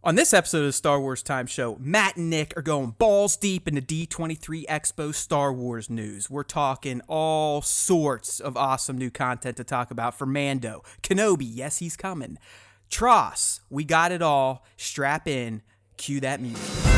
On this episode of the Star Wars Time Show, Matt and Nick are going balls deep into D23 Expo Star Wars news. We're talking all sorts of awesome new content to talk about for Mando, Kenobi, yes, he's coming, TROS, we got it all. Strap in, cue that music.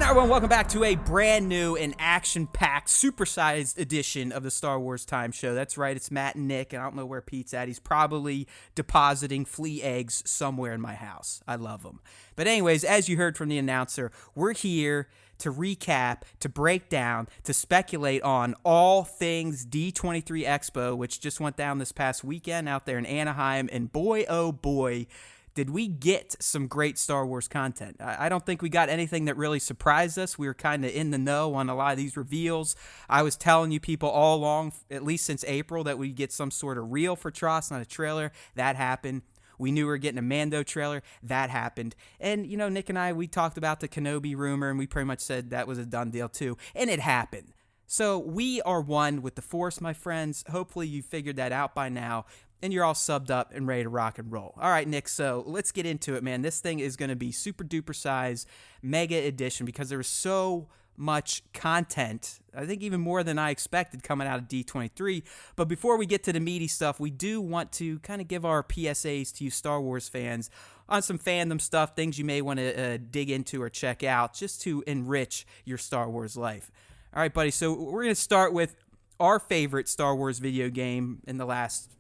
Everyone, welcome back to a brand new and action-packed, supersized edition of the Star Wars Time Show. That's right, it's Matt and Nick, and I don't know where Pete's at. He's probably depositing flea eggs somewhere in my house. I love them. But anyways, as you heard from the announcer, we're here to recap, to break down, to speculate on all things D23 Expo, which just went down this past weekend out there in Anaheim, and boy, oh boy, did we get some great Star Wars content. I don't think we got anything that really surprised us. We were kind of in the know on a lot of these reveals. I was telling you people all along, at least since April, that we'd get some sort of reel for TROS, not a trailer. That happened. We knew we were getting a Mando trailer. That happened. And, you know, Nick and I, we talked about the Kenobi rumor, and we pretty much said that was a done deal too. And it happened. So we are one with the Force, my friends. Hopefully you figured that out by now. And you're all subbed up and ready to rock and roll. All right, Nick, so let's get into it, man. This thing is going to be super duper size, mega edition, because there was so much content, I think even more than I expected coming out of D23. But before we get to the meaty stuff, we do want to kind of give our PSAs to you Star Wars fans on some fandom stuff, things you may want to dig into or check out just to enrich your Star Wars life. All right, buddy, so we're going to start with our favorite Star Wars video game in the last,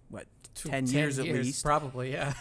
10 years at least. Probably, yeah.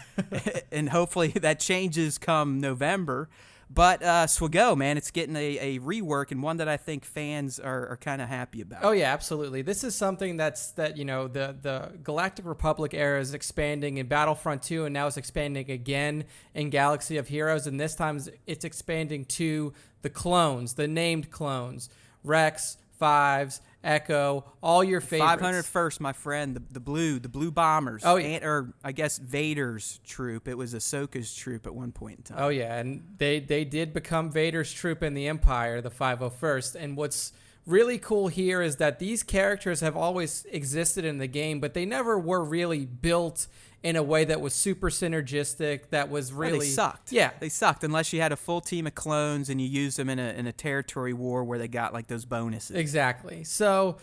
And hopefully that changes come November. But SWTS, man, it's getting a rework, and one that I think fans are kind of happy about. Oh, yeah, absolutely. This is something that you know, the Galactic Republic era is expanding in Battlefront 2, and now it's expanding again in Galaxy of Heroes, and this time it's expanding to the clones, the named clones, Rex, Fives, Echo, all your favorites. 501st, my friend, the blue bombers. Oh, yeah. Or I guess Vader's troop. It was Ahsoka's troop at one point in time. Oh, yeah, and they did become Vader's troop in the Empire, the 501st. And what's really cool here is that these characters have always existed in the game, but they never were really built in a way that was super synergistic, that was really... They sucked. Yeah. They sucked unless you had a full team of clones and you used them in a territory war where they got like those bonuses. Exactly. So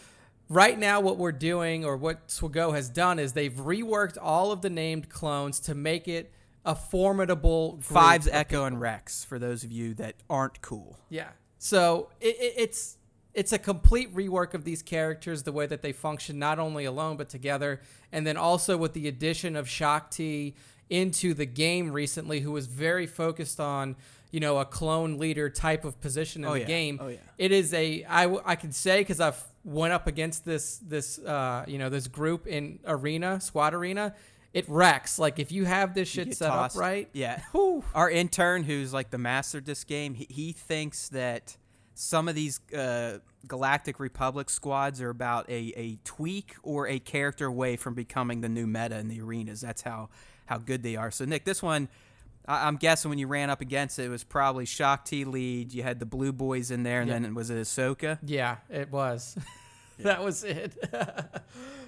right now what we're doing, or what SWTS has done, is they've reworked all of the named clones to make it a formidable group. Fives, Echo, and Rex, for those of you that aren't cool. Yeah. So it's a complete rework of these characters, the way that they function, not only alone, but together. And then also with the addition of Shakti into the game recently, who was very focused on, you know, a clone leader type of position in the game. Oh, yeah. It is I can say, because I've went up against this group in Squad Arena, it wrecks. Like, if you have this shit set up right. Yeah. Whew. Our intern, who's like the master of this game, he thinks that some of these Galactic Republic squads are about a tweak or a character away from becoming the new meta in the arenas. That's how good they are. So, Nick, this one, I'm guessing when you ran up against it was probably Shakti lead. You had the Blue Boys in there, and then was it Ahsoka? Yeah, it was. That was it.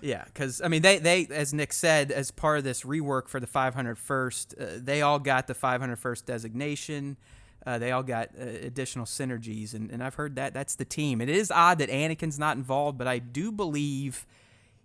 Yeah, because, I mean, they, as Nick said, as part of this rework for the 501st, they all got the 501st designation. They all got additional synergies, and I've heard that's the team. It is odd that Anakin's not involved, but I do believe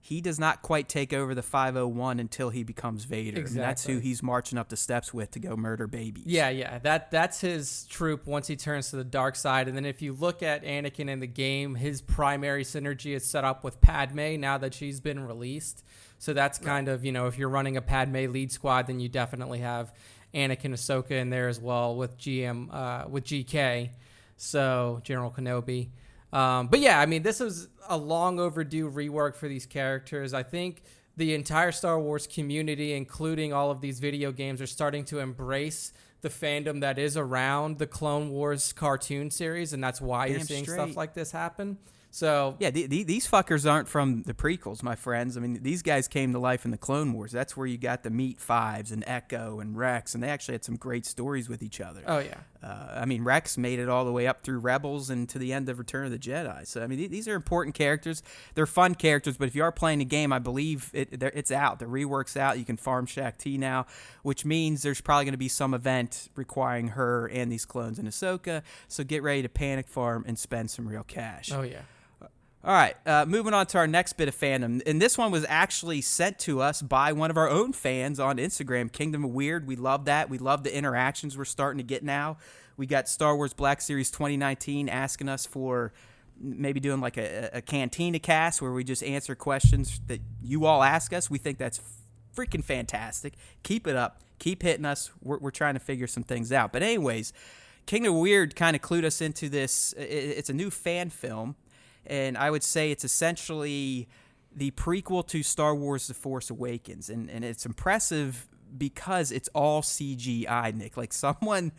he does not quite take over the 501 until he becomes Vader. Exactly. And that's who he's marching up the steps with to go murder babies. Yeah. That's his troop once he turns to the dark side. And then if you look at Anakin in the game, his primary synergy is set up with Padme now that she's been released. So that's kind of, you know, if you're running a Padme lead squad, then you definitely have Anakin, Ahsoka in there as well with GK, so General Kenobi. But yeah, I mean, this was a long overdue rework for these characters. I think the entire Star Wars community, including all of these video games, are starting to embrace the fandom that is around the Clone Wars cartoon series, and that's why you're seeing stuff like this happen. So Yeah, these fuckers aren't from the prequels, my friends. I mean, these guys came to life in the Clone Wars. That's where you got to meet Fives and Echo and Rex, and they actually had some great stories with each other. oh yeah. I mean, Rex made it all the way up through Rebels and to the end of Return of the Jedi. So, I mean, these are important characters. They're fun characters, but if you are playing the game, I believe it's out. The rework's out. You can farm Shaak Ti now, which means there's probably going to be some event requiring her and these clones in Ahsoka. So get ready to panic farm and spend some real cash. Oh yeah. All right, moving on to our next bit of fandom. And this one was actually sent to us by one of our own fans on Instagram, Kingdom of Weird. We love that. We love the interactions we're starting to get now. We got Star Wars Black Series 2019 asking us for maybe doing like a Cantina cast where we just answer questions that you all ask us. We think that's freaking fantastic. Keep it up. Keep hitting us. We're trying to figure some things out. But anyways, Kingdom of Weird kind of clued us into this. It's a new fan film. And I would say it's essentially the prequel to Star Wars The Force Awakens. And it's impressive because it's all CGI, Nick. Like, someone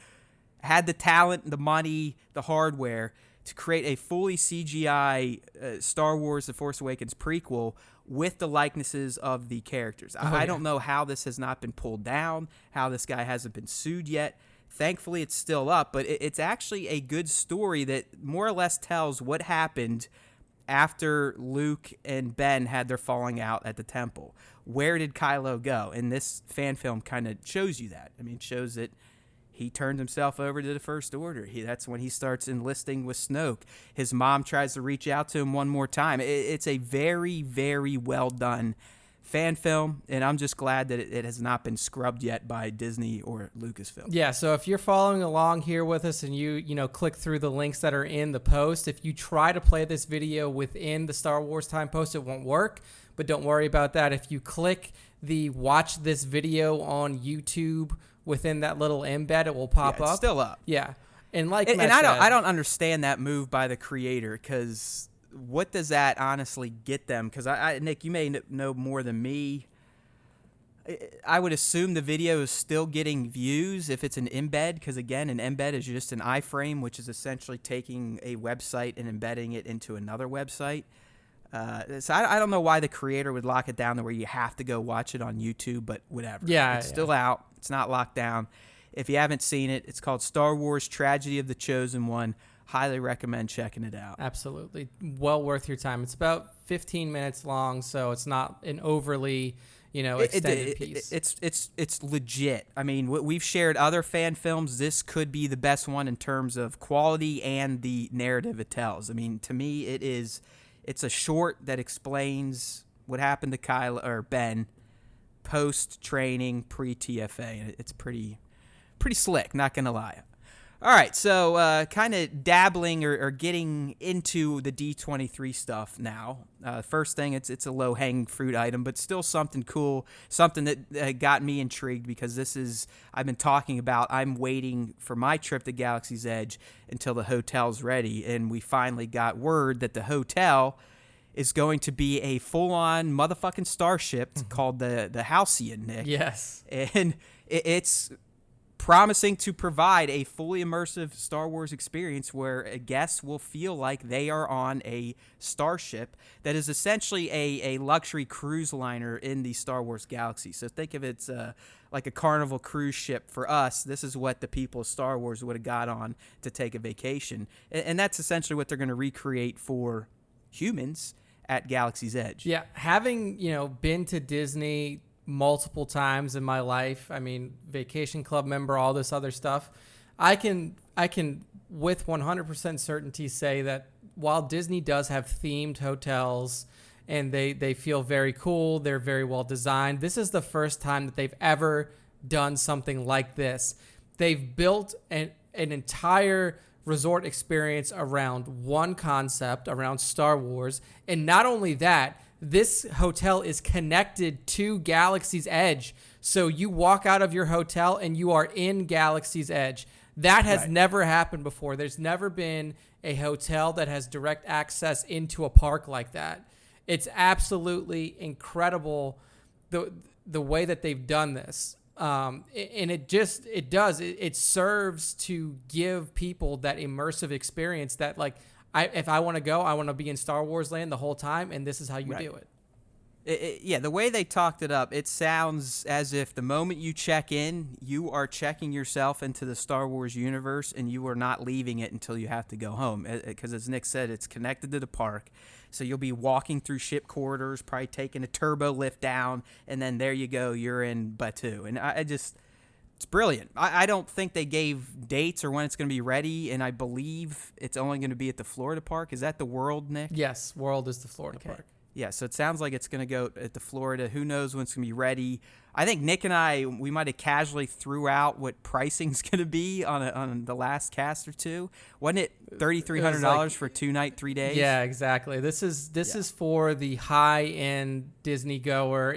had the talent, the money, the hardware to create a fully CGI Star Wars The Force Awakens prequel with the likenesses of the characters. I don't know how this has not been pulled down, how this guy hasn't been sued yet. Thankfully, it's still up, but it's actually a good story that more or less tells what happened after Luke and Ben had their falling out at the temple. Where did Kylo go? And this fan film kind of shows you that. I mean, it shows that he turned himself over to the First Order. That's when he starts enlisting with Snoke. His mom tries to reach out to him one more time. It's a very, very well done fan film, and I'm just glad that it has not been scrubbed yet by Disney or Lucasfilm. Yeah, so if you're following along here with us and you click through the links that are in the post, if you try to play this video within the Star Wars Time post, it won't work, but don't worry about that. If you click the watch this video on YouTube within that little embed, it will pop up. It's still up. Yeah. And like and Matt I said, don't understand that move by the creator, because what does that honestly get them? Because Nick, you may know more than me. I would assume the video is still getting views if it's an embed, because again, an embed is just an iframe, which is essentially taking a website and embedding it into another website. So I don't know why the creator would lock it down to where you have to go watch it on YouTube, but whatever. Yeah, it's still out. It's not locked down. If you haven't seen it, it's called Star Wars Tragedy of the Chosen One. Highly recommend checking it out. Absolutely. Well worth your time. It's about 15 minutes long, so it's not an overly, extended piece. It's legit. I mean, we've shared other fan films. This could be the best one in terms of quality and the narrative it tells. I mean, to me, it's a short that explains what happened to Kylo or Ben post-training, pre-TFA. It's pretty slick, not going to lie. All right, so kind of dabbling or getting into the D23 stuff now. First thing, it's a low-hanging fruit item, but still something cool, something that got me intrigued, because I've been talking about, I'm waiting for my trip to Galaxy's Edge until the hotel's ready, and we finally got word that the hotel is going to be a full-on motherfucking starship called the Halcyon, Nick. Yes. And it's promising to provide a fully immersive Star Wars experience where guests will feel like they are on a starship that is essentially a luxury cruise liner in the Star Wars galaxy. So think of it like a Carnival cruise ship for us. This is what the people of Star Wars would have got on to take a vacation. And that's essentially what they're going to recreate for humans at Galaxy's Edge. Yeah, having, been to Disney multiple times in my life, I mean, Vacation Club member, all this other stuff, I can with 100% certainty say that while Disney does have themed hotels and they feel very cool, they're very well designed, this is the first time that they've ever done something like this. They've built an entire resort experience around one concept, around Star Wars, and not only that, this hotel is connected to Galaxy's Edge. So you walk out of your hotel and you are in Galaxy's Edge. That has never happened before. There's never been a hotel that has direct access into a park like that. It's absolutely incredible the way that they've done this. And it serves to give people that immersive experience that, like, if I want to go, I want to be in Star Wars land the whole time, and this is how you do it. Yeah, the way they talked it up, it sounds as if the moment you check in, you are checking yourself into the Star Wars universe, and you are not leaving it until you have to go home. Because as Nick said, it's connected to the park. So you'll be walking through ship corridors, probably taking a turbo lift down, and then there you go, you're in Batuu. And it's brilliant. I don't think they gave dates or when it's going to be ready, and I believe it's only going to be at the Florida park. Is that the World, Nick? Yes, World is the Florida park. Yeah, so it sounds like it's going to go at the Florida. Who knows when it's going to be ready? I think Nick and I, we might have casually threw out what pricing's going to be on the last cast or two. Wasn't it $3,300 for 2 night, 3 days? Yeah, exactly. This is for the high end Disney goer.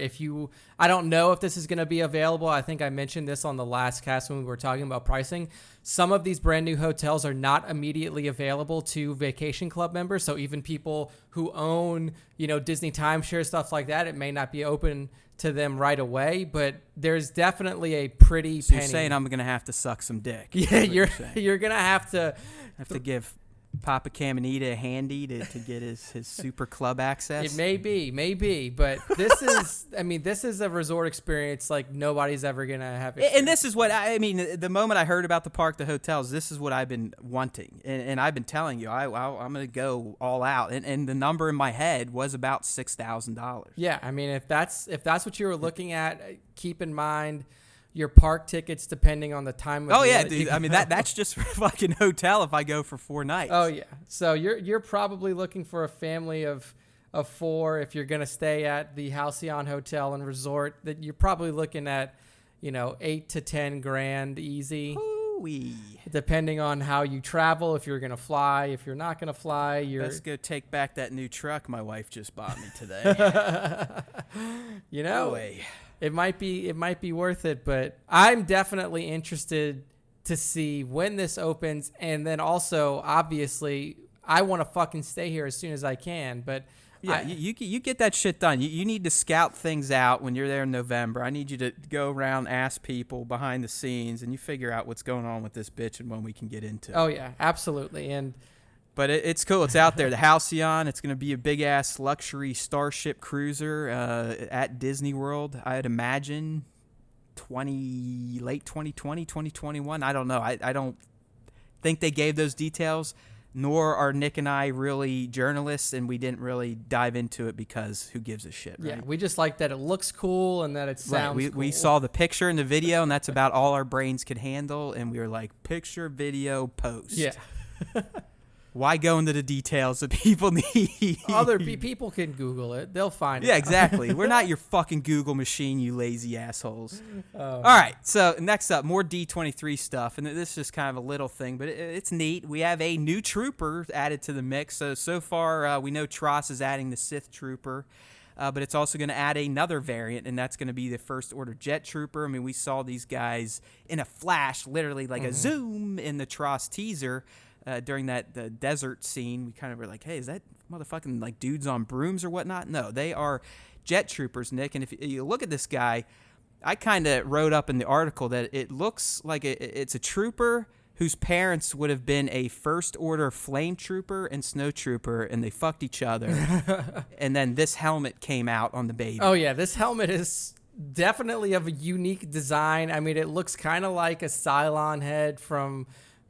I don't know if this is going to be available. I think I mentioned this on the last cast when we were talking about pricing. Some of these brand new hotels are not immediately available to vacation club members. So even people who own, Disney timeshare, stuff like that, it may not be open to them right away, but there's definitely a pretty so penny. You're saying I'm going to have to suck some dick. Yeah, you're going to have to give Papa Caminita a handy to get his super club access. It may be, but this is a resort experience like nobody's ever going to have. And this is what the moment I heard about the park, the hotels, this is what I've been wanting. And I've been telling you, I'm going to go all out. And the number in my head was about $6,000. Yeah. If that's what you were looking at, keep in mind your park tickets depending on the time of year. Dude. That's just for fucking hotel if I go for 4 nights. Oh yeah. So you're probably looking for a family of 4 if you're going to stay at the Halcyon Hotel and Resort. That you're probably looking at, $8 to $10,000 easy. Ooh-wee. Depending on how you travel, if you're going to fly, if you're not going to fly, let's go take back that new truck my wife just bought me today. Boy. It might be worth it, but I'm definitely interested to see when this opens. And then also, obviously, I want to fucking stay here as soon as I can. But yeah, you get that shit done. You need to scout things out when you're there in November. I need you to go around, ask people behind the scenes, and you figure out what's going on with this bitch and when we can get into it. Oh, yeah, absolutely. But it's cool. It's out there. The Halcyon. It's going to be a big-ass luxury starship cruiser at Disney World. I'd imagine late 2020, 2021. I don't know. I don't think they gave those details, nor are Nick and I really journalists, and we didn't really dive into it because who gives a shit, right? Yeah, we just like that it looks cool and that it sounds cool. We saw the picture and the video, and that's about all our brains could handle, and we were like, picture, video, post. Yeah. Why go into the details that people need? Other people can Google it. They'll find it. Yeah, exactly. We're not your fucking Google machine, you lazy assholes. All right, so next up, more D23 stuff. And this is just kind of a little thing, but it's neat. We have a new trooper added to the mix. So far, we know TROS is adding the Sith trooper. But it's also going to add another variant, and that's going to be the First Order Jet Trooper. We saw these guys in a flash, literally like a zoom in the TROS teaser. During the desert scene, we kind of were like, hey, is that motherfucking like dudes on brooms or whatnot? No, they are jet troopers, Nick. And if you look at this guy, I kind of wrote up in the article that it looks like it's a trooper whose parents would have been a First Order flame trooper and snow trooper, and they fucked each other. And then this helmet came out on the baby. Oh, yeah, this helmet is definitely of a unique design. It looks kind of like a Cylon head from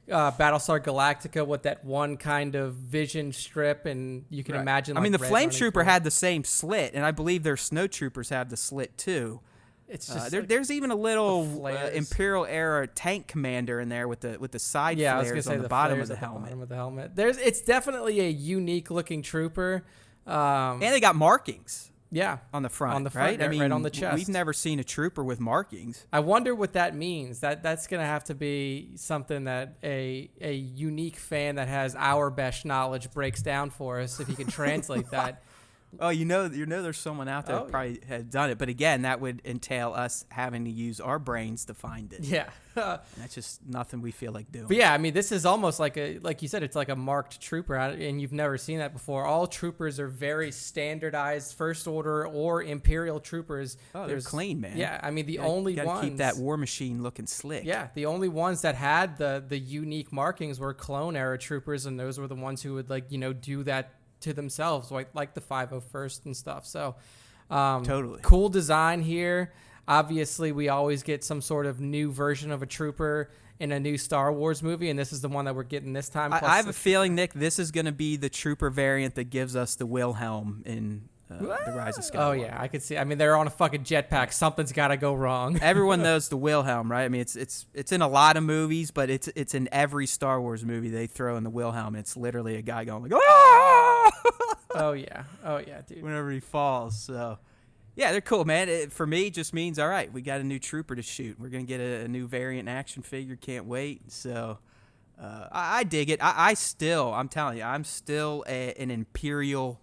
Battlestar Galactica with that one kind of vision strip, and you can imagine. The Flame Trooper had the same slit, and I believe their Snow Troopers have the slit too. It's just there's even a little Imperial era tank commander in there with the side flares on the bottom of the helmet. It's definitely a unique looking trooper, and they got markings. Yeah, on the front, right? Right on the chest. We've never seen a trooper with markings. I wonder what that means. That's going to have to be something that a unique fan that has our best knowledge breaks down for us if he can translate that. Oh, there's someone out there that probably had done it, but again, that would entail us having to use our brains to find it. Yeah. That's just nothing we feel like doing. But yeah, I mean, this is almost like you said, it's like a marked trooper, and you've never seen that before. All troopers are very standardized, first order or Imperial troopers. Oh, they're clean, man. Yeah, I mean, the only ones keep that War Machine looking slick. Yeah, the only ones that had the unique markings were clone era troopers, and those were the ones who would do that to themselves, like the 501st and stuff. So totally cool design here. Obviously, we always get some sort of new version of a trooper in a new Star Wars movie, and this is the one that we're getting this time. I have a feeling, Nick, this is going to be the trooper variant that gives us the Wilhelm in the Rise of Skywalker. Oh yeah, I could see. I mean, they're on a fucking jetpack. Something's got to go wrong. Everyone knows the Wilhelm, right? I mean, it's in a lot of movies, but it's in every Star Wars movie. They throw in the Wilhelm. And it's literally a guy going like, "Ah!" Oh yeah, dude. Whenever he falls. So yeah, they're cool, man. For me, it just means all right. We got a new trooper to shoot. We're gonna get a new variant action figure. Can't wait. So I dig it. I'm telling you, I'm still an Imperial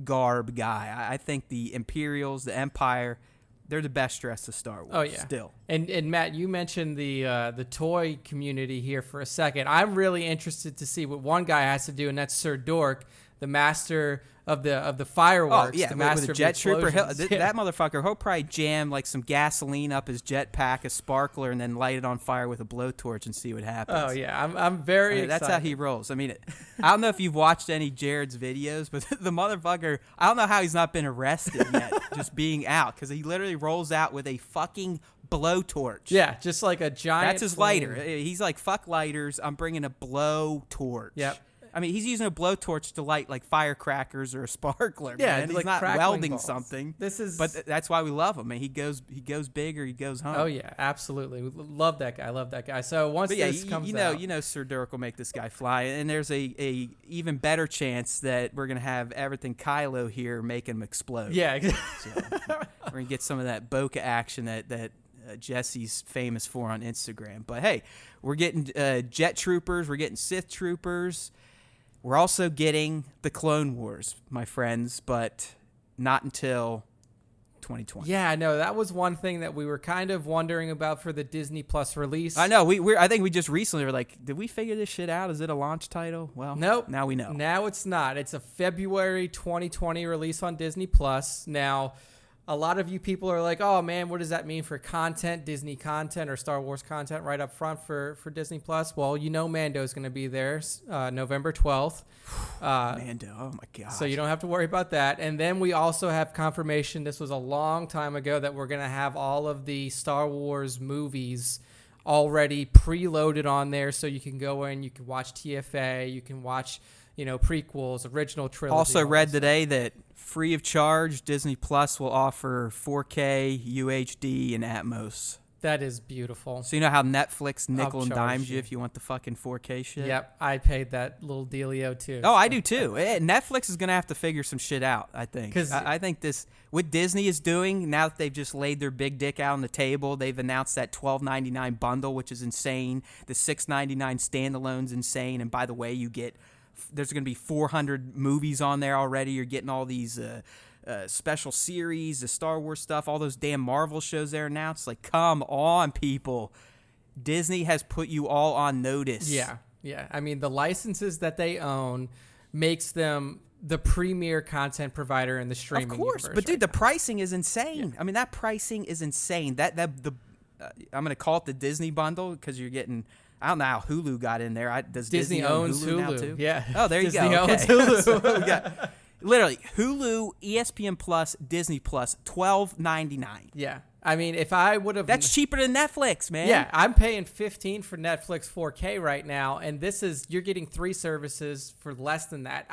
garb guy. I think the Imperials, the Empire, they're the best dressed of Star Wars. Oh yeah, still. And Matt, you mentioned the toy community here for a second. I'm really interested to see what one guy has to do, and that's Sir Dork, the master of the fireworks. Oh yeah, the master with a jet trooper. that Motherfucker, he'll probably jam like some gasoline up his jetpack, a sparkler, and then light it on fire with a blowtorch and see what happens. Oh yeah, I'm very excited. That's how he rolls. I mean, I don't know if you've watched any Jared's videos, but the motherfucker, I don't know how he's not been arrested yet, just being out, because he literally rolls out with a fucking blowtorch. Yeah, just like a giant. That's his flame. lighter. He's like, fuck lighters. I'm bringing a blowtorch. Yep. I mean, he's using a blowtorch to light like firecrackers or a sparkler. Yeah, man. He's like not welding balls. something. But that's why we love him. Man, he goes big or he goes home. Oh yeah, absolutely. We love that guy. So once this comes out, you know, Sir Dirk will make this guy fly, and there's a even better chance that we're gonna have everything Kylo here make him explode. Yeah, so we're gonna get some of that bokeh action that Jesse's famous for on Instagram. But hey, we're getting jet troopers, we're getting Sith troopers. We're also getting the Clone Wars, my friends, but not until 2020. Yeah, I know. That was one thing that we were kind of wondering about for the Disney Plus release. I know. I think we just recently were like, did we figure this shit out? Is it a launch title? Well, nope. Now we know. Now it's not. It's a February 2020 release on Disney Plus. Now, a lot of you people are like, oh man, what does that mean for content, Disney content or Star Wars content right up front for Disney Plus? Well, you know Mando's going to be there November 12th. Mando, oh my God. So you don't have to worry about that. And then we also have confirmation, this was a long time ago, that we're going to have all of the Star Wars movies already preloaded on there, so you can go in, you can watch TFA, you can watch prequels, original trilogy. Also read today that free of charge, Disney Plus will offer 4K, UHD, and Atmos. That is beautiful. So you know how Netflix nickel and dimes you you if you want the fucking 4K shit? Yep, I paid that little dealio too. Oh, I do too. Netflix is going to have to figure some shit out, I think. Because I think what Disney is doing, now that they've just laid their big dick out on the table, they've announced that $12.99 bundle, which is insane. The $6.99 standalone's insane. And by the way, there's going to be 400 movies on there already. You're getting all these special series, the Star Wars stuff, all those damn Marvel shows they're announced. Like, come on, people. Disney has put you all on notice. Yeah. I mean, the licenses that they own makes them the premier content provider in the streaming universe. Of course, but dude, the pricing is insane. Yeah. I mean, that pricing is insane. I'm going to call it the Disney bundle because you're getting... I don't know how Hulu got in there. Does Disney owns Hulu now Hulu too? Yeah. Oh, there Disney you go. Owns okay. Hulu. So we got literally Hulu, ESPN Plus, Disney Plus, $12.99. Yeah. I mean, if I would have... That's cheaper than Netflix, man. Yeah, I'm paying $15 for Netflix 4K right now, and you're getting 3 services for less than that.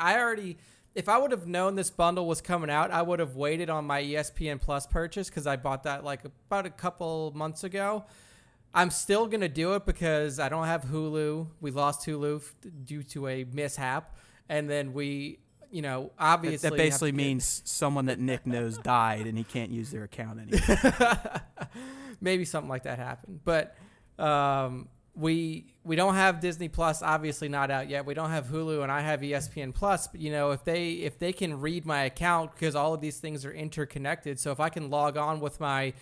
If I would have known this bundle was coming out, I would have waited on my ESPN Plus purchase because I bought that like about a couple months ago. I'm still going to do it because I don't have Hulu. We lost Hulu due to a mishap. And then we, obviously... That basically means someone that Nick knows died and he can't use their account anymore. Maybe something like that happened. But we don't have Disney Plus, obviously not out yet. We don't have Hulu, and I have ESPN Plus. But, if they can read my account, because all of these things are interconnected. So if I can log on with my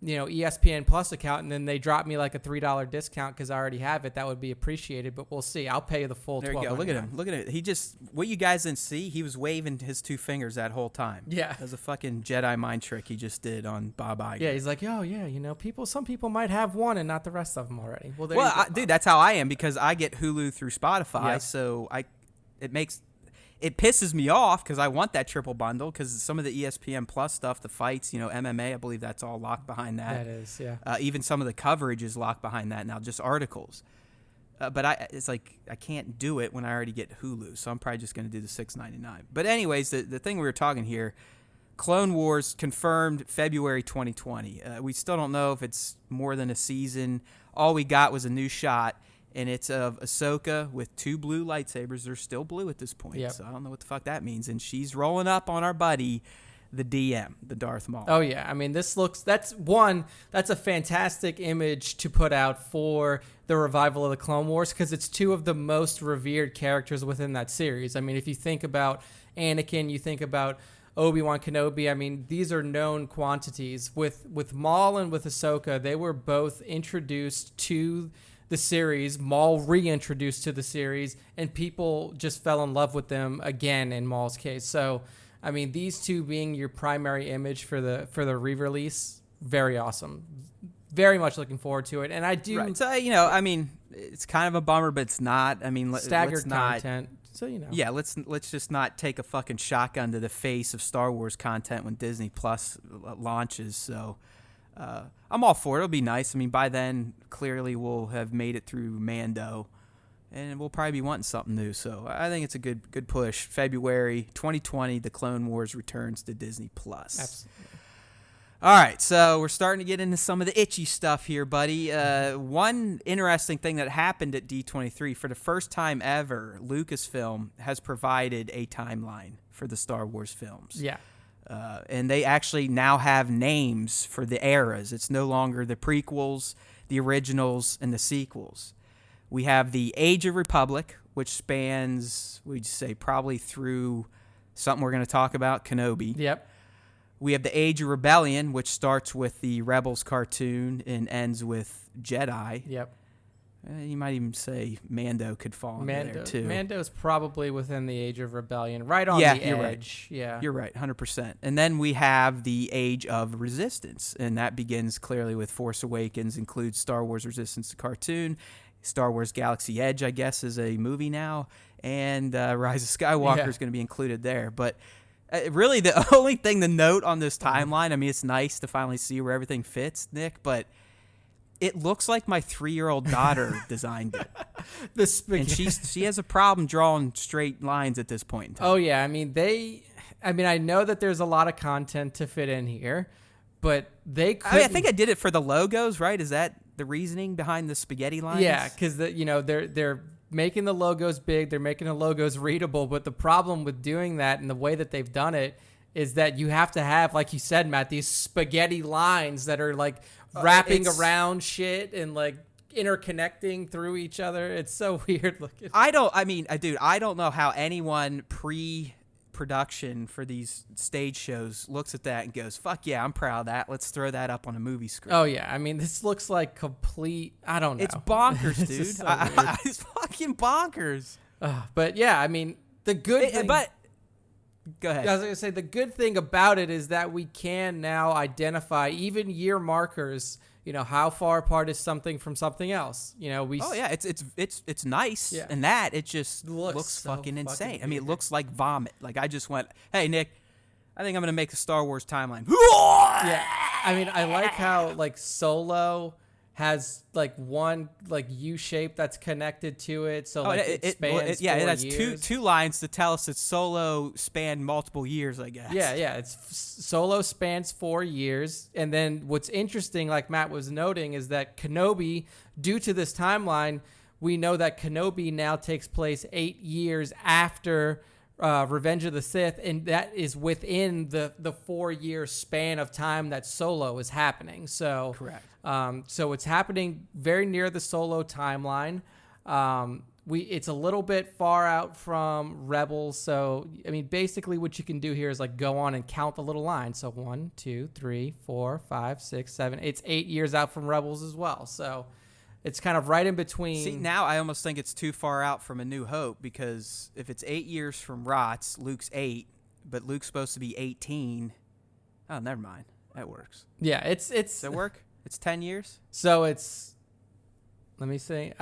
ESPN Plus account, and then they drop me like a $3 discount because I already have it, that would be appreciated. But we'll see. I'll pay the full. There you go. Look at him. Look at it. He just, what you guys didn't see, he was waving his 2 fingers that whole time. Yeah, that was a fucking Jedi mind trick he just did on Bob Iger. Yeah, he's like, oh yeah, some people might have one and not the rest of them already. Well, dude, that's how I am, because I get Hulu through Spotify, yep. So it pisses me off because I want that triple bundle, because some of the ESPN Plus stuff, the fights, MMA, I believe that's all locked behind that. That is, yeah. Even some of the coverage is locked behind that now, just articles. But it's like I can't do it when I already get Hulu, so I'm probably just going to do the $6.99. But anyways, the thing we were talking here, Clone Wars confirmed February 2020. We still don't know if it's more than a season. All we got was a new shot. And it's of Ahsoka with 2 blue lightsabers. They're still blue at this point, yep. So I don't know what the fuck that means. And she's rolling up on our buddy, the DM, the Darth Maul. Oh, yeah. I mean, that's a fantastic image to put out for the revival of the Clone Wars, because it's 2 of the most revered characters within that series. I mean, if you think about Anakin, you think about Obi-Wan Kenobi. I mean, these are known quantities. With Maul and with Ahsoka, they were both introduced to the series, Maul reintroduced to the series, and people just fell in love with them again in Maul's case. So, I mean, these 2 being your primary image for the re-release, very awesome. Very much looking forward to it. And I do... Right. So, I mean, it's kind of a bummer, but it's not. I mean, staggered let's content. So, Yeah, let's just not take a fucking shotgun to the face of Star Wars content when Disney Plus launches, so... I'm all for it. It'll be nice. I mean, by then, clearly we'll have made it through Mando, and we'll probably be wanting something new. So I think it's a good push. February 2020, The Clone Wars returns to Disney Plus. Absolutely. All right, so we're starting to get into some of the itchy stuff here, buddy. One interesting thing that happened at D23, for the first time ever, Lucasfilm has provided a timeline for the Star Wars films. Yeah. And they actually now have names for the eras. It's no longer the prequels, the originals, and the sequels. We have the Age of Republic, which spans, we'd say, probably through something we're going to talk about, Kenobi. Yep. We have the Age of Rebellion, which starts with the Rebels cartoon and ends with Jedi. Yep. You might even say Mando could fall into there, too. Mando's probably within the Age of Rebellion, right on the you're edge. Right. Yeah, you're right, 100%. And then we have the Age of Resistance, and that begins clearly with Force Awakens, includes Star Wars Resistance, the cartoon, Star Wars Galaxy Edge, I guess, is a movie now, and Rise of Skywalker is going to be included there. But really, the only thing to note on this timeline, I mean, it's nice to finally see where everything fits, Nick, but it looks like my 3-year-old daughter designed it. And she has a problem drawing straight lines at this point in time. Oh, yeah. I mean, I know that there's a lot of content to fit in here, but they could. I think I did it for the logos, right? Is that the reasoning behind the spaghetti lines? Yeah, because they're making the logos big, they're making the logos readable, but the problem with doing that and the way that they've done it is that you have to have, like you said, Matt, these spaghetti lines that are like wrapping around shit and like interconnecting through each other. It's so weird looking. I don't know how anyone pre-production for these stage shows looks at that and goes, fuck yeah, I'm proud of that. Let's throw that up on a movie screen. Oh yeah. I mean, this looks like complete, I don't know. It's bonkers, dude. So it's fucking bonkers. But yeah, I mean, the good thing. But go ahead. I was going to say, the good thing about it is that we can now identify even year markers, how far apart is something from something else. It's nice. Yeah. And that, it just looks so fucking insane. Weird. I mean, it looks like vomit. Like, I just went, hey, Nick, I think I'm going to make a Star Wars timeline. Yeah. I mean, I like how, like, Solo has like one like U shape that's connected to it, so it spans. It has two lines to tell us that Solo spanned multiple years, I guess. Yeah. It's Solo spans 4 years, and then what's interesting, like Matt was noting, is that Kenobi, due to this timeline, we know that Kenobi now takes place 8 years after Revenge of the Sith, and that is within the 4-year span of time that Solo is happening. So correct. So it's happening very near the Solo timeline. It's a little bit far out from Rebels. So I mean, basically, what you can do here is like go on and count the little lines. So 1, 2, 3, 4, 5, 6, 7. It's 8 years out from Rebels as well. So it's kind of right in between. See, now I almost think it's too far out from A New Hope, because if it's 8 years from ROTS, Luke's 8, but Luke's supposed to be 18. Oh, never mind. That works. Yeah, it's. Does that work? It's 10 years? So it's. Let me see.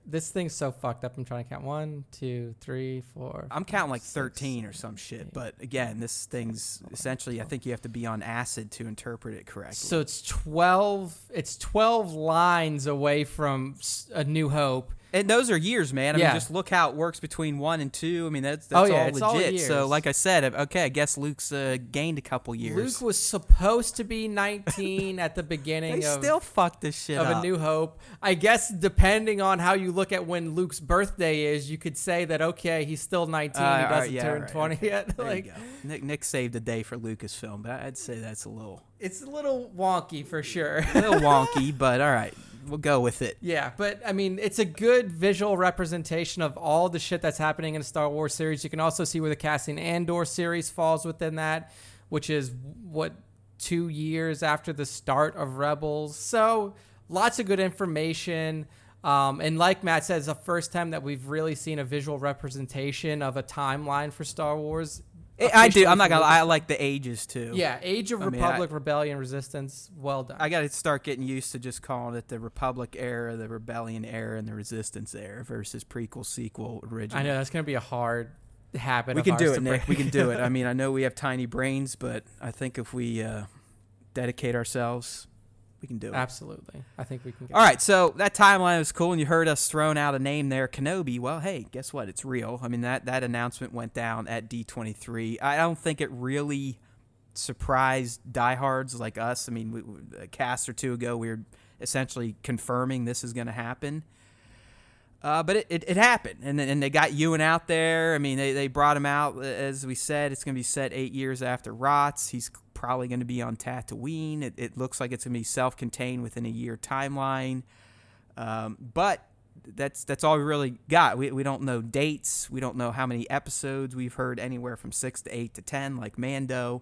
This thing's so fucked up. I'm trying to count. 1, 2, 3, 4. I'm counting like 13 or some shit. But again, this thing's essentially, I think you have to be on acid to interpret it correctly. So it's 12. It's 12 lines away from A New Hope. And those are years, man. I mean, just look how it works between 1 and 2. I mean, that's all legit. All years. So, like I said, okay, I guess Luke's gained a couple years. Luke was supposed to be 19 at the beginning they still fucked this shit of up. A New Hope. I guess depending on how you look at when Luke's birthday is, you could say that, okay, he's still 19. He doesn't turn 20 yet. There you go. Nick saved the day for Lucasfilm, but I'd say that's a little... It's a little wonky for sure. A little wonky, but all right. We'll go with it. Yeah, but I mean, it's a good visual representation of all the shit that's happening in the Star Wars series. You can also see where the Cassian Andor series falls within that, which is 2 years after the start of Rebels. So lots of good information. And like Matt said, it's the first time that we've really seen a visual representation of a timeline for Star Wars. I do. I'm not gonna lie. I like the ages too. Yeah, Age of Republic, Rebellion, Resistance. Well done. I got to start getting used to just calling it the Republic era, the Rebellion era, and the Resistance era versus prequel, sequel, original. I know that's gonna be a hard habit. We can do it, Nick. We can do it. I mean, I know we have tiny brains, but I think if we dedicate ourselves, we can do it. Absolutely. I think we can get All right, so that timeline was cool, and you heard us throwing out a name there, Kenobi. Well, hey, guess what? It's real. I mean, that announcement went down at D23. I don't think it really surprised diehards like us. I mean, a cast or two ago, we were essentially confirming this is going to happen. But it happened, and they got Ewan out there. I mean, they brought him out, as we said. It's going to be set 8 years after ROTS. He's probably going to be on Tatooine. It looks like it's going to be self-contained within a year timeline. But that's all we really got. We don't know dates. We don't know how many episodes. We've heard anywhere from 6 to 8 to 10, like Mando.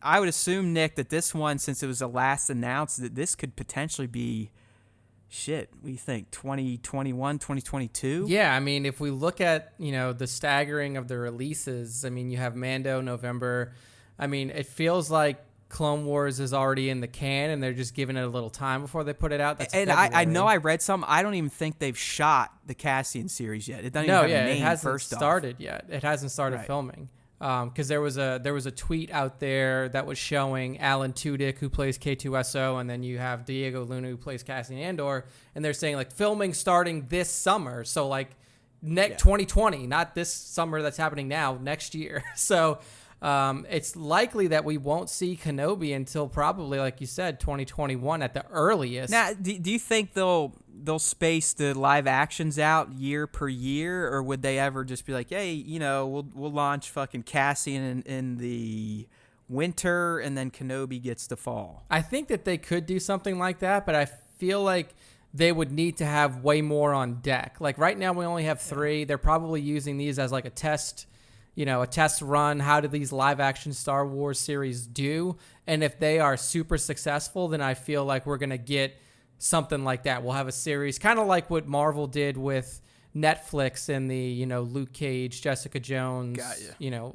I would assume, Nick, that this one, since it was the last announced, that this could potentially be... Shit, we think 2021, 2022? Yeah, I mean, if we look at, the staggering of the releases, I mean, you have Mando, November. I mean, it feels like Clone Wars is already in the can, and they're just giving it a little time before they put it out. That's and I know I read some. I don't even think they've shot the Cassian series yet. It doesn't even have a name. It hasn't first started yet. It hasn't started filming. Because there was a tweet out there that was showing Alan Tudyk, who plays K2SO, and then you have Diego Luna, who plays Cassian Andor, and they're saying like filming starting this summer, so like 2020, not this summer that's happening now, next year. So it's likely that we won't see Kenobi until probably, like you said, 2021 at the earliest. Now, do you think they'll space the live actions out year per year, or would they ever just be like, hey, we'll launch fucking Cassian in the winter and then Kenobi gets the fall? I think that they could do something like that, but I feel like they would need to have way more on deck. Like right now we only have 3. They're probably using these as like a test, a test run. How do these live action Star Wars series do? And if they are super successful, then I feel like we're going to get something like that. We'll have a series kind of like what Marvel did with Netflix and the, Luke Cage, Jessica Jones,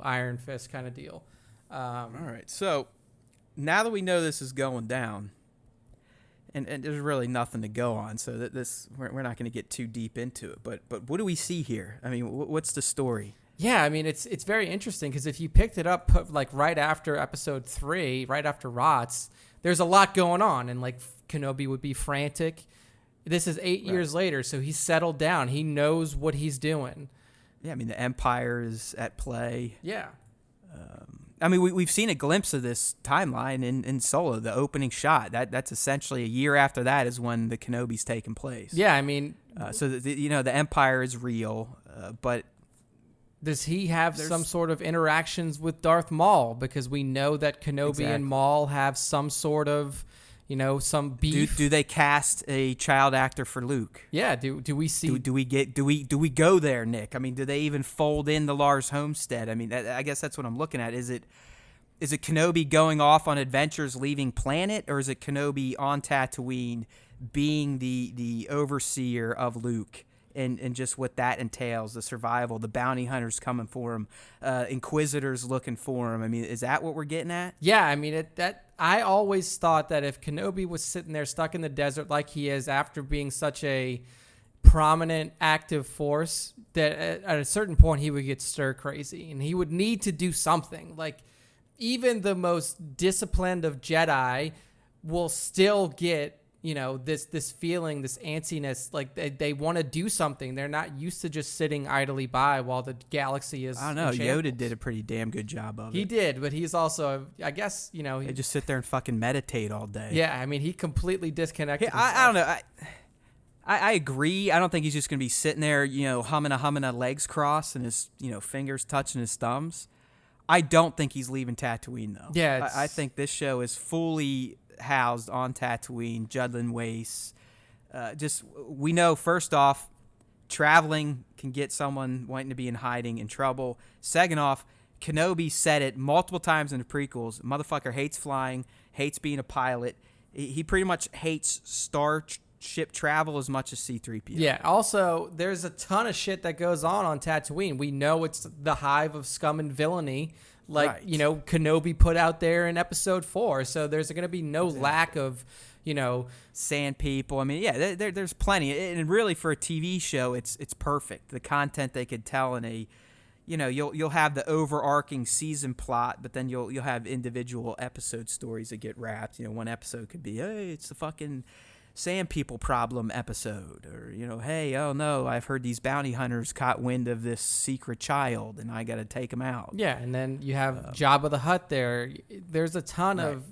Iron Fist kind of deal. All right. So now that we know this is going down, and there's really nothing to go on, so that we're not going to get too deep into it. But what do we see here? I mean, what's the story? Yeah, I mean, it's very interesting because if you picked it up like right after episode 3, right after ROTS, there's a lot going on, and like Kenobi would be frantic. This is 8 years later, so he's settled down. He knows what he's doing. Yeah, I mean, the Empire is at play. Yeah. I mean, we've seen a glimpse of this timeline in Solo, the opening shot. That's essentially a year after that is when the Kenobi's taking place. Yeah, I mean... so, the Empire is real, but Does he have some sort of interactions with Darth Maul? Because we know that Kenobi and Maul have some sort of, some beef. Do they cast a child actor for Luke? Yeah. Do we see? Do we go there, Nick? I mean, do they even fold in the Lars Homestead? I mean, I guess that's what I'm looking at. Is it Kenobi going off on adventures, leaving planet, or is it Kenobi on Tatooine being the overseer of Luke? And just what that entails, the survival, the bounty hunters coming for him, Inquisitors looking for him. I mean, is that what we're getting at? Yeah, I mean, I always thought that if Kenobi was sitting there stuck in the desert like he is after being such a prominent active force, that at a certain point he would get stir crazy and he would need to do something. Like, even the most disciplined of Jedi will still get this feeling, this antsiness, like they want to do something. They're not used to just sitting idly by while the galaxy is. I don't know. Yoda did a pretty damn good job of it. He did, but he's also, I guess, they just sit there and fucking meditate all day. Yeah, I mean, he completely disconnected. I don't know. I agree. I don't think he's just going to be sitting there, humming a legs crossed and his, fingers touching his thumbs. I don't think he's leaving Tatooine though. Yeah, I think this show is fully housed on Tatooine, Judlin Waste. We know, first off, traveling can get someone wanting to be in hiding in trouble. Second off, Kenobi said it multiple times in the prequels. Motherfucker hates flying, hates being a pilot. He pretty much hates starship travel as much as C-3PO. Yeah, also, there's a ton of shit that goes on Tatooine. We know it's the hive of scum and villainy. Like, Kenobi put out there in episode 4. So there's going to be no lack of, sand people. I mean, yeah, there's plenty. And really for a TV show, it's perfect. The content they could tell in a, you'll have the overarching season plot, but then you'll have individual episode stories that get wrapped. One episode could be, hey, it's the fucking sand people problem episode, or hey, oh no, I've heard these bounty hunters caught wind of this secret child and I got to take them out. Yeah, and then you have Jabba the Hutt there. There's a ton of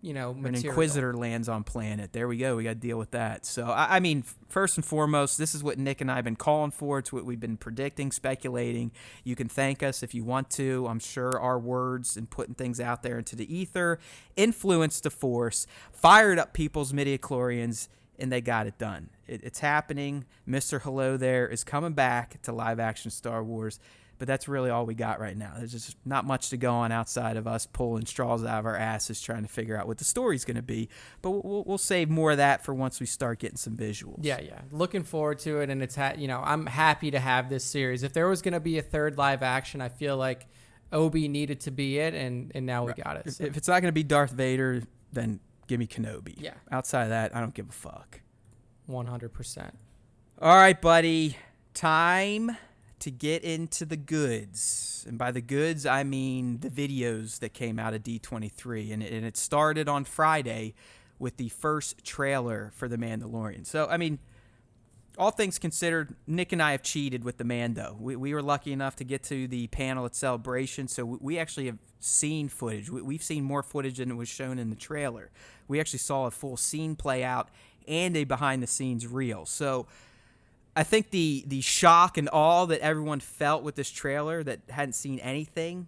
material. An Inquisitor lands on planet. There we go. We got to deal with that. So I mean, first and foremost, this is what Nick and I have been calling for. It's what we've been predicting, speculating. You can thank us if you want to. I'm sure our words and putting things out there into the ether influenced the Force, fired up people's midichlorians, and they got it done. It's happening. Mr. Hello there is coming back to live action Star Wars. But that's really all we got right now. There's just not much to go on outside of us pulling straws out of our asses trying to figure out what the story's going to be. But we'll save more of that for once we start getting some visuals. Yeah. Looking forward to it, and it's I'm happy to have this series. If there was going to be a third live action, I feel like Obi needed to be it, and now we got it. So. If it's not going to be Darth Vader, then give me Kenobi. Yeah. Outside of that, I don't give a fuck. 100%. All right, buddy. Time to get into the goods. And by the goods, I mean the videos that came out of D23. And it started on Friday with the first trailer for The Mandalorian. So, I mean, all things considered, Nick and I have cheated with the Mando. We were lucky enough to get to the panel at Celebration, so we actually have seen footage. We've seen more footage than was shown in the trailer. We actually saw a full scene play out and a behind-the-scenes reel. So I think the shock and awe that everyone felt with this trailer that hadn't seen anything,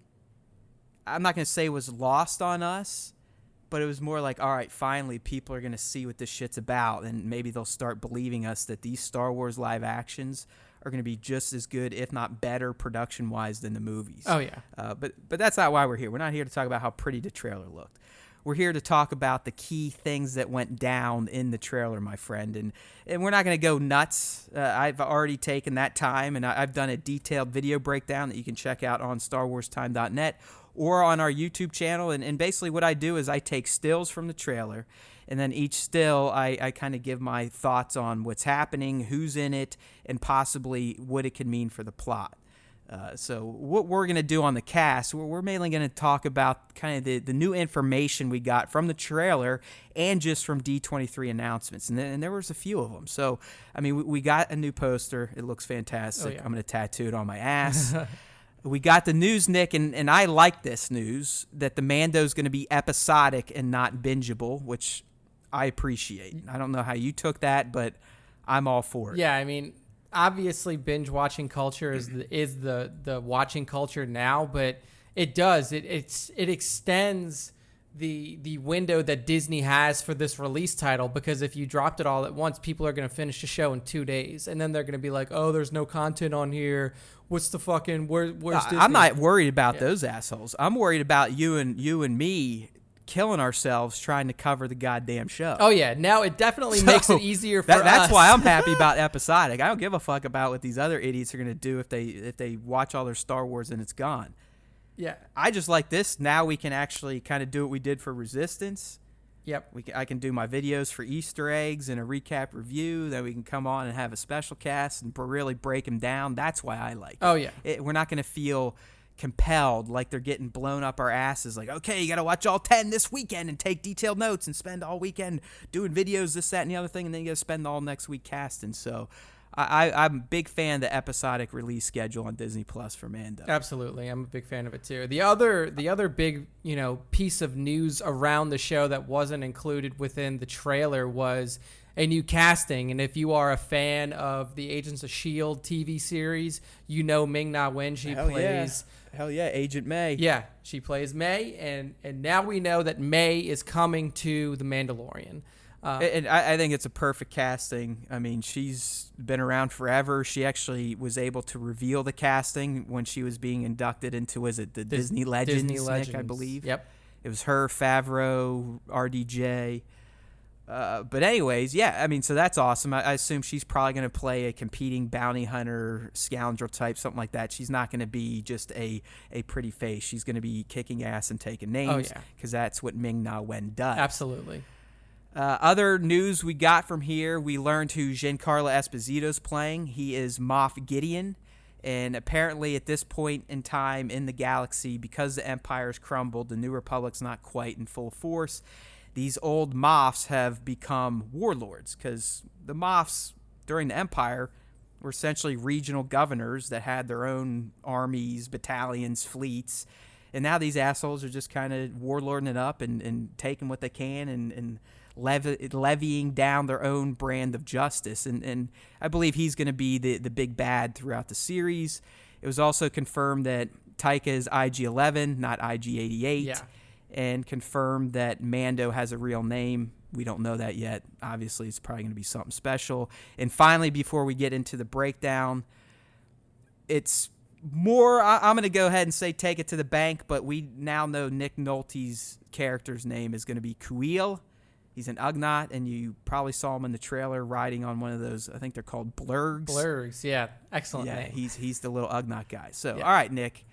I'm not going to say was lost on us, but it was more like, all right, finally people are going to see what this shit's about, and maybe they'll start believing us that these Star Wars live actions are going to be just as good, if not better, production-wise than the movies. Oh, yeah. But that's not why we're here. We're not here to talk about how pretty the trailer looked. We're here to talk about the key things that went down in the trailer, my friend. And we're not going to go nuts. I've already taken that time, and I've done a detailed video breakdown that you can check out on StarWarsTime.net or on our YouTube channel. And basically what I do is I take stills from the trailer, and then each still I kind of give my thoughts on what's happening, who's in it, and possibly what it could mean for the plot. So what we're going to do on the cast, we're mainly going to talk about kind of the new information we got from the trailer and just from D23 announcements. And there was a few of them. So, I mean, we got a new poster. It looks fantastic. Oh, yeah. I'm going to tattoo it on my ass. We got the news, Nick, and I like this news, that the Mando's going to be episodic and not bingeable, which I appreciate. I don't know how you took that, but I'm all for it. Yeah, I mean, obviously binge watching culture is the watching culture now, but it extends the window that Disney has for this release title, because if you dropped it all at once, people are going to finish the show in 2 days, and then they're going to be like, oh, there's no content on here. What's the fucking where's Disney? I'm not worried about those assholes. I'm worried about you and me killing ourselves trying to cover the goddamn show. Oh yeah, now it definitely makes it easier for us. That's why I'm happy about episodic. I don't give a fuck about what these other idiots are going to do if they watch all their Star Wars and it's gone. Yeah, I just like this. Now we can actually kind of do what we did for Resistance. Yep. I can do my videos for Easter eggs and a recap review. Then we can come on and have a special cast and really break them down. That's why I like it. Oh yeah. We're not going to feel compelled like they're getting blown up our asses. Like, okay, you got to watch all 10 this weekend and take detailed notes and spend all weekend doing videos, this, that, and the other thing, and then you got to spend all next week casting. So I'm a big fan of the episodic release schedule on Disney Plus for Mando. Absolutely, I'm a big fan of it too. The other big piece of news around the show that wasn't included within the trailer was a new casting. And if you are a fan of the Agents of S.H.I.E.L.D. TV series, you know Ming-Na Wen. She plays... Hell yeah, Agent May. Yeah, she plays May, and now we know that May is coming to The Mandalorian. And I think it's a perfect casting. I mean, she's been around forever. She actually was able to reveal the casting when she was being inducted into, Disney Legends, Nick, I believe? Yep. It was her, Favreau, RDJ. But anyways, yeah, I mean, so that's awesome. I assume she's probably going to play a competing bounty hunter, scoundrel type, something like that. She's not going to be just a pretty face. She's going to be kicking ass and taking names, because that's what Ming-Na Wen does. Absolutely. Other news we got from here, we learned who Giancarlo Esposito's playing. He is Moff Gideon, and apparently at this point in time in the galaxy, because the Empire's crumbled, the New Republic's not quite in full force, these old Moffs have become warlords, because the Moffs during the Empire were essentially regional governors that had their own armies, battalions, fleets, and now these assholes are just kind of warlording it up and taking what they can and levying down their own brand of justice. And I believe he's going to be the big bad throughout the series. It was also confirmed that Taika is IG-11, not IG-88. Yeah. And confirmed that Mando has a real name. We don't know that yet. Obviously, it's probably going to be something special. And finally, before we get into the breakdown, it's more, I'm going to go ahead and say take it to the bank, but we now know Nick Nolte's character's name is going to be Kuiil. He's an Ugnaught, and you probably saw him in the trailer riding on one of those, I think they're called blurgs. Blurgs, yeah. Excellent name. He's the little Ugnaught guy. So, all right, Nick.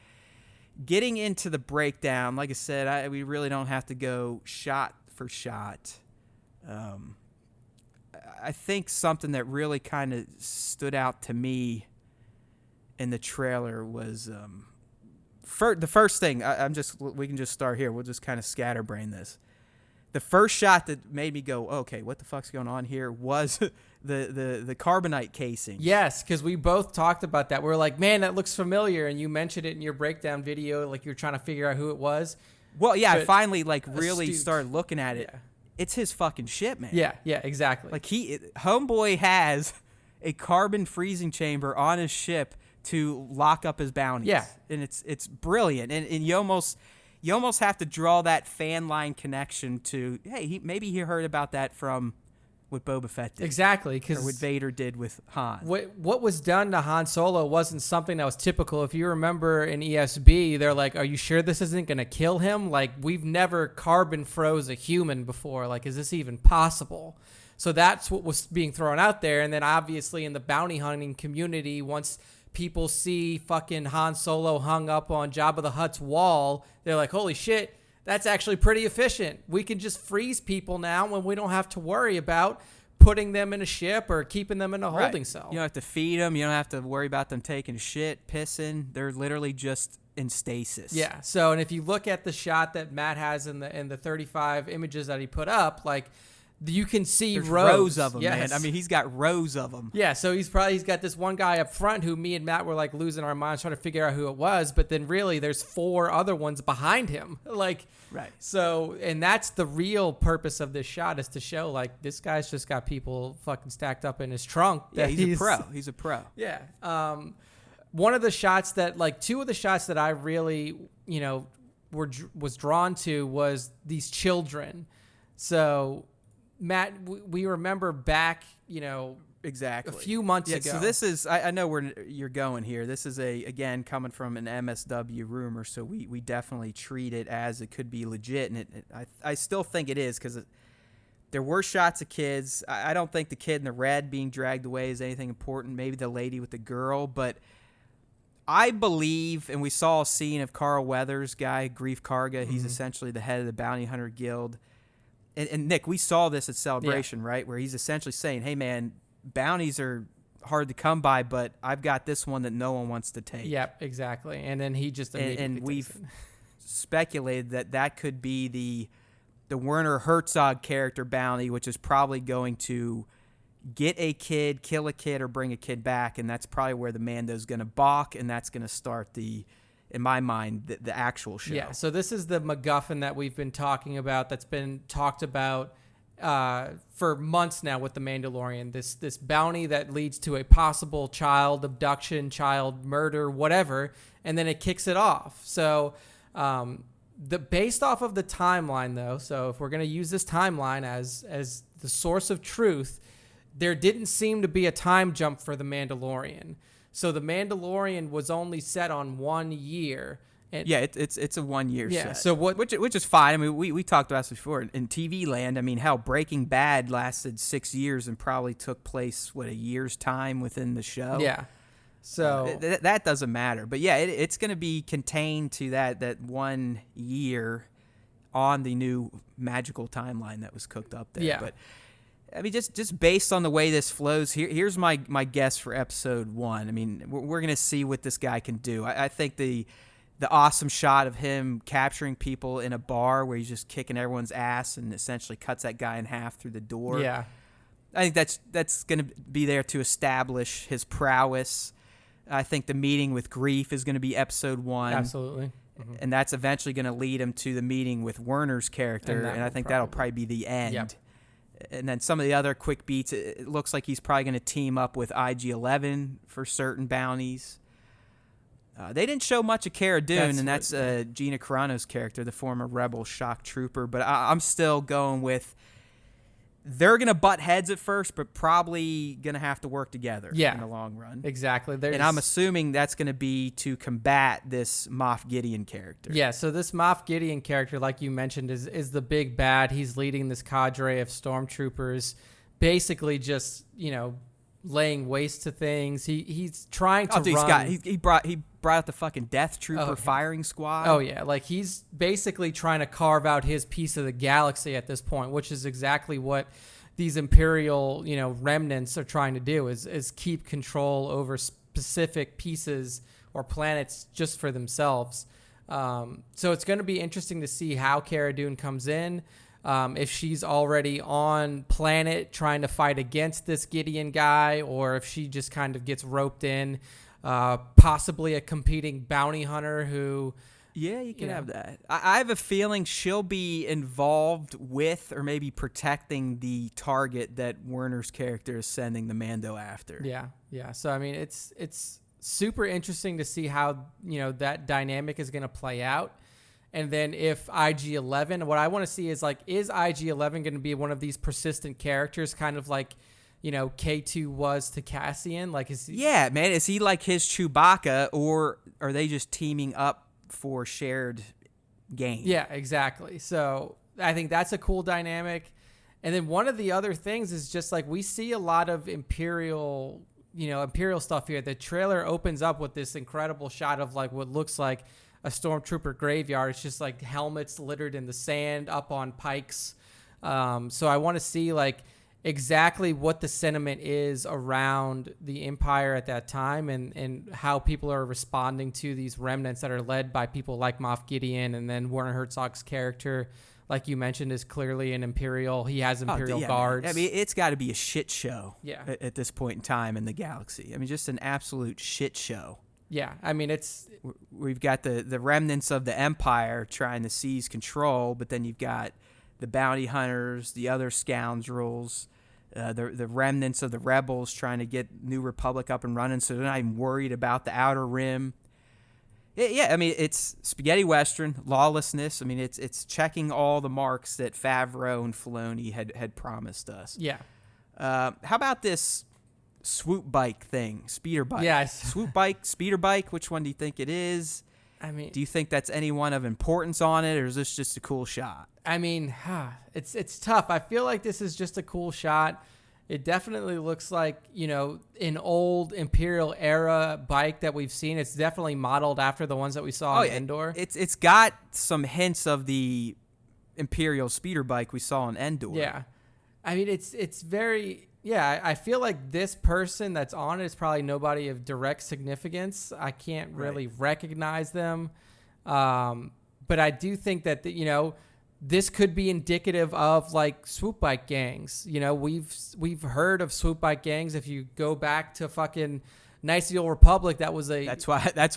Getting into the breakdown, like I said, we really don't have to go shot for shot. I think something that really kind of stood out to me in the trailer was the first thing. We can just start here. We'll just kind of scatterbrain this. The first shot that made me go, okay, what the fuck's going on here, was the carbonite casing. Yes, because we both talked about that. We were like, man, that looks familiar, and you mentioned it in your breakdown video, like you were trying to figure out who it was. Well, yeah, I finally really started looking at it. Yeah. It's his fucking shit, man. Yeah, exactly. Like Homeboy has a carbon freezing chamber on his ship to lock up his bounties. Yeah, and it's brilliant, and you almost have to draw that fan line connection to, hey, maybe he heard about that from what Boba Fett did. Exactly. Or what Vader did with Han. What was done to Han Solo wasn't something that was typical. If you remember in ESB, they're like, are you sure this isn't going to kill him? Like, we've never carbon froze a human before. Like, is this even possible? So that's what was being thrown out there. And then obviously in the bounty hunting community, once people see fucking Han Solo hung up on Jabba the Hutt's wall, they're like, holy shit, that's actually pretty efficient. We can just freeze people now when we don't have to worry about putting them in a ship or keeping them in a holding cell. You don't have to feed them. You don't have to worry about them taking shit, pissing. They're literally just in stasis. Yeah. So, and if you look at the shot that Matt has in the 35 images that he put up, like, you can see There's rows. rows of them, Yes. man. I mean, he's got rows of them. Yeah, so he's got this one guy up front who me and Matt were like losing our minds trying to figure out who it was, but then really there's 4 other ones behind him. Like, Right. So, and that's the real purpose of this shot, is to show like this guy's just got people fucking stacked up in his trunk. Yeah, he's a pro. He's a pro. Yeah. One of the shots that, like, 2 of the shots that I really, you know, was drawn to was these children. So, Matt, we remember back, you know, exactly a few months ago. So this is, I know where you're going here. This is again coming from an MSW rumor, so we definitely treat it as it could be legit, and I still think it is, because there were shots of kids. I don't think the kid in the red being dragged away is anything important. Maybe the lady with the girl, but I believe, and we saw a scene of Carl Weathers' guy, Grief Karga. He's essentially the head of the Bounty Hunter Guild. And Nick, we saw this at Celebration, right, where he's essentially saying, hey, man, bounties are hard to come by, but I've got this one that no one wants to take. Yep, exactly. And then he just immediately and takes we've it. speculated that could be the Werner Herzog character bounty, which is probably going to get a kid, kill a kid, or bring a kid back, and that's probably where the Mando's going to balk, and that's going to start in my mind, the actual show. Yeah, so this is the MacGuffin that we've been talking about, that's been talked about for months now with the Mandalorian. This bounty that leads to a possible child abduction, child murder, whatever, and then it kicks it off. So based off of the timeline, though, so if we're going to use this timeline as the source of truth, there didn't seem to be a time jump for the Mandalorian. So the Mandalorian was only set on 1 year. And yeah, it's a 1 year set. Yeah, so which is fine. I mean, we talked about this before in TV land. I mean, hell, Breaking Bad lasted 6 years and probably took place a year's time within the show. Yeah, so that doesn't matter. But yeah, it's going to be contained to that 1 year on the new magical timeline that was cooked up there. Yeah. But I mean, just based on the way this flows, here's my guess for episode 1. I mean, we're going to see what this guy can do. I think the awesome shot of him capturing people in a bar where he's just kicking everyone's ass and essentially cuts that guy in half through the door. yeah, I think that's going to be there to establish his prowess. I think the meeting with Grief is going to be episode 1. absolutely. Mm-hmm. And that's eventually going to lead him to the meeting with Werner's character, and I think that'll probably be the end. Yep. And then some of the other quick beats, it looks like he's probably going to team up with IG-11 for certain bounties. They didn't show much of Cara Dune, and that's Gina Carano's character, the former Rebel shock trooper. But I'm still going with they're going to butt heads at first, but probably going to have to work together in the long run. Exactly. And I'm assuming that's going to be to combat this Moff Gideon character. Yeah, so this Moff Gideon character, like you mentioned, is the big bad. He's leading this cadre of stormtroopers, basically just, laying waste to things. He's trying to run. He brought out the fucking Death Trooper firing squad. Oh yeah, like he's basically trying to carve out his piece of the galaxy at this point, which is exactly what these Imperial, remnants are trying to do, is keep control over specific pieces or planets just for themselves. So it's going to be interesting to see how Cara Dune comes in. If she's already on planet trying to fight against this Gideon guy, or if she just kind of gets roped in, possibly a competing bounty hunter who... Yeah, you can have that. I have a feeling she'll be involved with or maybe protecting the target that Werner's character is sending the Mando after. Yeah. So, I mean, it's super interesting to see how, that dynamic is going to play out. And then if IG-11, what I want to see is IG-11 going to be one of these persistent characters, kind of like, K2 was to Cassian? Yeah, man. Is he like his Chewbacca, or are they just teaming up for shared gain? Yeah, exactly. So I think that's a cool dynamic. And then one of the other things is just we see a lot of Imperial stuff here. The trailer opens up with this incredible shot of what looks like a stormtrooper graveyard. It's just helmets littered in the sand up on pikes. So I want to see exactly what the sentiment is around the Empire at that time, and how people are responding to these remnants that are led by people like Moff Gideon, and then Werner Herzog's character like you mentioned, is clearly an Imperial. He has Imperial yeah, guards. I mean, it's got to be a shit show. Yeah. At this point in time in the galaxy, I mean, just an absolute shit show. Yeah, I mean, we've got the remnants of the Empire trying to seize control, but then you've got the bounty hunters, the other scoundrels, the remnants of the rebels trying to get New Republic up and running, so they're not even worried about the Outer Rim. Yeah, I mean, it's spaghetti western, lawlessness. I mean, it's checking all the marks that Favreau and Filoni had promised us. Yeah. How about this swoop bike thing, speeder bike? Yeah. Swoop bike, speeder bike, which one do you think it is? I mean, do you think that's anyone of importance on it, or is this just a cool shot? I mean, it's tough. I feel like this is just a cool shot. It definitely looks like, an old Imperial era bike that we've seen. It's definitely modeled after the ones that we saw in Endor. It's got some hints of the Imperial speeder bike we saw in Endor. Yeah. I mean, it's very... Yeah, I feel like this person that's on it is probably nobody of direct significance. I can't really recognize them. But I do think that, this could be indicative of like swoop bike gangs. We've heard of swoop bike gangs. If you go back to fucking Knights of the Old Republic, that was a... That's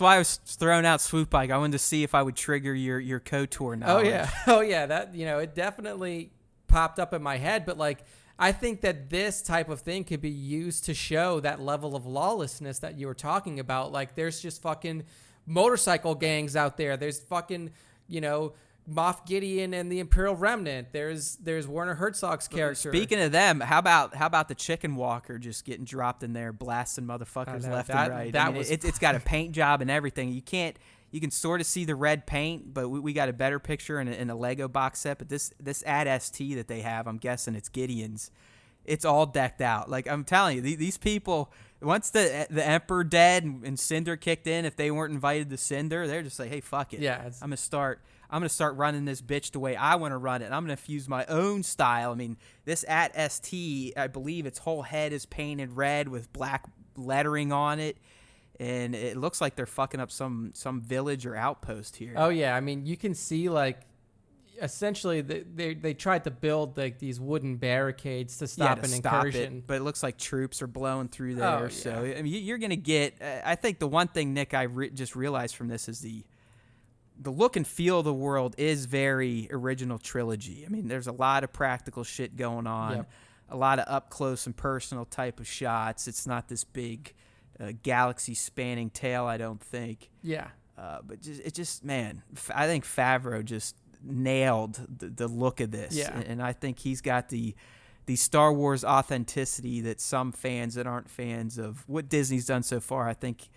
why I was throwing out swoop bike. I wanted to see if I would trigger your KOTOR knowledge. Oh yeah. That, it definitely popped up in my head, but like, I think that this type of thing could be used to show that level of lawlessness that you were talking about. Like, there's just fucking motorcycle gangs out there. There's fucking, Moff Gideon and the Imperial Remnant. There's Werner Herzog's character. Speaking of them, how about the chicken walker just getting dropped in there, blasting motherfuckers left and right? It's got a paint job and everything. You can sort of see the red paint, but we got a better picture in a Lego box set. But this AT-ST that they have, I'm guessing it's Gideon's. It's all decked out. Like, I'm telling you, these people, once the Emperor dead and Cinder kicked in, if they weren't invited to Cinder, they're just like, hey, fuck it. Yeah, I'm gonna start running this bitch the way I want to run it. And I'm gonna fuse my own style. I mean, this AT-ST, I believe its whole head is painted red with black lettering on it. And it looks like they're fucking up some village or outpost here. Oh yeah, I mean, you can see like essentially they tried to build like these wooden barricades to stop an incursion, but it looks like troops are blowing through there. Yeah. So I mean, you're gonna get. I think the one thing, Nick, I just realized from this is the look and feel of the world is very original trilogy. I mean, there's a lot of practical shit going on, a lot of up close and personal type of shots. It's not this big galaxy spanning tale, I don't think. Yeah. But man, I think Favreau just nailed the look of this. Yeah. And I think he's got the Star Wars authenticity that some fans that aren't fans of what Disney's done so far, I think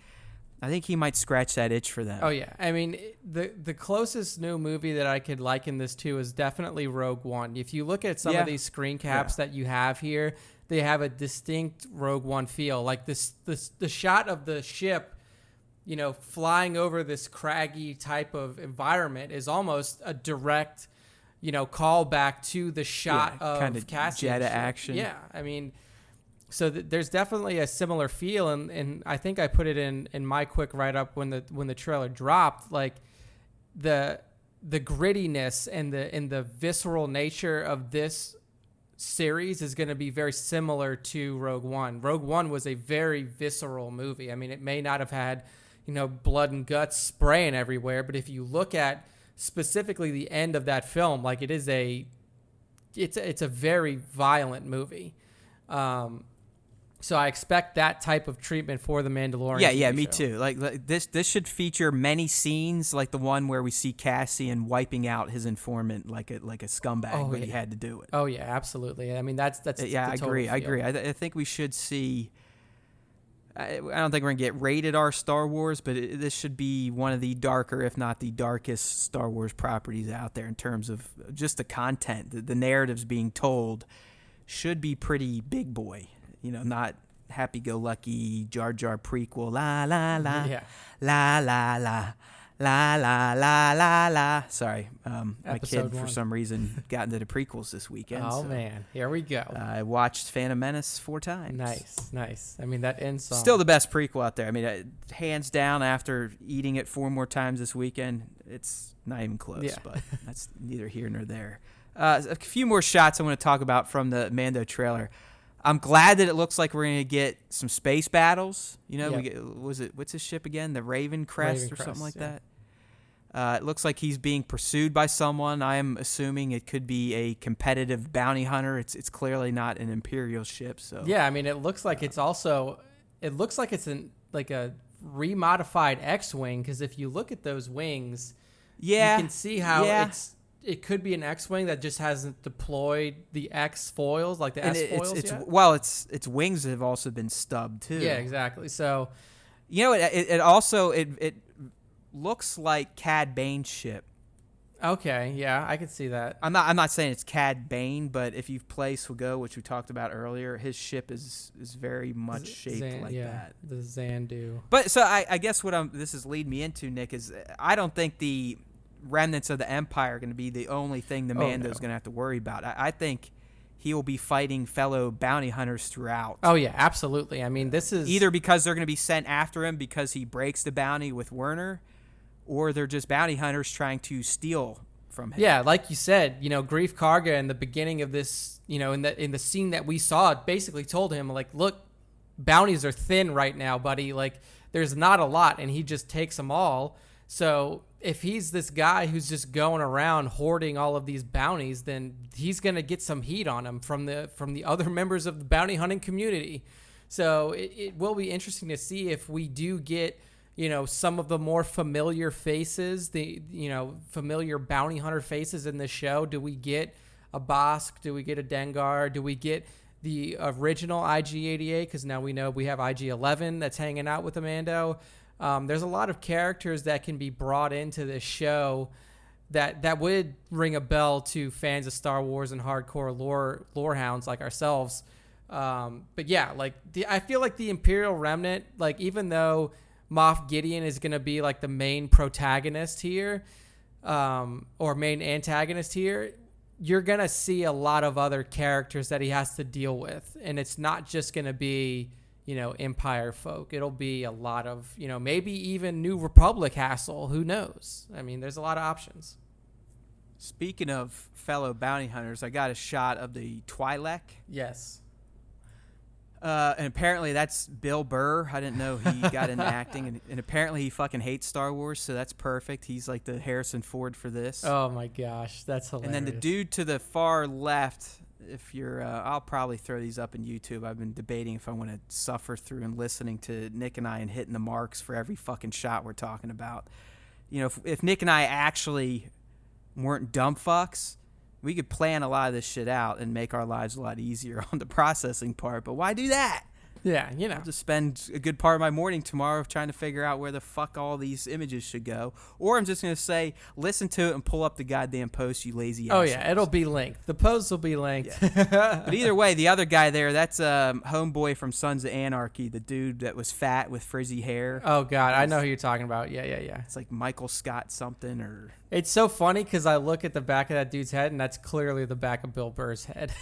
he might scratch that itch for them. Oh yeah. I mean, the closest new movie that I could liken this to is definitely Rogue One. If you look at some of these screen caps that you have here, they have a distinct Rogue One feel. Like the shot of the ship, flying over this craggy type of environment is almost a direct, callback to the shot of kind of Cassian's Jedi ship. action. Yeah, I mean, so there's definitely a similar feel, and I think I put it in my quick write up when the trailer dropped, like the grittiness and the visceral nature of this series is going to be very similar to Rogue One. Rogue One was a very visceral movie. I mean, it may not have had, blood and guts spraying everywhere, but if you look at specifically the end of that film, like it's a very violent movie. So I expect that type of treatment for the Mandalorian. Yeah, me too. Like this should feature many scenes like the one where we see Cassian wiping out his informant like a scumbag, but he had to do it. Oh yeah, absolutely. I mean, that's yeah. I agree. I think we should see. I don't think we're gonna get rated R Star Wars, but this should be one of the darker, if not the darkest, Star Wars properties out there in terms of just the content. The narratives being told should be pretty big boy. Not happy-go-lucky Jar Jar prequel, la, la, la, la, la, la, La la la la la. Sorry, my kid Episode for 1. some reason got into the prequels this weekend. Oh so, man, here we go. I watched Phantom Menace 4 times. Nice. I mean, that end song. Still the best prequel out there. I mean, hands down. After eating it 4 more times this weekend, it's not even close. Yeah. But that's neither here nor there. A few more shots I want to talk about from the Mando trailer. I'm glad that it looks like we're going to get some space battles. You know, we get, what's his ship again? The Raven Crest or something like that. It looks like he's being pursued by someone. I am assuming it could be a competitive bounty hunter. It's clearly not an Imperial ship. So yeah, I mean, it looks like it's also a remodified X-wing, because if you look at those wings, you can see how it could be an X-wing that just hasn't deployed the X foils, like the S foils yet. Well, its wings have also been stubbed too. Yeah, exactly. So, you know, it also looks like Cad Bane's ship. Okay, yeah, I could see that. I'm not saying it's Cad Bane, but if you've played Swago, which we talked about earlier, his ship is very much shaped like that. The Xandu. But so I guess this is leading me into, Nick, is I don't think the remnants of the Empire are going to be the only thing the Mando's going to have to worry about. I think he will be fighting fellow bounty hunters throughout. Oh yeah, absolutely. I mean, this is either because they're going to be sent after him because he breaks the bounty with Werner, or they're just bounty hunters trying to steal from him. Yeah, like you said, Grief Karga in the beginning of this, in the scene that we saw, it basically told him, like, look, bounties are thin right now, buddy. Like, there's not a lot, and he just takes them all. So if he's this guy who's just going around hoarding all of these bounties, then he's going to get some heat on him from the other members of the bounty hunting community. So it will be interesting to see if we do get, some of the more familiar faces, the, familiar bounty hunter faces in this show. Do we get a Bosk? Do we get a Dengar? Do we get the original IG-88? Because now we know we have IG-11 that's hanging out with Mando. There's a lot of characters that can be brought into this show that would ring a bell to fans of Star Wars and hardcore lore hounds like ourselves. But yeah, like I feel like the Imperial Remnant, like even though Moff Gideon is going to be like the main protagonist here, or main antagonist here, you're going to see a lot of other characters that he has to deal with. And it's not just going to be, Empire folk. It'll be a lot of, maybe even New Republic hassle. Who knows? I mean, there's a lot of options. Speaking of fellow bounty hunters, I got a shot of the Twi'lek. Yes. And apparently that's Bill Burr. I didn't know he got into acting. And apparently he fucking hates Star Wars, so that's perfect. He's like the Harrison Ford for this. Oh, my gosh. That's hilarious. And then the dude to the far left, if you're, I'll probably throw these up in YouTube. I've been debating if I want to suffer through and listening to Nick and I and hitting the marks for every fucking shot we're talking about. If Nick and I actually weren't dumb fucks, we could plan a lot of this shit out and make our lives a lot easier on the processing part. But why do that? Yeah, I'll just spend a good part of my morning tomorrow trying to figure out where the fuck all these images should go. Or I'm just going to say, listen to it and pull up the goddamn post, you lazy assholes. Oh, yeah, it'll be linked. The post will be linked. Yeah. But either way, the other guy there, that's homeboy from Sons of Anarchy, the dude that was fat with frizzy hair. Oh, God, I know who you're talking about. Yeah. It's like Michael Scott something or... It's so funny because I look at the back of that dude's head, and that's clearly the back of Bill Burr's head.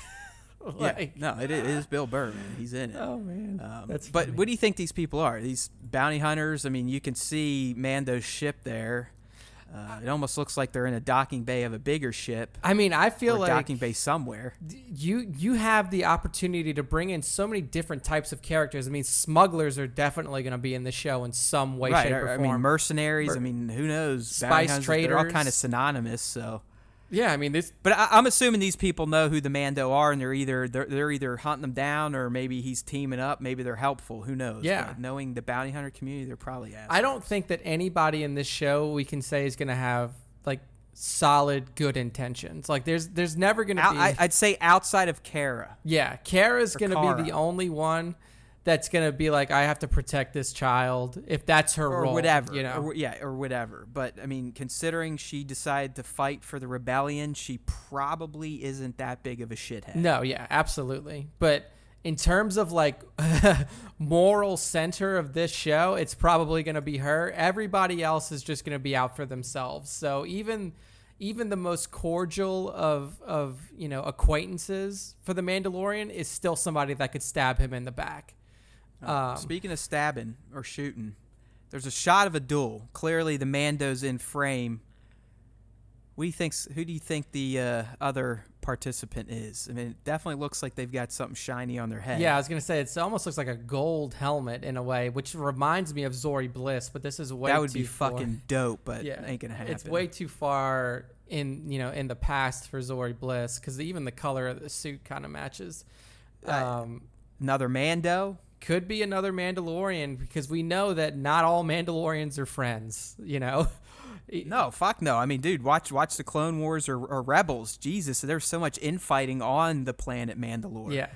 It is Bill Burr, man. He's in it. Oh, man. That's but funny. what do you think these people are? These bounty hunters? I mean, you can see Mando's ship there. It almost looks like they're in a docking bay of a bigger ship. I mean, I feel like docking bay somewhere. You have the opportunity to bring in so many different types of characters. I mean, smugglers are definitely going to be in the show in some way, shape, or form. I mean, mercenaries. I mean, who knows? Spice traders. They're all kind of synonymous. So. Yeah, I mean this. But I'm assuming these people know who the Mando are, and they're either hunting them down, or maybe he's teaming up. Maybe they're helpful. Who knows? Yeah. But knowing the bounty hunter community, they're probably assholes. I don't think that anybody in this show we can say is going to have like solid good intentions. Like there's never going to be. I'd say outside of Kara. Yeah, Kara's going to be the only one that's going to be like, I have to protect this child if that's her role. Or whatever. Or whatever. But, I mean, considering she decided to fight for the rebellion, she probably isn't that big of a shithead. No, yeah, absolutely. But in terms of like moral center of this show, it's probably going to be her. Everybody else is just going to be out for themselves. So even the most cordial of acquaintances for the Mandalorian is still somebody that could stab him in the back. Speaking of stabbing or shooting, there's a shot of a duel. Clearly, the Mando's in frame. Who do you think the other participant is? I mean, it definitely looks like they've got something shiny on their head. Yeah, I was gonna say it almost looks like a gold helmet in a way, which reminds me of Zori Bliss. But this is way that would too be far. Fucking dope, but ain't gonna happen. It's way too far in the past for Zori Bliss because even the color of the suit kind of matches. Another Mando. Could be another Mandalorian because we know that not all Mandalorians are friends. No, fuck no. I mean, dude, watch the Clone Wars or Rebels. Jesus, there's so much infighting on the planet Mandalore. Yeah.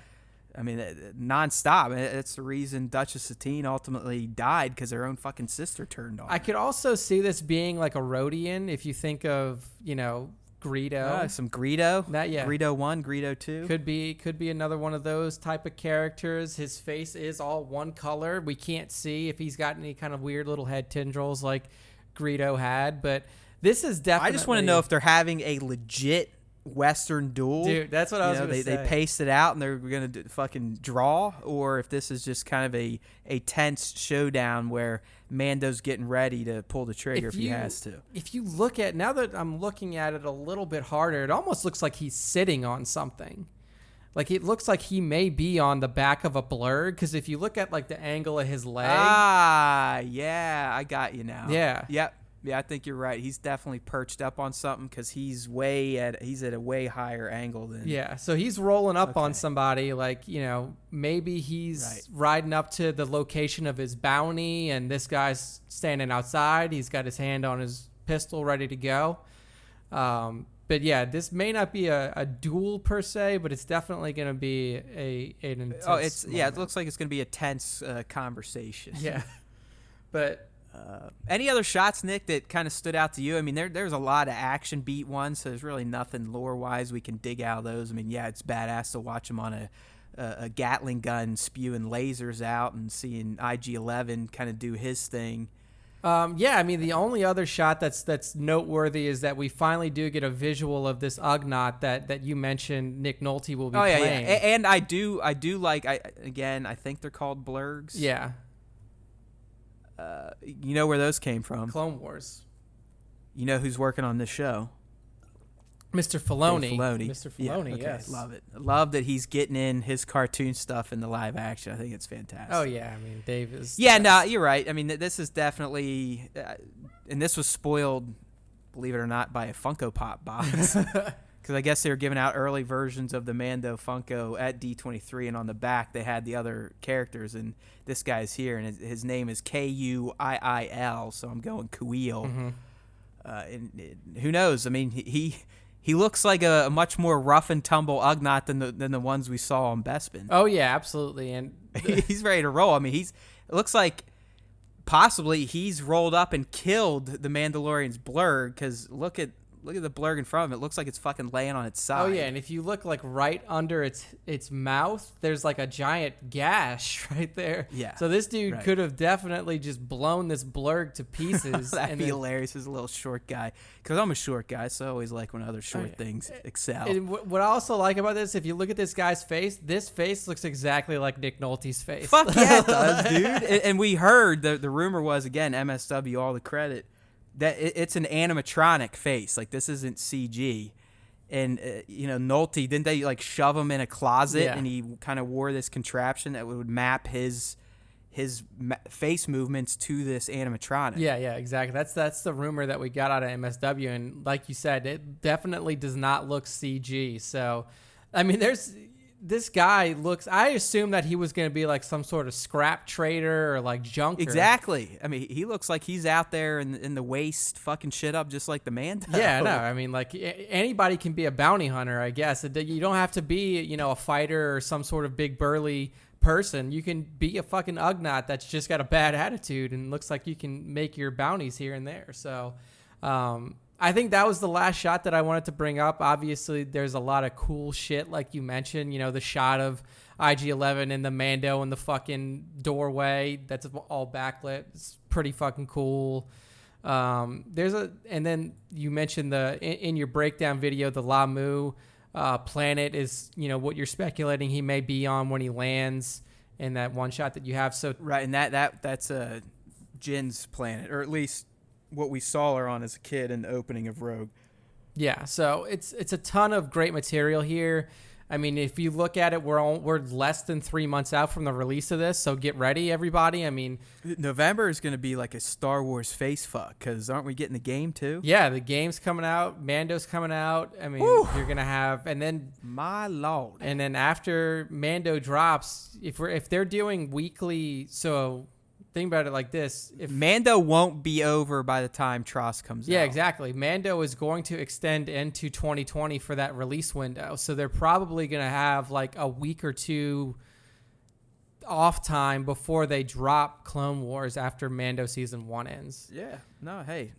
I mean, nonstop. It's the reason Duchess Satine ultimately died because her own fucking sister turned on her. I could also see this being like a Rhodian if you think of, Greedo. Some Greedo. Yeah. Greedo 1, Greedo 2. Could be another one of those type of characters. His face is all one color. We can't see if he's got any kind of weird little head tendrils like Greedo had, but this is definitely... I just want to know if they're having a legit Western duel. Dude, that's what I was going to say. They paced it out and they're going to fucking draw, or if this is just kind of a tense showdown where Mando's getting ready to pull the trigger if he has to. If you look at... Now that I'm looking at it a little bit harder, it almost looks like he's sitting on something. Like, it looks like he may be on the back of a blurg, because if you look at, like, the angle of his leg... Ah, yeah, I got you now. Yeah. Yep. Yeah, I think you're right. He's definitely perched up on something because he's at a way higher angle than... Yeah, so he's rolling up on somebody, like, maybe he's riding up to the location of his bounty, and this guy's standing outside. He's got his hand on his pistol ready to go. But yeah, this may not be a duel per se, but it's definitely going to be an intense moment. It looks like it's going to be a tense conversation. Yeah. But any other shots, Nick, that kind of stood out to you? I mean, there's a lot of action beat ones, so there's really nothing lore-wise we can dig out of those. I mean, yeah, it's badass to watch him on a Gatling gun spewing lasers out and seeing IG-11 kind of do his thing. I mean, the only other shot that's noteworthy is that we finally do get a visual of this Ugnaught that you mentioned Nick Nolte will be playing. Yeah. And I do like, I think they're called blurgs. Yeah. You know where those came from? Clone Wars. You know who's working on this show? Mr. Filoni. Mr. Filoni, yes. Love it. Love that he's getting in his cartoon stuff in the live action. I think it's fantastic. Oh, yeah. I mean, Dave is... Yeah, no, you're right. I mean, this is definitely... and this was spoiled, believe it or not, by a Funko Pop box. Because I guess they were giving out early versions of the Mando Funko at D23, and on the back they had the other characters, and this guy's here, and his name is Kuiil, so I'm going Kuiil. Mm-hmm. And who knows? I mean, he looks like a much more rough and tumble Ugnaught than the ones we saw on Bespin. Oh yeah, absolutely, and he's ready to roll. I mean, it looks like possibly he's rolled up and killed the Mandalorian's blurg, because look at the blurg in front of him. It looks like it's fucking laying on its side. Oh yeah, and if you look like right under its mouth, there's like a giant gash right there. Yeah. So this dude could have definitely just blown this blurg to pieces. That'd be hilarious as a little short guy. Because I'm a short guy, so I always like when other short things excel. And what I also like about this, if you look at this guy's face, this face looks exactly like Nick Nolte's face. Fuck yeah, it does, dude. And we heard, the rumor was, again, MSW, all the credit, that it's an animatronic face. Like, this isn't CG. And, Nolte, didn't they, like, shove him in a closet, and he kind of wore this contraption that would map his face movements to this animatronic. Yeah, exactly. That's the rumor that we got out of MSW, and like you said, it definitely does not look CG. So, I mean, this guy looks... I assume that he was going to be like some sort of scrap trader or like junker. Exactly. I mean, he looks like he's out there in the waste fucking shit up just like the Mando. Yeah, no. I mean, like, anybody can be a bounty hunter, I guess. You don't have to be, a fighter or some sort of big burly person. You can be a fucking Ugnaught that's just got a bad attitude and looks like you can make your bounties here and there. So I think that was the last shot that I wanted to bring up. Obviously, there's a lot of cool shit like you mentioned, the shot of IG-11 and the Mando in the fucking doorway that's all backlit. It's pretty fucking cool. And then you mentioned in your breakdown video, the Lamu planet is, what you're speculating he may be on when he lands in that one shot that you have. So right, and that's Jin's planet, or at least what we saw her on as a kid in the opening of Rogue. Yeah, so it's a ton of great material here. I mean, if you look at it, we're less than 3 months out from the release of this, so get ready, everybody. I mean, November is going to be like a Star Wars face fuck, because aren't we getting the game too? Yeah, the game's coming out, Mando's coming out. I mean, Woo! You're gonna have, and then my lord, and then after Mando drops, if they're doing weekly, so think about it like this: if Mando won't be over by the time TROS comes out. Yeah, exactly. Mando is going to extend into 2020 for that release window. So they're probably going to have like a week or two off time before they drop Clone Wars after Mando season 1 ends. Yeah. No, hey.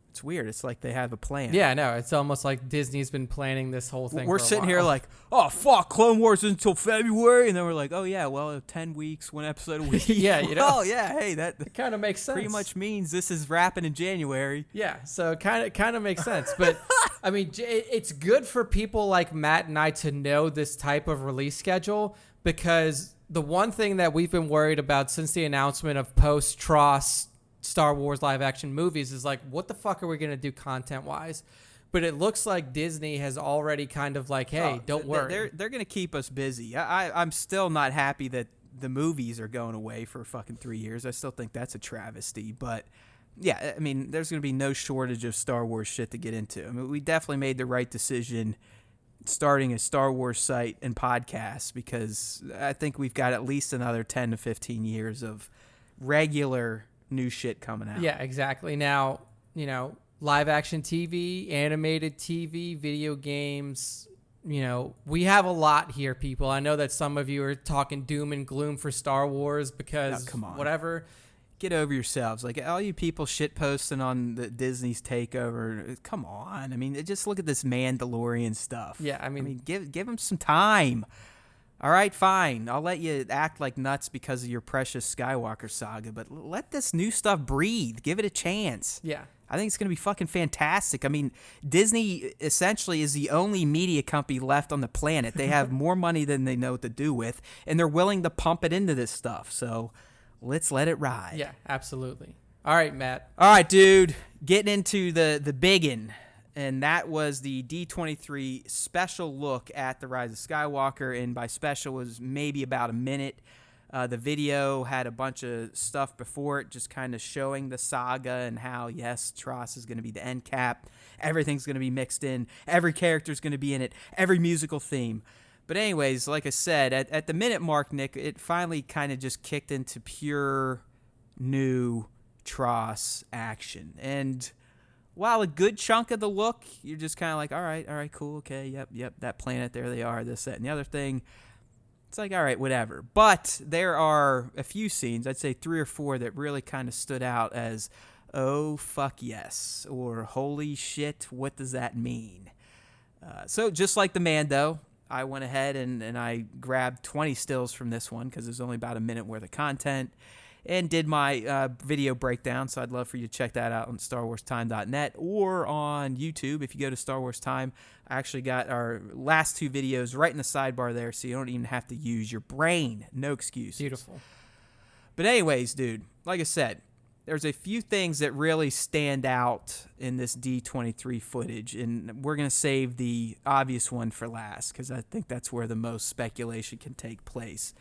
It's weird. It's like they have a plan. Yeah, no, it's almost like Disney's been planning this whole thing. We're sitting here like, oh, fuck, Clone Wars isn't until February. And then we're like, oh, yeah, well, 10 weeks, 1 episode a week. Yeah, Oh, yeah, hey, that kind of makes sense. Pretty much means this is wrapping in January. Yeah, so kind of makes sense. But, I mean, it's good for people like Matt and I to know this type of release schedule, because the one thing that we've been worried about since the announcement of post-TROS Star Wars live action movies is like, what the fuck are we going to do content wise? But it looks like Disney has already kind of like, hey, don't worry. They're going to keep us busy. I'm still not happy that the movies are going away for fucking 3 years. I still think that's a travesty. But yeah, I mean, there's going to be no shortage of Star Wars shit to get into. I mean, we definitely made the right decision starting a Star Wars site and podcast, because I think we've got at least another 10 to 15 years of regular new shit coming out. Yeah, exactly. Now, live action TV, animated TV, video games, we have a lot here, people. I know that some of you are talking doom and gloom for Star Wars because come on. Whatever. Get over yourselves. Like, all you people shit posting on the Disney's takeover, come on. I mean, just look at this Mandalorian stuff. Yeah, I mean give them some time. All right, fine. I'll let you act like nuts because of your precious Skywalker saga, but let this new stuff breathe. Give it a chance. Yeah. I think it's going to be fucking fantastic. I mean, Disney essentially is the only media company left on the planet. They have more money than they know what to do with, and they're willing to pump it into this stuff. So let's let it ride. Yeah, absolutely. All right, Matt. All right, dude. Getting into the biggin'. And that was the D23 special look at the Rise of Skywalker. And by special was maybe about a minute. The video had a bunch of stuff before it, just kind of showing the saga and how, yes, TROS is going to be the end cap. Everything's going to be mixed in. Every character's going to be in it. Every musical theme. But anyways, like I said, at the minute mark, Nick, it finally kind of just kicked into pure new TROS action. And while a good chunk of the look, you're just kind of like, all right, cool, okay, yep, that planet, there they are, this, that, and the other thing. It's like, all right, whatever. But there are a few scenes, I'd say 3 or 4, that really kind of stood out as, oh, fuck yes, or holy shit, what does that mean? So just like the Mando, I went ahead and I grabbed 20 stills from this one, because there's only about a minute worth of content, and did my video breakdown. So I'd love for you to check that out on StarWarsTime.net or on YouTube. If you go to Star Wars Time, I actually got our last 2 videos right in the sidebar there, so you don't even have to use your brain. No excuses. Beautiful. But anyways, dude, like I said, there's a few things that really stand out in this D23 footage, and we're going to save the obvious one for last, because I think that's where the most speculation can take place.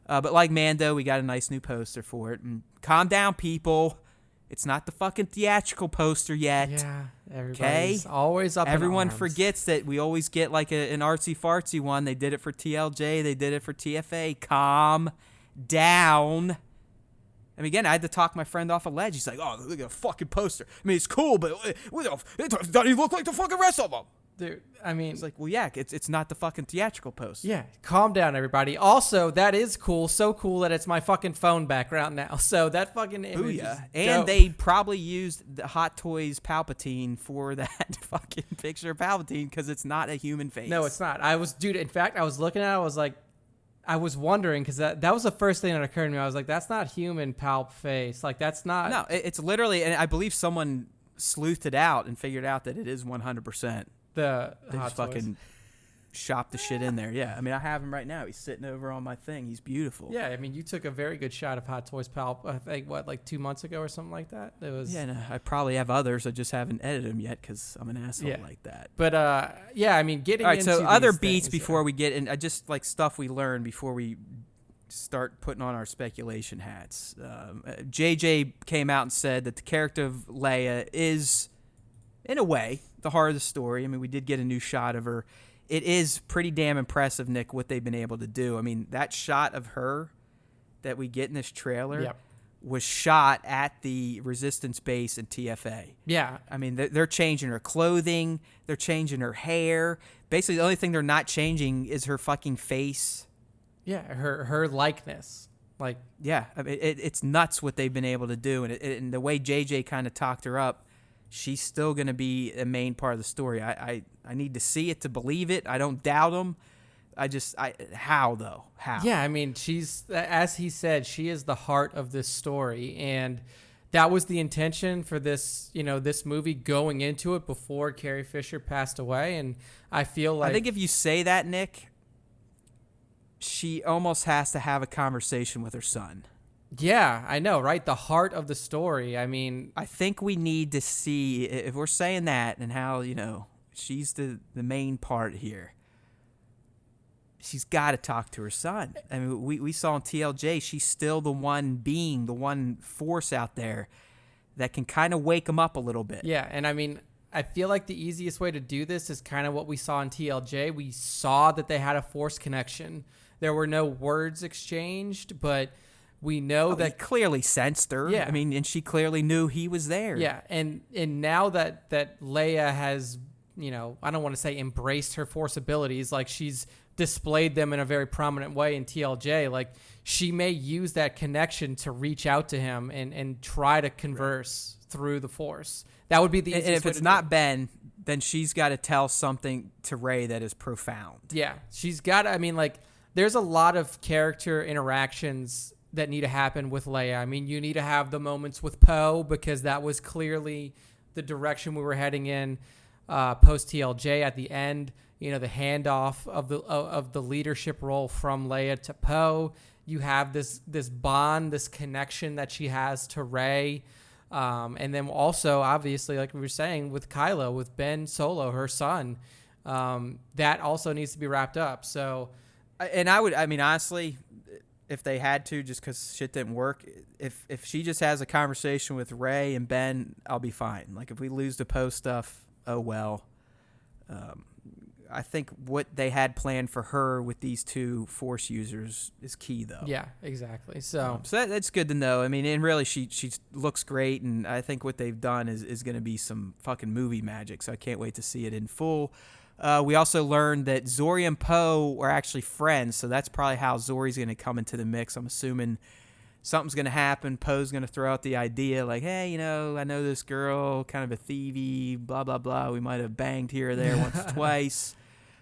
But like Mando, we got a nice new poster for it. And calm down, people. It's not the fucking theatrical poster yet. Yeah, everybody's always up Everyone in arms. forgets that we always get like an artsy-fartsy one. They did it for TLJ. They did it for TFA. Calm down. I mean, again, I had to talk my friend off a ledge. He's like, oh, look at a fucking poster. I mean, it's cool, but it doesn't even look like the fucking rest of them. Dude, I mean, it's like, well, yeah, it's not the fucking theatrical poster. Yeah, calm down, everybody. Also, that is cool. So cool that it's my fucking phone background now. So that fucking image is and dope. they probably used the Hot Toys Palpatine for that fucking picture of Palpatine, because it's not a human face. No, it's not. In fact, I was looking at it, I was like, I was wondering because that was the first thing that occurred to me. I was like, that's not human palp face. Like that's not. No, it's literally, and I believe someone sleuthed it out and figured out that it is 100%. The They Hot just Toys. fucking shop the shit in there. Yeah, I mean, I have him right now. He's sitting over on my thing. He's beautiful. Yeah, I mean, you took a very good shot of Hot Toys palp. I think like 2 months ago or something like that. It was. Yeah, no, I probably have others. I just haven't edited them yet because I'm an asshole like that. But yeah, I mean, getting all right. into So other these beats things, before we get in, just like stuff we learned before we start putting on our speculation hats. JJ came out and said that the character of Leia is, in a way, the heart of the story. I mean, we did get a new shot of her. It is pretty damn impressive, Nick, what they've been able to do. I mean, that shot of her that we get in this trailer was shot at the Resistance base in TFA. Yeah. I mean, they're changing her clothing. They're changing her hair. Basically, the only thing they're not changing is her fucking face. Yeah, her likeness. Like, yeah, I mean, it's nuts what they've been able to do. And the way JJ kind of talked her up, she's still going to be a main part of the story. I need to see it to believe it. I don't doubt him. How though? How? Yeah, I mean, she's, as he said, she is the heart of this story. And that was the intention for this, this movie going into it before Carrie Fisher passed away. And I feel like, I think if you say that, Nick, she almost has to have a conversation with her son. Yeah, I know, right? The heart of the story. I mean, I think we need to see, if we're saying that and how, she's the main part here, she's got to talk to her son. I mean, we saw in TLJ, she's still the one force out there that can kind of wake him up a little bit. Yeah, and I mean, I feel like the easiest way to do this is kind of what we saw in TLJ. We saw that they had a force connection. There were no words exchanged, but we know that he clearly sensed her. Yeah. I mean, and she clearly knew he was there. Yeah, and now that Leia has, I don't want to say embraced her force abilities, like she's displayed them in a very prominent way in TLJ, like she may use that connection to reach out to him and try to converse through the force. That would be the easiest and if way it's to not do it. Ben, then she's got to tell something to Rey that is profound. Yeah, she's got to, I mean, like, there's a lot of character interactions that need to happen with Leia. I mean, you need to have the moments with Poe because that was clearly the direction we were heading in post TLJ at the end. The handoff of the leadership role from Leia to Poe. You have this bond, this connection that she has to Rey. And then also, obviously, like we were saying, with Kylo, with Ben Solo, her son, that also needs to be wrapped up. So, and I mean, honestly, if they had to, just because shit didn't work, if she just has a conversation with Rey and Ben, I'll be fine. Like, if we lose the Poe stuff, oh well. I think what they had planned for her with these two Force users is key, though. Yeah, exactly. So that's good to know. I mean, and really, she looks great, and I think what they've done is going to be some fucking movie magic, so I can't wait to see it in full. We also learned that Zori and Poe were actually friends, so that's probably how Zori's going to come into the mix. I'm assuming something's going to happen. Poe's going to throw out the idea like, hey, I know this girl, kind of a thievy, blah, blah, blah. We might have banged here or there once or twice.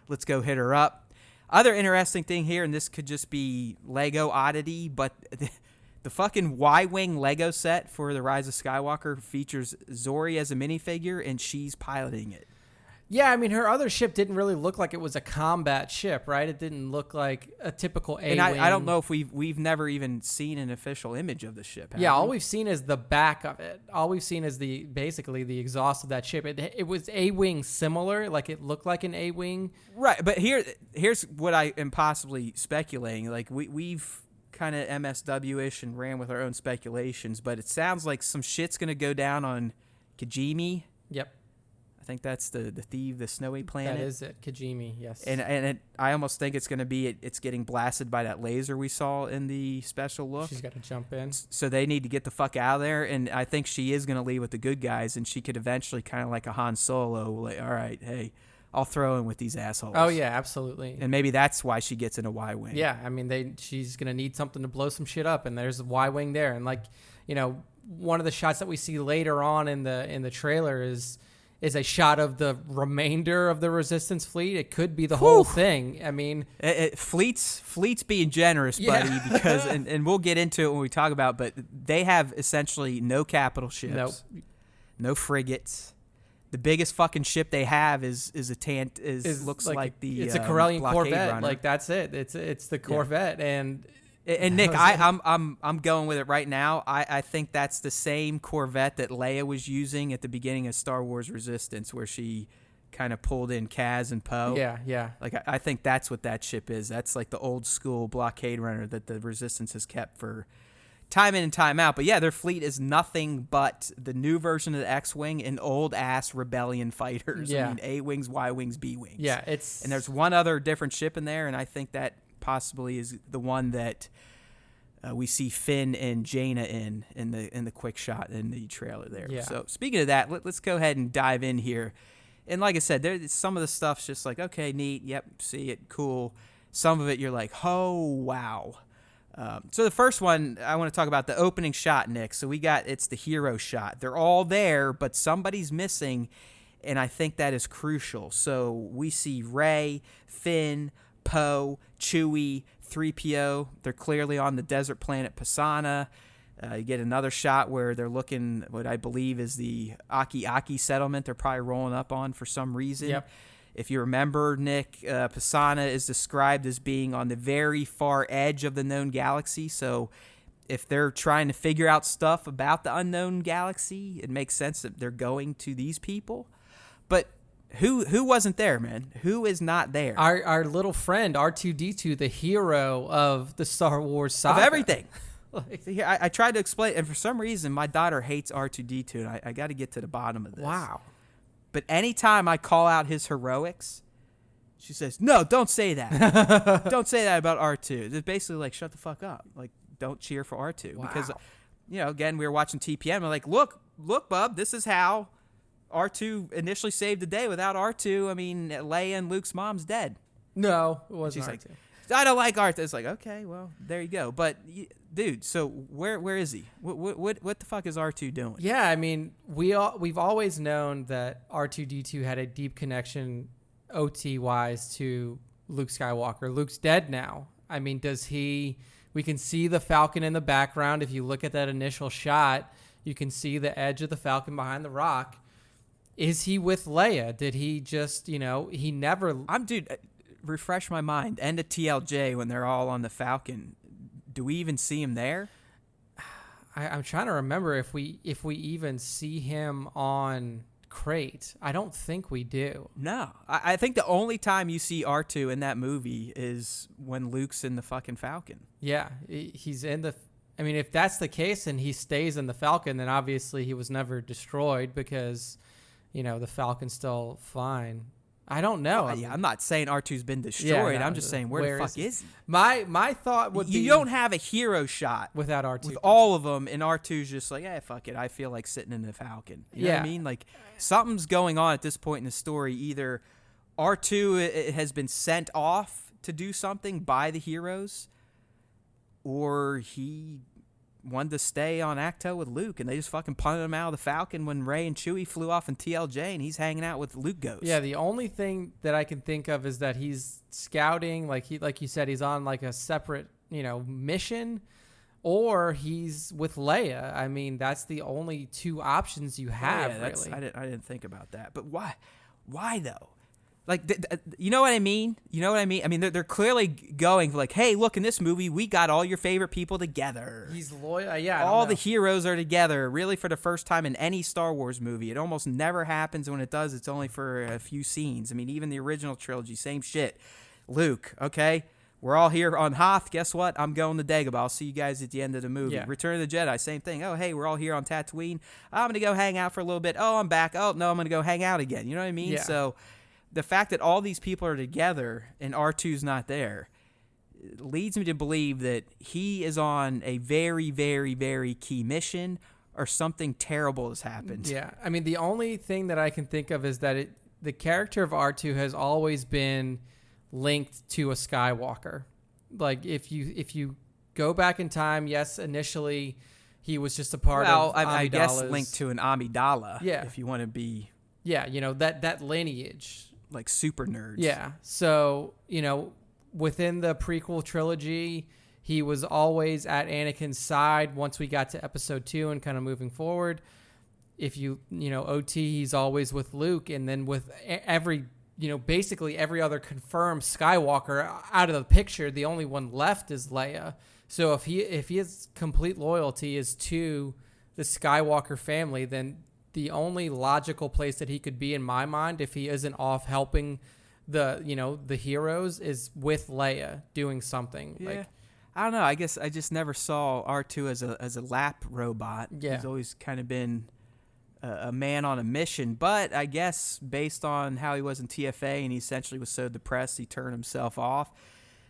Let's go hit her up. Other interesting thing here, and this could just be Lego oddity, but the fucking Y-Wing Lego set for the Rise of Skywalker features Zori as a minifigure, and she's piloting it. yeah, I mean, her other ship didn't really look like it was a combat ship, right? It didn't look like a typical A-Wing. And I don't know if we've never even seen an official image of the ship. Yeah, all we've seen is the back of it. All we've seen is basically the exhaust of that ship. It was A-Wing similar, like it looked like an A-Wing. Right, but here's what I am possibly speculating. Like we've kind of MSW-ish and ran with our own speculations, but it sounds like some shit's going to go down on Kijimi. Yep. I think that's the snowy planet. That is it, Kijimi, yes. And I almost think it's going to be it's getting blasted by that laser we saw in the special look. She's got to jump in. So they need to get the fuck out of there, and I think she is going to leave with the good guys, and she could eventually kind of like a Han Solo, like, all right, hey, I'll throw in with these assholes. Oh, yeah, absolutely. And maybe that's why she gets in a Y-Wing. Yeah, I mean, she's going to need something to blow some shit up, and there's a Y-Wing there. And, like, one of the shots that we see later on in the trailer is is a shot of the remainder of the Resistance fleet. It could be the whole thing. I mean, fleets being generous, buddy, because and we'll get into it when we talk about, but they have essentially no capital ships, no frigates. The biggest fucking ship they have is looks like the it's a Corellian Corvette. Runner. Like that's it. It's the Corvette and Nick, I'm going with it right now. I think that's the same Corvette that Leia was using at the beginning of Star Wars Resistance, where she kind of pulled in Kaz and Poe. Yeah. Like I think that's what that ship is. That's like the old school blockade runner that the Resistance has kept for time in and time out. But yeah, their fleet is nothing but the new version of the X-Wing and old-ass Rebellion fighters. Yeah. I mean, A-Wings, Y-Wings, B-Wings. Yeah, and there's one other different ship in there, and I think that possibly is the one that we see Finn and Jaina in the quick shot in the trailer there. Yeah. So speaking of that, let's go ahead and dive in here. And like I said, there's some of the stuff's just like, okay, neat, yep, see it, cool. Some of it you're like, oh, wow. So the first one, I want to talk about the opening shot, Nick. So it's the hero shot. They're all there, but somebody's missing, and I think that is crucial. So we see Rey, Finn, Poe, Chewie, 3PO. They're clearly on the desert planet Pisana. You get another shot where they're looking what I believe is the Aki settlement they're probably rolling up on for some reason. Yep. If you remember, Nick, Pisana is described as being on the very far edge of the known galaxy. So if they're trying to figure out stuff about the unknown galaxy, it makes sense that they're going to these people. But who wasn't there, man? Who is not there? Our little friend, R2-D2, the hero of the Star Wars saga. Of everything. I tried to explain, and for some reason, my daughter hates R2-D2, and I got to get to the bottom of this. Wow. But anytime I call out his heroics, she says, no, don't say that. Don't say that about R2. It's basically like, shut the fuck up. Like, don't cheer for R2. Wow. Because, again, we were watching TPM. I'm like, look, bub, this is how R2 initially saved the day. Without R2, I mean, Leia and Luke's mom's dead. No, it wasn't She's R2. like, I don't like R2. It's like, okay, well, there you go. But, dude, so where is he? What the fuck is R2 doing? Yeah, I mean, we've always known that R2-D2 had a deep connection OT-wise to Luke Skywalker. Luke's dead now. I mean, we can see the Falcon in the background. If you look at that initial shot, you can see the edge of the Falcon behind the rock. Is he with Leia? Did he just, he never... Dude, refresh my mind. End of TLJ when they're all on the Falcon. Do we even see him there? I'm trying to remember if we even see him on Crate. I don't think we do. No. I think the only time you see R2 in that movie is when Luke's in the fucking Falcon. Yeah, he's in the... I mean, if that's the case and he stays in the Falcon, then obviously he was never destroyed because, the Falcon's still flying. I don't know. I'm not saying R2's been destroyed. Yeah, no, I'm just saying, where the fuck is he? My thought would be... You don't have a hero shot without R2. With all of them, and R2's just like, fuck it. I feel like sitting in the Falcon. You know what I mean? Like, something's going on at this point in the story. Either R2 has been sent off to do something by the heroes, or he wanted to stay on Acto with Luke, and they just fucking punted him out of the Falcon when Rey and Chewie flew off in TLJ, and he's hanging out with Luke Ghost. Yeah, the only thing that I can think of is that he's scouting, like you said, he's on like a separate, mission, or he's with Leia. I mean, that's the only two options you have, really. I didn't think about that. But why? Why though? Like, you know what I mean? I mean, they're clearly going like, hey, look, in this movie, we got all your favorite people together. He's loyal. Yeah. All the heroes are together, really, for the first time in any Star Wars movie. It almost never happens. When it does, it's only for a few scenes. I mean, even the original trilogy, same shit. Luke, okay, we're all here on Hoth. Guess what? I'm going to Dagobah. I'll see you guys at the end of the movie. Yeah. Return of the Jedi, same thing. Oh, hey, we're all here on Tatooine. I'm going to go hang out for a little bit. Oh, I'm back. Oh, no, I'm going to go hang out again. You know what I mean? Yeah. So the fact that all these people are together and R2's not there leads me to believe that he is on a very, very, very key mission, or something terrible has happened. Yeah. I mean, the only thing that I can think of is that the character of R2 has always been linked to a Skywalker. Like, if you go back in time, yes, initially he was just a part of I guess Amidala's... linked to an Amidala, Yeah. if you want to be Yeah, that lineage. Like super nerds. Yeah. So, within the prequel trilogy, he was always at Anakin's side once we got to episode 2 and kind of moving forward. If OT, he's always with Luke. And then with basically every other confirmed Skywalker out of the picture, the only one left is Leia. So if his complete loyalty is to the Skywalker family, then the only logical place that he could be in my mind, if he isn't off helping the heroes, is with Leia doing something. Yeah. Like, I don't know. I guess I just never saw R2 as a lap robot. Yeah. He's always kind of been a man on a mission. But I guess based on how he was in TFA and he essentially was so depressed he turned himself off,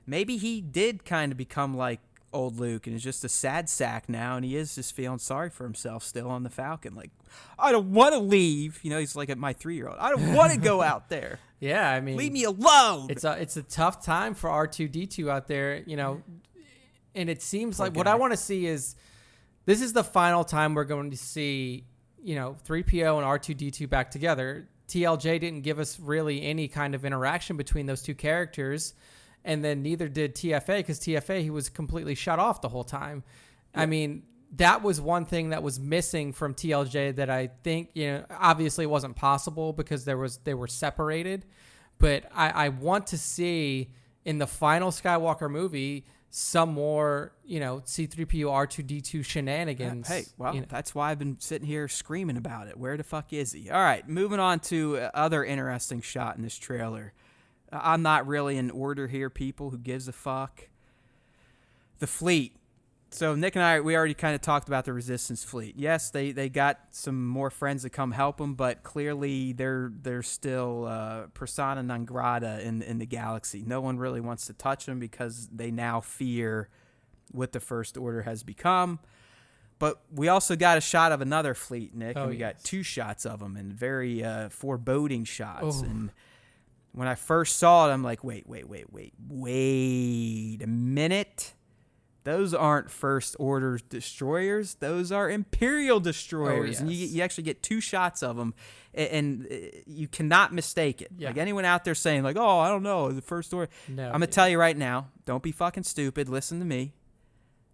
maybe he did kind of become like old Luke and is just a sad sack now, and he is just feeling sorry for himself still on the Falcon. Like, I don't want to leave. He's like my 3-year-old. I don't want to go out there. Yeah, I mean, leave me alone. It's a tough time for R2D2 out there, and it seems like what I want to see is this is the final time we're going to see 3PO and R2D2 back together. TLJ didn't give us really any kind of interaction between those two characters. And then neither did TFA, because TFA, he was completely shut off the whole time. Yeah. I mean, that was one thing that was missing from TLJ that I think, obviously it wasn't possible because they were separated. But I want to see in the final Skywalker movie some more, C-3PO, R2-D2 shenanigans. Hey, well, that's why I've been sitting here screaming about it. Where the fuck is he? All right, moving on to other interesting shot in this trailer. I'm not really in order here, people. Who gives a fuck? The fleet. So Nick and I, we already kind of talked about the Resistance fleet. Yes, they got some more friends to come help them, but clearly they're still persona non grata in the galaxy. No one really wants to touch them because they now fear what the First Order has become. But we also got a shot of another fleet, Nick, and we got 2 shots of them, and very foreboding shots. And when I first saw it, I'm like, wait a minute. Those aren't First Order destroyers. Those are Imperial destroyers. Yes. And you actually get 2 shots of them, and you cannot mistake it. Yeah. Like anyone out there saying, like, oh, I don't know, the First Order. No, I'm going to tell you right now, don't be fucking stupid. Listen to me.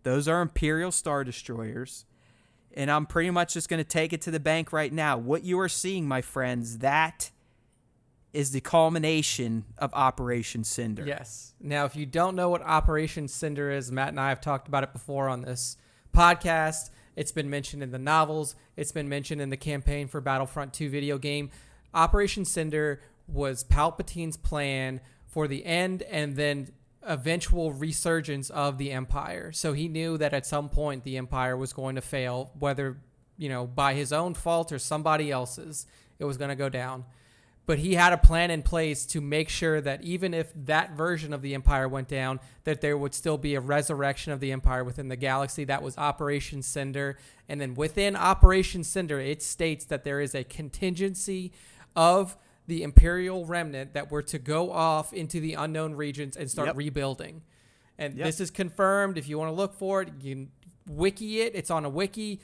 Those are Imperial Star Destroyers. And I'm pretty much just going to take it to the bank right now. What you are seeing, my friends, that is the culmination of Operation Cinder. Yes. Now, if you don't know what Operation Cinder is, Matt and I have talked about it before on this podcast. It's been mentioned in the novels. It's been mentioned in the campaign for Battlefront 2 video game. Operation Cinder was Palpatine's plan for the end and then eventual resurgence of the Empire. So he knew that at some point the Empire was going to fail, whether, by his own fault or somebody else's, it was going to go down. But he had a plan in place to make sure that even if that version of the Empire went down, that there would still be a resurrection of the Empire within the galaxy. That was Operation Cinder. And then within Operation Cinder, it states that there is a contingency of the Imperial remnant that were to go off into the unknown regions and start rebuilding. And this is confirmed. If you want to look for it, you can wiki it. It's on a wiki.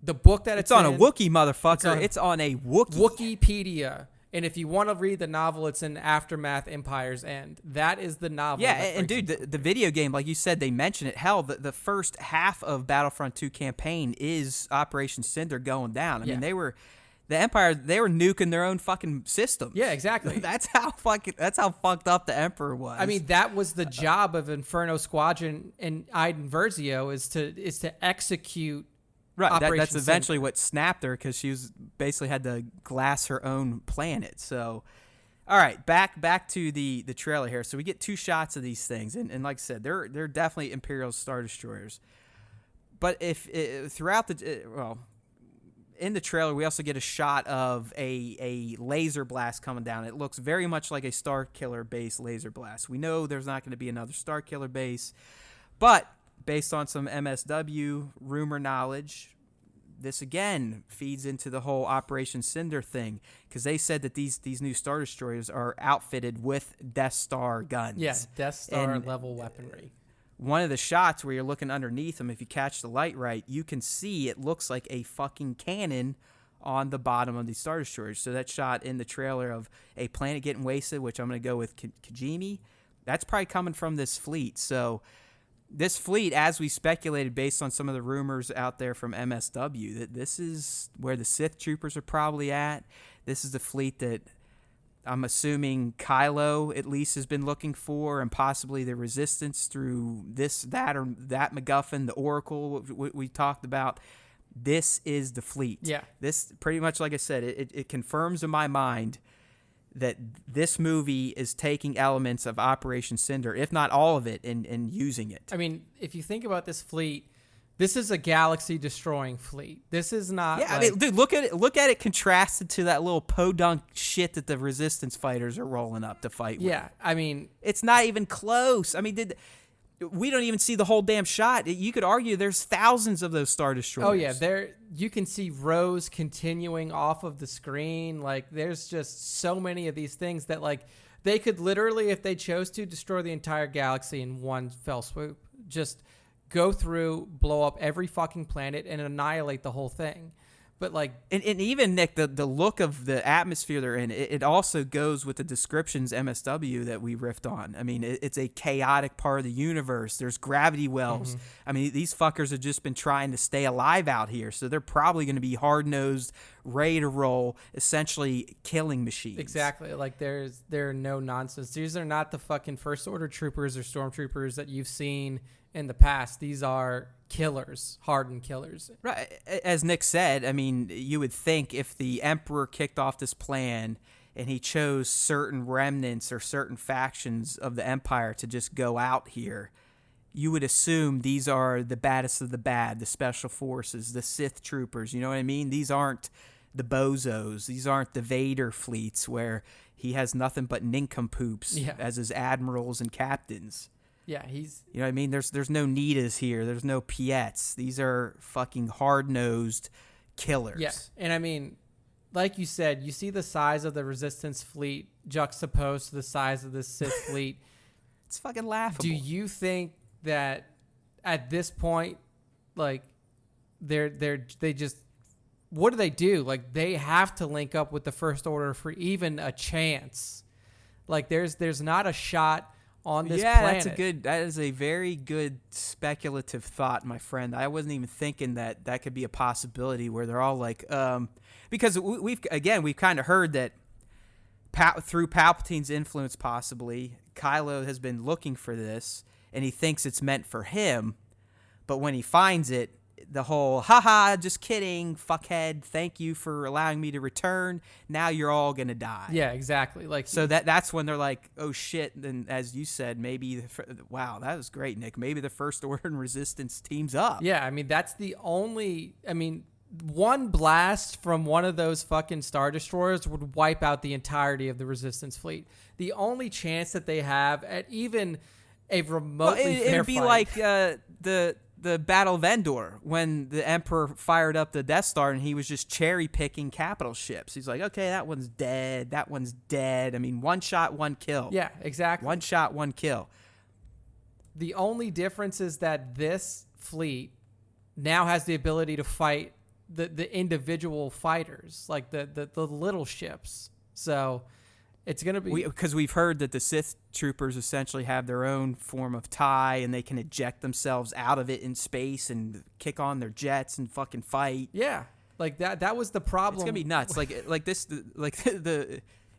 The book that it's on in, a Wookiee, motherfucker. It's on a Wookiee. Wikipedia. And if you want to read the novel, it's in Aftermath Empire's End. That is the novel. Yeah, and dude, the video game, like you said, they mention it. Hell, the first half of Battlefront 2 campaign is Operation Cinder going down. I mean, the Empire, they were nuking their own fucking system. Yeah, exactly. That's how fucked up the Emperor was. I mean, that was the job of Inferno Squadron and Iden Versio is to execute. Right, that's Cinder. eventually what snapped her because she was basically had to glass her own planet. So, all right, back to the trailer here. So we get 2 shots of these things, and like I said, they're definitely Imperial Star Destroyers. But if throughout in the trailer, we also get a shot of a laser blast coming down. It looks very much like a Star Killer base laser blast. We know there's not going to be another Star Killer base, but based on some MSW rumor knowledge, this again feeds into the whole Operation Cinder thing because they said that these new Star Destroyers are outfitted with Death Star guns. Yeah, Death Star level weaponry. One of the shots where you're looking underneath them, if you catch the light right, you can see it looks like a fucking cannon on the bottom of these Star Destroyers. So that shot in the trailer of a planet getting wasted, which I'm going to go with Kijimi, that's probably coming from this fleet. So this fleet, as we speculated based on some of the rumors out there from MSW, that this is where the Sith troopers are probably at. This is the fleet that I'm assuming Kylo at least has been looking for, and possibly the Resistance through this, that, or that MacGuffin, the Oracle we talked about. This is the fleet. Yeah. This, pretty much like I said, it confirms in my mind that this movie is taking elements of Operation Cinder, if not all of it, and using it. I mean, if you think about this fleet, this is a galaxy-destroying fleet. This is not. Yeah, I mean, dude, look at it contrasted to that little podunk shit that the Resistance fighters are rolling up to fight with. Yeah, I mean, it's not even close. I mean, we don't even see the whole damn shot. You could argue there's thousands of those Star Destroyers. Oh yeah, you can see rows continuing off of the screen. Like, there's just so many of these things that, like, they could literally, if they chose to, destroy the entire galaxy in one fell swoop. Just go through, blow up every fucking planet, and annihilate the whole thing. But, like, and even Nick, the look of the atmosphere they're in, it also goes with the descriptions MSW that we riffed on. I mean, it's a chaotic part of the universe. There's gravity wells. I mean, these fuckers have just been trying to stay alive out here, so they're probably going to be hard-nosed, ready to roll, essentially killing machines. Exactly. Like, there are no nonsense. These are not the fucking First Order troopers or stormtroopers that you've seen in the past. These are killers, hardened killers. Right. As Nick said, I mean, you would think if the Emperor kicked off this plan and he chose certain remnants or certain factions of the Empire to just go out here, you would assume these are the baddest of the bad, the special forces, the Sith troopers. You know what I mean? These aren't the bozos. These aren't the Vader fleets where he has nothing but nincompoops as his admirals and captains. Yeah, you know what I mean? There's no Nitas here. There's no Piets. These are fucking hard-nosed killers. Yeah, and I mean, like you said, you see the size of the Resistance fleet juxtaposed to the size of the Sith fleet. It's fucking laughable. Do you think that at this point, like, they just, what do they do? Like, they have to link up with the First Order for even a chance. Like, there's not a shot on this planet. That is a very good speculative thought, my friend. I wasn't even thinking that could be a possibility where they're all like, because we've kind of heard that through Palpatine's influence, possibly Kylo has been looking for this and he thinks it's meant for him, but when he finds it, the whole haha, just kidding, fuckhead, thank you for allowing me to return, now you're all gonna die. Yeah, exactly. Like, so that's when they're like, oh shit. Then, as you said, maybe wow, that was great, Nick, maybe the First Order and Resistance teams up. Yeah, I mean, that's the only, I mean, one blast from one of those fucking Star Destroyers would wipe out the entirety of the Resistance fleet. The only chance that they have at even a remotely fair it'd be fight, like the Battle of Endor, when the Emperor fired up the Death Star and he was just cherry-picking capital ships. He's like, okay, that one's dead, that one's dead. I mean, one shot, one kill. Yeah, exactly. One shot, one kill. The only difference is that this fleet now has the ability to fight the individual fighters, like the little ships. So it's going to be... Because we've heard that the Sith troopers essentially have their own form of tie, and they can eject themselves out of it in space and kick on their jets and fucking fight. Yeah, like that was the problem. It's going to be nuts.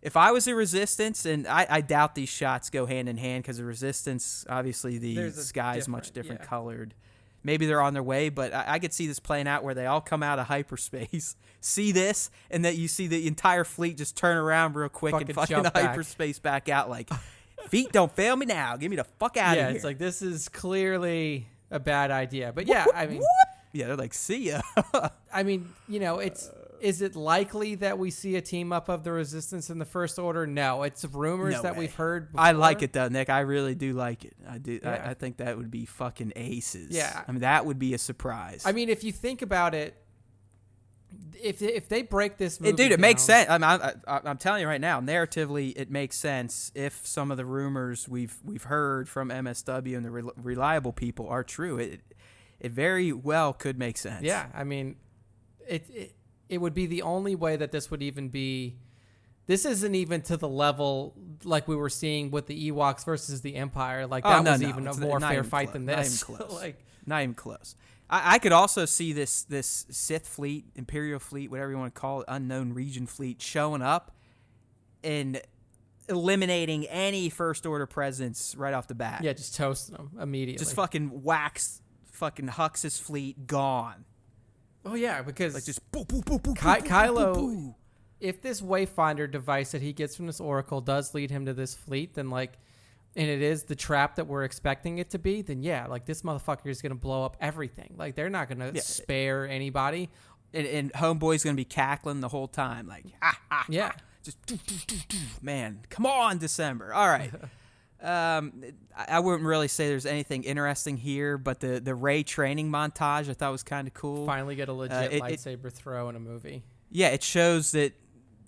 If I was a Resistance, and I doubt these shots go hand in hand because the Resistance, obviously the sky is much different colored. Maybe they're on their way, but I could see this playing out where they all come out of hyperspace, see this, and that you see the entire fleet just turn around real quick and fucking hyperspace back out like, feet don't fail me now. Get me the fuck out of here. Yeah, it's like, this is clearly a bad idea. But yeah, I mean... Yeah, they're like, see ya. I mean, you know, is it likely that we see a team up of the Resistance and the First Order? No, it's rumors that we've heard before. I like it though, Nick. I really do like it. I do. Yeah. I think that would be fucking aces. Yeah. I mean, that would be a surprise. I mean, if you think about it, if they break this movie dude, it down, makes sense. I'm telling you right now, narratively, it makes sense if some of the rumors we've heard from MSW and the reliable people are true. It very well could make sense. Yeah, I mean, it would be the only way that this would even be. This isn't even to the level like we were seeing with the Ewoks versus the Empire. Like that was even a more fair fight than this. Not even close. I could also see this Sith fleet, Imperial fleet, whatever you want to call it, unknown region fleet, showing up and eliminating any First Order presence right off the bat. Yeah, just toasting them immediately. Just fucking wax fucking Hux's fleet gone. Oh, yeah, because like just boop, boop, boop, boop, Kylo, boop, boop, boop. If this Wayfinder device that he gets from this Oracle does lead him to this fleet, then like, and it is the trap that we're expecting it to be, then yeah, like this motherfucker is going to blow up everything. Like they're not going to spare anybody. And Homeboy's going to be cackling the whole time. Like, ha, ha, yeah. Ha. Just, man, come on, December. All right. I wouldn't really say there's anything interesting here, but the Rey training montage I thought was kind of cool. Finally get a legit lightsaber throw in a movie. Yeah, it shows that,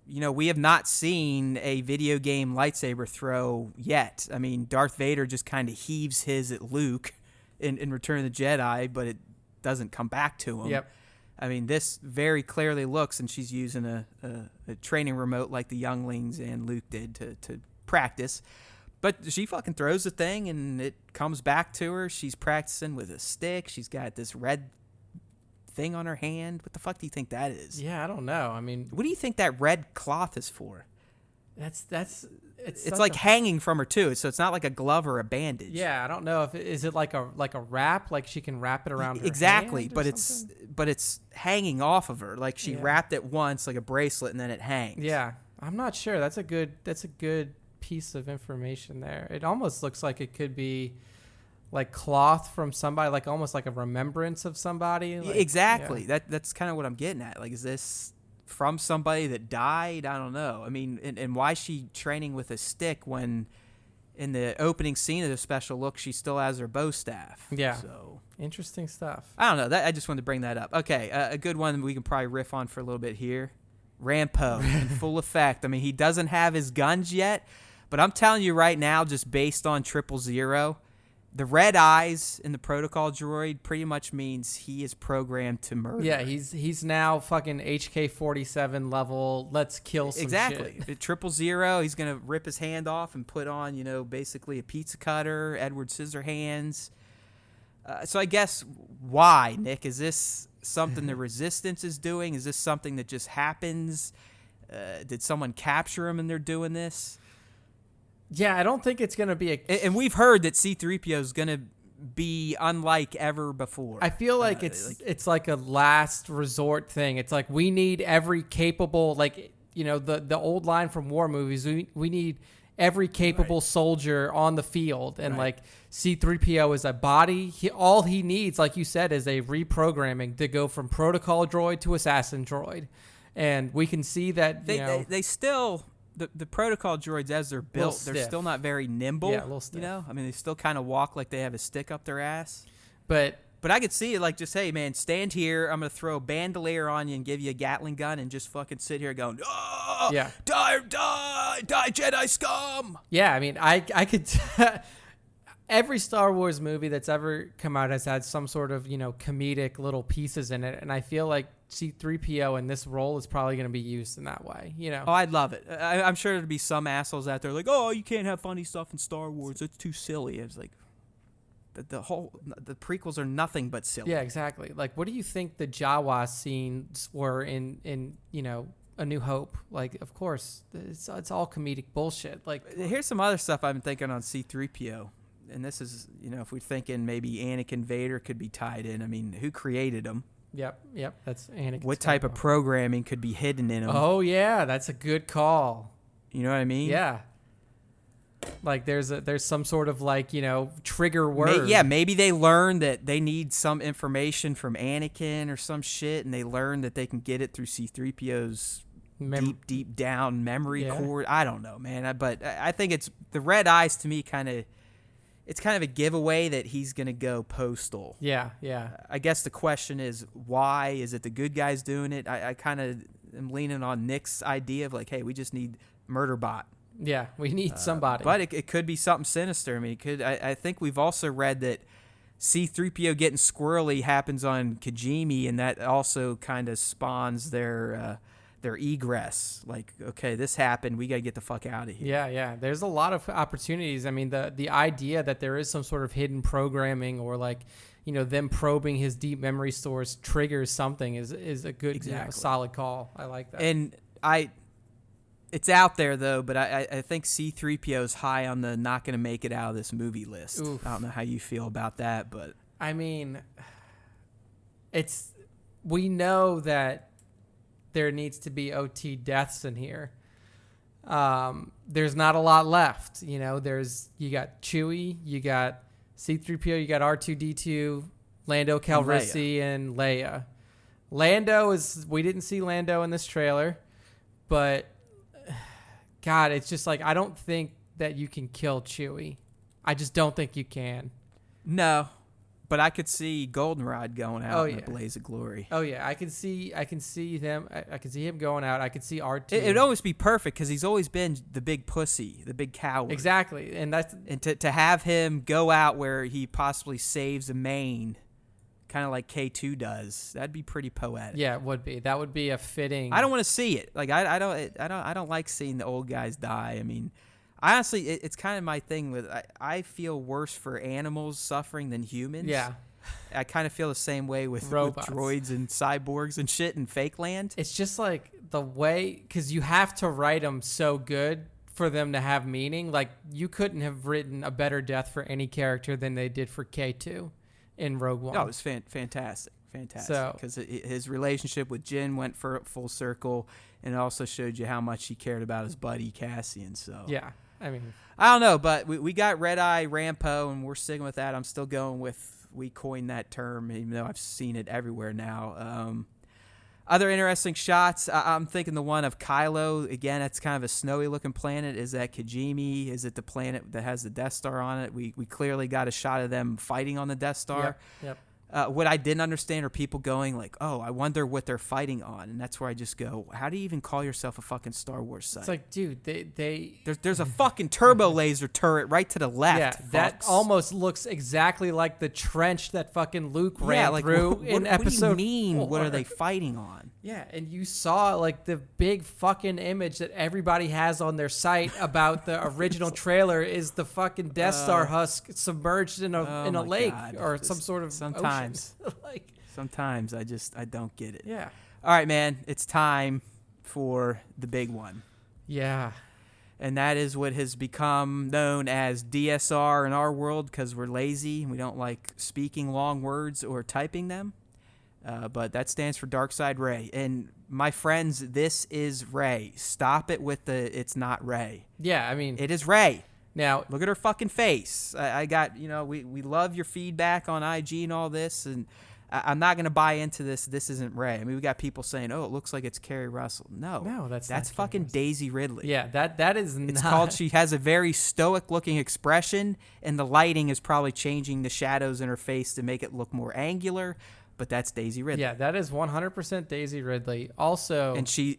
we have not seen a video game lightsaber throw yet. I mean, Darth Vader just kind of heaves his at Luke in Return of the Jedi, but it doesn't come back to him. Yep. I mean, this very clearly looks, and she's using a training remote like the younglings and Luke did to practice. But she fucking throws the thing, and it comes back to her. She's practicing with a stick. She's got this red thing on her hand. What the fuck do you think that is? Yeah, I don't know. I mean, what do you think that red cloth is for? It's like hanging from her too, so it's not like a glove or a bandage. Yeah, I don't know if is it like a wrap, like she can wrap it around her exactly, hand but something? it's hanging off of her, like she wrapped it once like a bracelet and then it hangs. Yeah, I'm not sure. That's a good piece of information there. It almost looks like it could be like cloth from somebody, like almost like a remembrance of somebody. Like, exactly. Yeah. That's kind of what I'm getting at. Like, is this from somebody that died? I don't know. I mean, and why is she training with a stick when in the opening scene of the special look she still has her bow staff? Yeah. So interesting stuff. I don't know. I just wanted to bring that up. Okay, a good one we can probably riff on for a little bit here. Rampo in full effect. I mean, he doesn't have his guns yet, but I'm telling you right now, just based on 000, the red eyes in the protocol droid pretty much means he is programmed to murder. Yeah, he's now fucking HK-47 level. Let's kill some exactly. shit. 000, he's gonna rip his hand off and put on, basically a pizza cutter, Edward Scissorhands. So I guess why, Nick? Is this something the Resistance is doing? Is this something that just happens? Did someone capture him and they're doing this? Yeah, I don't think it's going to be and we've heard that C-3PO is going to be unlike ever before. I feel like it's like a last resort thing. It's like we need every capable, like, the old line from war movies, we need every capable soldier on the field. And like C-3PO is a body. All he needs, like you said, is a reprogramming to go from protocol droid to assassin droid. And we can see that they still... The protocol droids, as they're built, they're still not very nimble. Yeah, a little stiff. I mean, they still kind of walk like they have a stick up their ass. But I could see it like, just, hey, man, stand here. I'm going to throw a bandolier on you and give you a Gatling gun and just fucking sit here going, oh, yeah. Die, Jedi scum. Yeah, I mean, I could... Every Star Wars movie that's ever come out has had some sort of, comedic little pieces in it. And I feel like C-3PO in this role is probably going to be used in that way, Oh, I'd love it. I'm sure there'd be some assholes out there like, oh, you can't have funny stuff in Star Wars. It's too silly. It's like, the prequels are nothing but silly. Yeah, exactly. Like, what do you think the Jawa scenes were in A New Hope? Like, of course, it's all comedic bullshit. Like, here's some other stuff I've been thinking on C-3PO. And this is, if we're thinking maybe Anakin Vader could be tied in. I mean, who created him? Yep, that's Anakin. What type of programming could be hidden in him? Oh, yeah, that's a good call. You know what I mean? Yeah. Like, there's some sort of, like, trigger word. Maybe they learn that they need some information from Anakin or some shit, and they learn that they can get it through C-3PO's deep down memory core. I don't know, man. But I think it's the red eyes to me it's kind of a giveaway that he's going to go postal. Yeah. I guess the question is, why? Is it the good guys doing it? I kind of am leaning on Nick's idea of like, hey, we just need Murderbot. Yeah, we need somebody. But it could be something sinister. I mean, I think we've also read that C-3PO getting squirrely happens on Kijimi, and that also kind of spawns their egress. Like, okay, this happened. We got to get the fuck out of here. Yeah. There's a lot of opportunities. I mean, the idea that there is some sort of hidden programming or like, them probing his deep memory stores triggers something is a good, solid call. I like that. And it's out there though, but I think C-3PO is high on the not going to make it out of this movie list. Oof. I don't know how you feel about that, but I mean, we know that there needs to be OT deaths in here. There's not a lot left. You got Chewie, you got C-3PO, you got R2-D2, Lando Calrissian, and Leia. We didn't see Lando in this trailer, but God, it's just like, I don't think that you can kill Chewie. I just don't think you can. No. But I could see Goldenrod going out in a blaze of glory. Oh yeah, I can see them. I can see him going out. I could see R2. It'd always be perfect because he's always been the big pussy, the big coward. Exactly, and to have him go out where he possibly saves a main, kind of like K2 does. That'd be pretty poetic. Yeah, it would be. That would be a fitting. I don't want to see it. Like I don't like seeing the old guys die. I mean, honestly, it's kind of my thing with I feel worse for animals suffering than humans. Yeah. I kind of feel the same way with droids and cyborgs and shit in Fake Land. It's just like the way, because you have to write them so good for them to have meaning. Like, you couldn't have written a better death for any character than they did for K2 in Rogue One. Oh, it was fantastic. Because his relationship with Jyn went for full circle, and it also showed you how much he cared about his buddy Cassian. So yeah, I mean, I don't know, but we got Red Eye Rampo, and we're sticking with that. I'm still going with, we coined that term, even though I've seen it everywhere now. Other interesting shots, I'm thinking the one of Kylo. Again, it's kind of a snowy-looking planet. Is that Kijimi? Is it the planet that has the Death Star on it? We clearly got a shot of them fighting on the Death Star. Yep. What I didn't understand are people going like, oh, I wonder what they're fighting on. And that's where I just go, how do you even call yourself a fucking Star Wars site? It's like, dude, There's a fucking turbo laser turret right to the left. Yeah, that almost looks exactly like the trench that fucking Luke ran through in Episode 4. What do you mean? What are they fighting on? Yeah, and you saw like the big fucking image that everybody has on their site about the original trailer is the fucking Death Star husk submerged in a lake or some sort of sometimes like sometimes I don't get it. Yeah. All right, man, it's time for the big one. Yeah. And that is what has become known as DSR in our world because we're lazy and we don't like speaking long words or typing them. But that stands for Dark Side Rey. And my friends, this is Rey. Stop it with the it's not Rey. Yeah, I mean, it is Rey. Now, look at her fucking face. I got, we love your feedback on IG and all this. And I'm not going to buy into this. This isn't Rey. I mean, we got people saying, oh, it looks like it's Kerry Russell. No, that's fucking Daisy Ridley. Yeah, that is not. It's called, she has a very stoic looking expression, and the lighting is probably changing the shadows in her face to make it look more angular. But that's Daisy Ridley. Yeah, that is 100% Daisy Ridley. Also, and she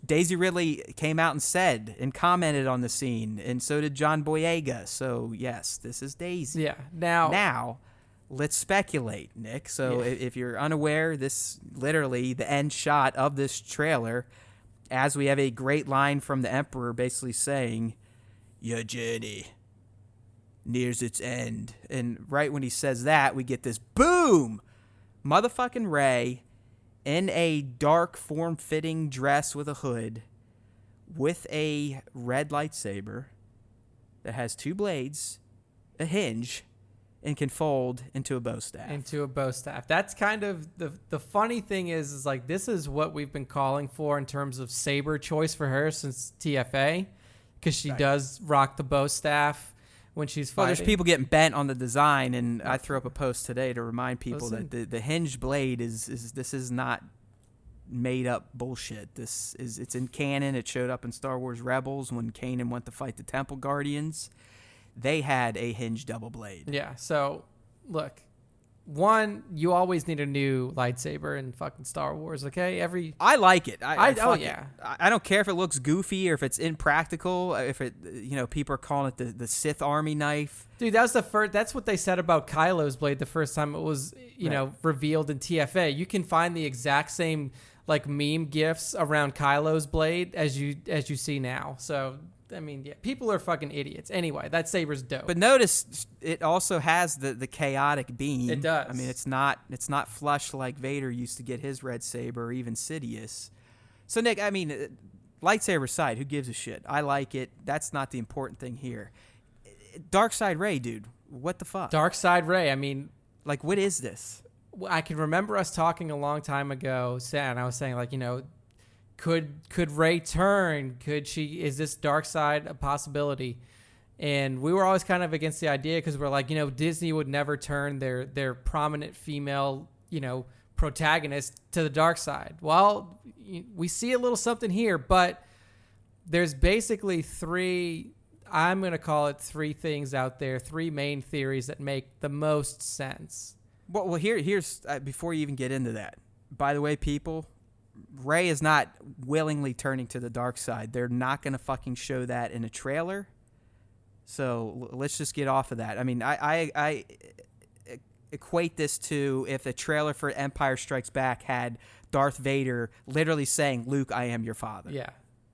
Daisy Ridley came out and said and commented on the scene, and so did John Boyega. So yes, this is Daisy. Yeah. Now, let's speculate, Nick. So if you're unaware, this literally the end shot of this trailer, as we have a great line from the Emperor, basically saying, "Your journey nears its end," and right when he says that, we get this boom. Motherfucking Rey in a dark form-fitting dress with a hood with a red lightsaber that has two blades, a hinge, and can fold into a bow staff. That's kind of the funny thing is like this is what we've been calling for in terms of saber choice for her since TFA because she does rock the bow staff when she's fighting. Well, there's people getting bent on the design, and I threw up a post today to remind people that the hinged blade is not made up bullshit. It's in canon. It showed up in Star Wars Rebels when Kanan went to fight the Temple Guardians. They had a hinged double blade. Yeah. So look, one, you always need a new lightsaber in fucking Star Wars, okay? I like it. I don't care if it looks goofy or if it's impractical. If it, people are calling it the Sith Army knife. Dude, that was the first. That's what they said about Kylo's blade the first time it was, revealed in TFA. You can find the exact same like meme gifs around Kylo's blade as you see now. So. I mean, yeah, people are fucking idiots. Anyway, that saber's dope. But notice it also has the chaotic beam. It does. I mean, it's not flush like Vader used to get his red saber, or even Sidious. So Nick, I mean, lightsaber side, who gives a shit? I like it. That's not the important thing here. Dark Side Rey, dude, what the fuck? Dark Side Rey. I mean, like, what is this? I can remember us talking a long time ago, and I was saying like, Could Rey turn? Is this dark side a possibility? And we were always kind of against the idea because we're like, Disney would never turn their prominent female, protagonist to the dark side. Well, we see a little something here, but there's basically I'm going to call it three things out there, three main theories that make the most sense. Well, here's before you even get into that. By the way, people, Rey is not willingly turning to the dark side. They're not going to fucking show that in a trailer. So let's just get off of that. I mean, I equate this to if the trailer for Empire Strikes Back had Darth Vader literally saying, "Luke, I am your father." Yeah,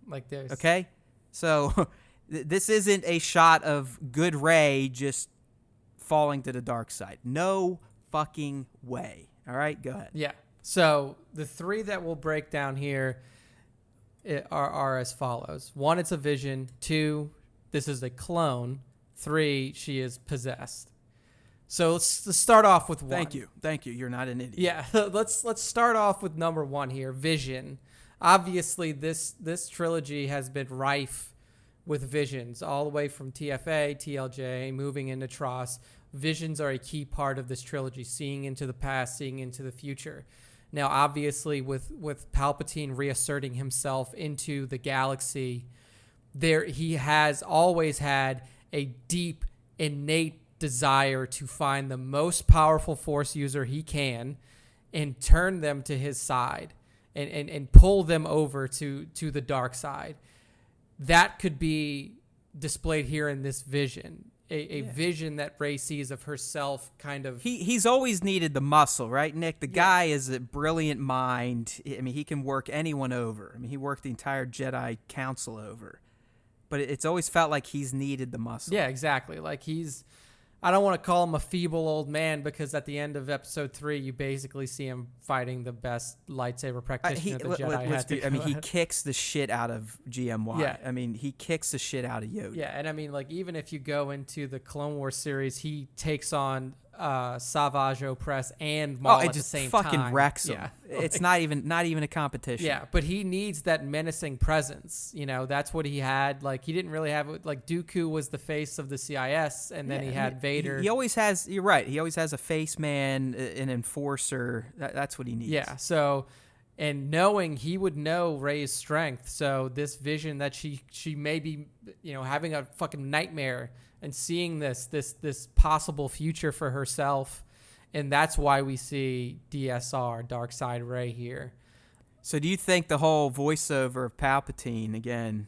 like there's... Okay? So this isn't a shot of good Rey just falling to the dark side. No fucking way. All right? Go ahead. Yeah. So the three that we'll break down here are as follows. 1, it's a vision. 2, this is a clone. 3, she is possessed. So let's start off with 1. Thank you. You're not an idiot. Yeah, let's start off with number 1 here, vision. Obviously, this trilogy has been rife with visions all the way from TFA, TLJ, moving into TROS. Visions are a key part of this trilogy, seeing into the past, seeing into the future. Now, obviously, with Palpatine reasserting himself into the galaxy, he has always had a deep, innate desire to find the most powerful Force user he can and turn them to his side and pull them over to the dark side. That could be displayed here in this vision. A vision that Rey sees of herself kind of... He's always needed the muscle, right, Nick? The guy is a brilliant mind. I mean, he can work anyone over. I mean, he worked the entire Jedi Council over. But it's always felt like he's needed the muscle. Yeah, exactly. Like I don't want to call him a feeble old man because at the end of episode 3, you basically see him fighting the best lightsaber practitioner the Jedi had. I mean, he kicks the shit out of GMY. Yeah. I mean, he kicks the shit out of Yoda. Yeah, and I mean, like, even if you go into the Clone Wars series, he takes on Savage Opress and Maul at the same time. It just fucking wrecks him. Yeah. It's not even a competition. Yeah, but he needs that menacing presence. That's what he had. Like, he didn't really have it. Like, Dooku was the face of the CIS, and then he had Vader. He always has. You're right. He always has a face man, an enforcer. That's what he needs. Yeah. So, and knowing he would know Rey's strength. So this vision that she may be, having a fucking nightmare and seeing this possible future for herself. And that's why we see DSR, Dark Side Rey, here. So do you think the whole voiceover of Palpatine, again,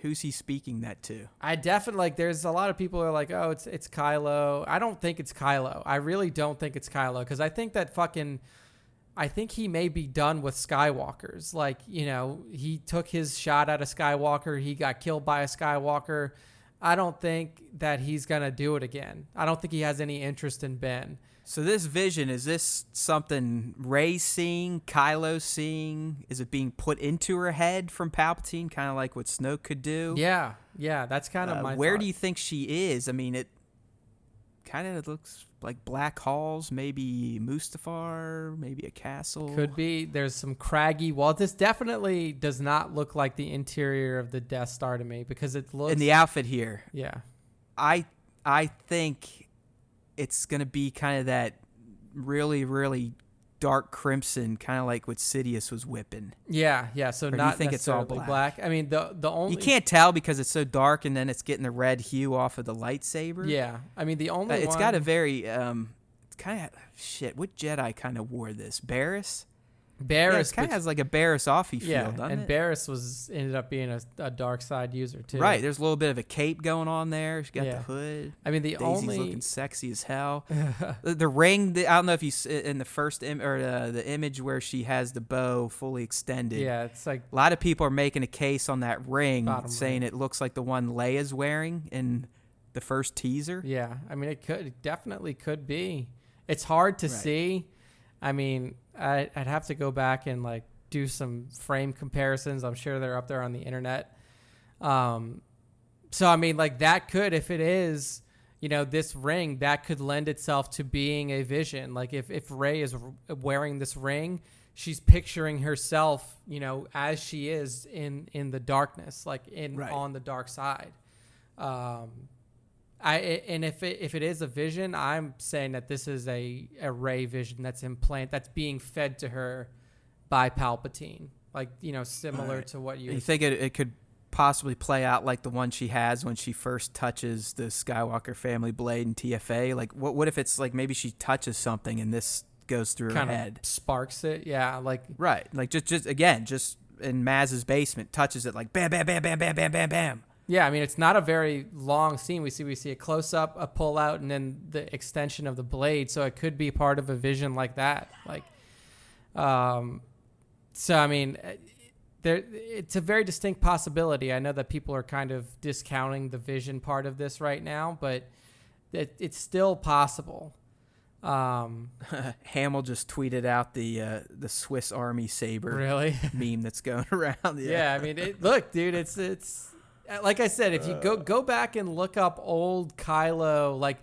who's he speaking that to? I definitely, there's a lot of people who are like, oh, it's Kylo. I don't think it's Kylo. I really don't think it's Kylo, because I think I think he may be done with Skywalkers. Like, he took his shot at a Skywalker. He got killed by a Skywalker. I don't think that he's going to do it again. I don't think he has any interest in Ben. So this vision, is this something Rey's seeing, Kylo's seeing? Is it being put into her head from Palpatine, kind of like what Snoke could do? Yeah, that's kind of my Where thought. do you think she is? I mean, it kind of looks like black halls, maybe Mustafar, maybe a castle. Could be. There's some craggy walls. This definitely does not look like the interior of the Death Star to me, because it looks... In the outfit here. Yeah. I think it's going to be kind of that really, really dark crimson, kind of like what Sidious was whipping. Yeah. So or not do you think necessarily it's all black. I mean, the only... You can't tell because it's so dark, and then it's getting the red hue off of the lightsaber. Yeah. I mean, the only It's got a very... kind of shit. What Jedi kind of wore this? Barriss. Barriss kind of has like a Barriss offy feel, doesn't and it? Barriss ended up being a dark side user too. Right. There's a little bit of a cape going on there. She got the hood. I mean, Daisy's looking sexy as hell. The ring. I don't know if you in the first the image where she has the bow fully extended. Yeah, it's like a lot of people are making a case on that ring, saying ring. it looks like the one Leia's wearing in the first teaser. Yeah, I mean, it definitely could be. It's hard to see. I mean, I'd have to go back and like do some frame comparisons. I'm sure they're up there on the internet. So I mean, like that could, if it is, this ring, that could lend itself to being a vision. Like if Rey is wearing this ring, she's picturing herself, as she is in the darkness, like on the dark side. If it is a vision, I'm saying that this is a Rey vision that's being fed to her by Palpatine, like similar to what you think it could possibly play out like the one she has when she first touches the Skywalker family blade in TFA. Like what if it's like maybe she touches something and this goes through her head, sparks it, like just in Maz's basement, touches it like bam bam bam bam bam bam bam bam. Yeah, I mean, it's not a very long scene. We see a close-up, a pull-out, and then the extension of the blade. So it could be part of a vision like that. So, I mean, it's a very distinct possibility. I know that people are kind of discounting the vision part of this right now, but it's still possible. Hamill just tweeted out the Swiss Army saber meme that's going around. Yeah, I mean, look, dude, it's like I said, if you go back and look up old Kylo, like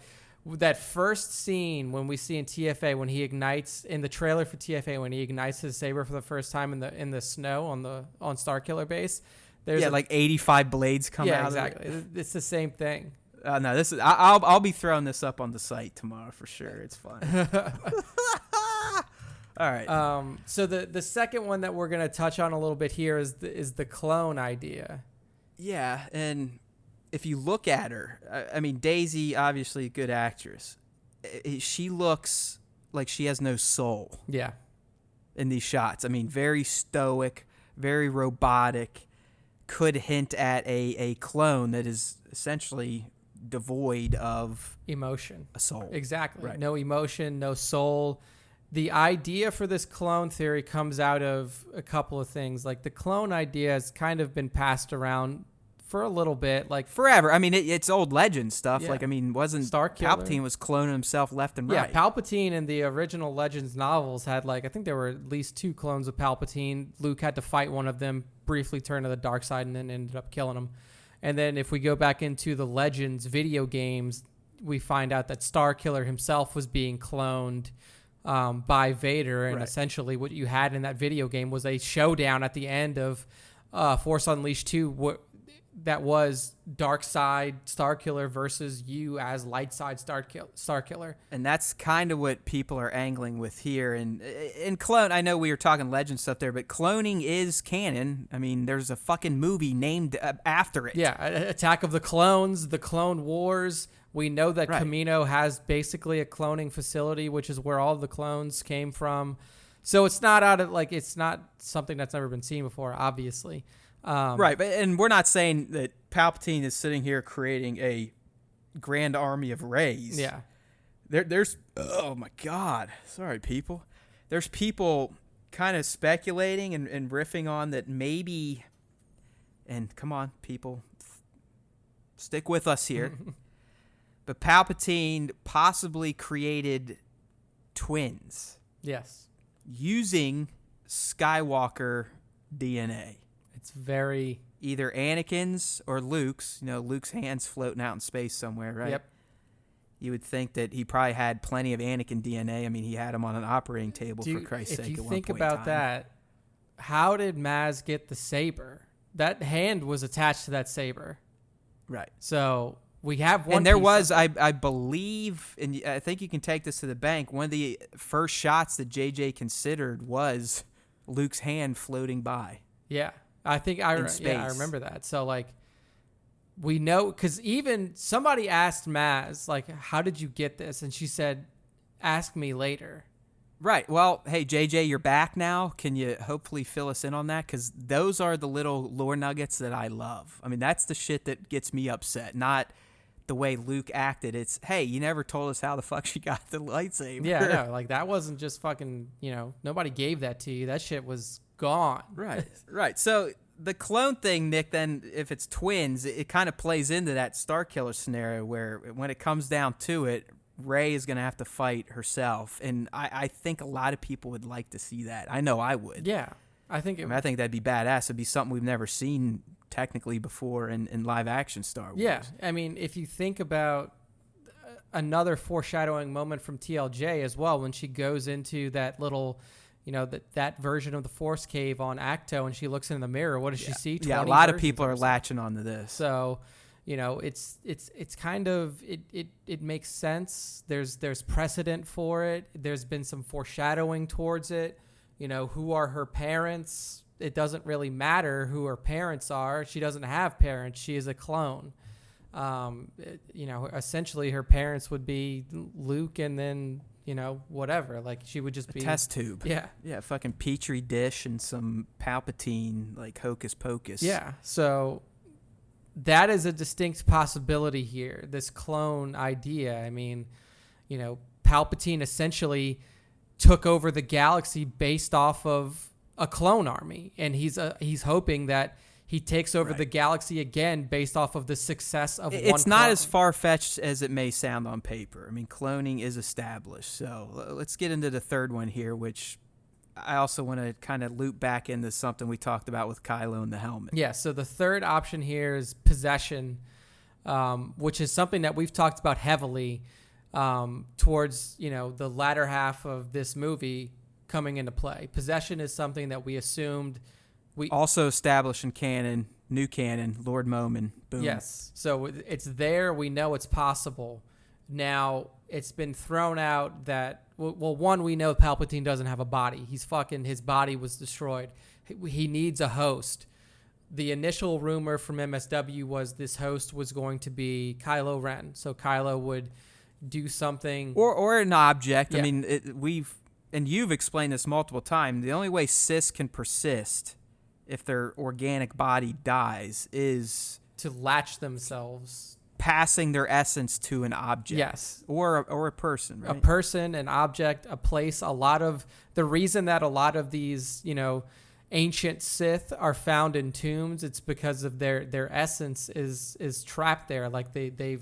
that first scene when we see in TFA when he ignites in the trailer for TFA when he ignites his saber for the first time in the snow on Starkiller base. There's like 85 blades come out. Yeah, exactly. It's the same thing. No, this is I'll be throwing this up on the site tomorrow for sure. It's fun. All right. So the second one that we're gonna touch on a little bit here is the clone idea. Yeah, and if you look at her, I mean, Daisy, obviously a good actress. She looks like she has no soul. Yeah. In these shots. I mean, very stoic, very robotic, could hint at a clone that is essentially devoid of emotion. A soul. Exactly. Right. No emotion, no soul. The idea for this clone theory comes out of a couple of things. Like the clone idea has kind of been passed around for a little bit, like forever. I mean, it's old legend stuff. Yeah. Like, I mean, wasn't Palpatine was cloning himself left and right? Yeah, Palpatine in the original Legends novels had I think there were at least 2 clones of Palpatine. Luke had to fight one of them, briefly turn to the dark side, and then ended up killing him. And then if we go back into the Legends video games, we find out that Starkiller himself was being cloned by Vader, and essentially what you had in that video game was a showdown at the end of Force Unleashed 2 that was Dark Side Starkiller versus you as Light Side Starkiller. And that's kind of what people are angling with here. And in clone, I know we were talking legend stuff there, but cloning is canon. I mean, there's a fucking movie named after it. Yeah, Attack of the Clones, the Clone Wars. We know that Kamino has basically a cloning facility, which is where all the clones came from. So it's not it's not something that's never been seen before, obviously. And we're not saying that Palpatine is sitting here creating a grand army of Reys. Yeah. There's oh my God. Sorry, people. There's people kind of speculating and riffing on that maybe, and come on, people, stick with us here. But Palpatine possibly created twins. Yes. Using Skywalker DNA. It's very... Either Anakin's or Luke's. Luke's hand's floating out in space somewhere, right? Yep. You would think that he probably had plenty of Anakin DNA. I mean, he had him on an operating table, for Christ's sake, at one point in time. If you think about that, how did Maz get the saber? That hand was attached to that saber. Right. So... We have one. And there was, I believe, and I think you can take this to the bank, one of the first shots that JJ considered was Luke's hand floating by. Yeah. I think I remember that. So, we know, because even somebody asked Maz, how did you get this? And she said, ask me later. Right. Well, hey, JJ, you're back now. Can you hopefully fill us in on that? Because those are the little lore nuggets that I love. I mean, that's the shit that gets me upset, not the way Luke acted. It's, hey, you never told us how the fuck she got the lightsaber. Yeah, no, like that wasn't just fucking, nobody gave that to you. That shit was gone. Right, right. So the clone thing, Nick, then if it's twins, it kind of plays into that Starkiller scenario where when it comes down to it, Rey is going to have to fight herself. And I think a lot of people would like to see that. I know I would. Yeah. I think that'd be badass. It'd be something we've never seen technically before in live action Star Wars. Yeah. I mean, if you think about another foreshadowing moment from TLJ as well, when she goes into that little, that version of the Force cave on Acto and she looks in the mirror, what does she see? Yeah, a lot of people are latching onto this. So, it's kind of, it makes sense. There's precedent for it. There's been some foreshadowing towards it. Who are her parents? It doesn't really matter who her parents are. She doesn't have parents. She is a clone. Essentially her parents would be Luke and then, whatever. Like she would just be a test tube. Yeah. Yeah. Fucking Petri dish and some Palpatine, like hocus pocus. Yeah. So that is a distinct possibility here. This clone idea. I mean, Palpatine essentially took over the galaxy based off of a clone army, and he's hoping that he takes over the galaxy again based off of the success of one clone. It's not as far-fetched as it may sound on paper. I mean, cloning is established. So let's get into the third one here, which I also want to kind of loop back into something we talked about with Kylo and the helmet. Yeah, so the third option here is possession, which is something that we've talked about heavily towards, the latter half of this movie coming into play. Possession is something that we assumed we also established in canon, new canon, Lord Momin. Boom. Yes. So it's there. We know it's possible. Now it's been thrown out that, well, one, we know Palpatine doesn't have a body. His body was destroyed. He needs a host. The initial rumor from MSW was this host was going to be Kylo Ren. So Kylo would do something. Or an object. Yeah. I mean, you've explained this multiple times. The only way Cis can persist if their organic body dies is to latch themselves, passing their essence to an object. Yes. Or a person, right? A person, an object, a place. The reason that a lot of these, ancient Sith are found in tombs, it's because of their essence is trapped there. Like they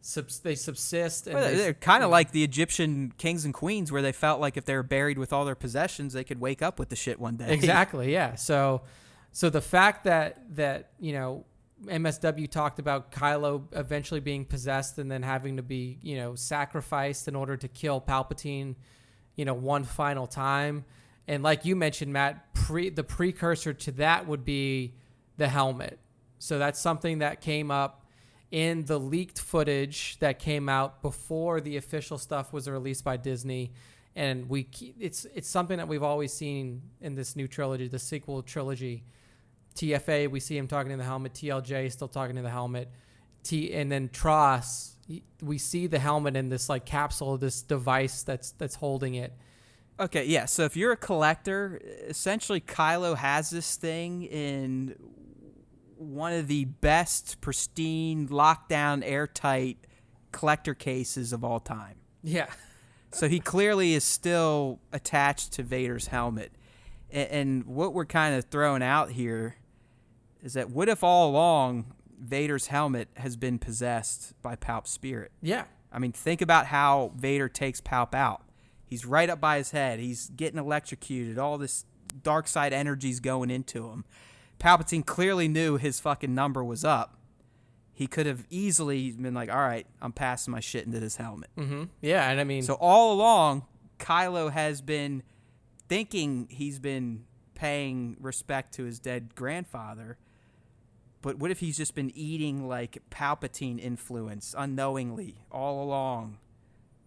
subsist. And they're kind of like the Egyptian kings and queens, where they felt like if they were buried with all their possessions, they could wake up with the shit one day. Exactly. Yeah. So the fact that MSW talked about Kylo eventually being possessed and then having to be, sacrificed in order to kill Palpatine, one final time. And like you mentioned, Matt, the precursor to that would be the helmet. So that's something that came up in the leaked footage that came out before the official stuff was released by Disney. And it's something that we've always seen in this new trilogy, the sequel trilogy. TFA, we see him talking to the helmet. TLJ still talking to the helmet. And then TROS, we see the helmet in this like capsule, this device that's holding it. Okay, yeah. So if you're a collector, essentially Kylo has this thing in one of the best, pristine, lockdown, airtight collector cases of all time. Yeah. So he clearly is still attached to Vader's helmet. And what we're kind of throwing out here is that what if all along Vader's helmet has been possessed by Palp's spirit? Yeah. I mean, think about how Vader takes Palp out. He's right up by his head. He's getting electrocuted. All this dark side energy's going into him. Palpatine clearly knew his fucking number was up. He could have easily been like, all right, I'm passing my shit into this helmet. Mm-hmm. Yeah, and I mean... So all along, Kylo has been thinking he's been paying respect to his dead grandfather, but what if he's just been eating like Palpatine influence unknowingly all along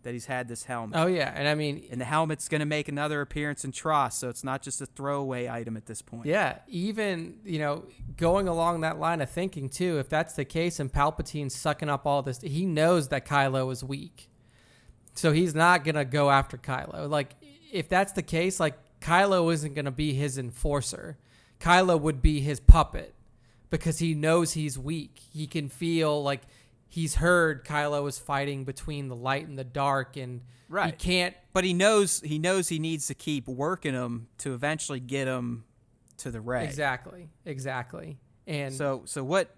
that he's had this helmet? Oh, yeah, and I mean... And the helmet's going to make another appearance in TROS, so it's not just a throwaway item at this point. Yeah, even, going along that line of thinking, too, if that's the case and Palpatine's sucking up all this, he knows that Kylo is weak. So he's not going to go after Kylo. Like, if that's the case, like, Kylo isn't going to be his enforcer. Kylo would be his puppet because he knows he's weak. He can feel like he's heard Kylo is fighting between the light and the dark, and he can't. But he knows he needs to keep working him to eventually get him to the Rey. Exactly. And so what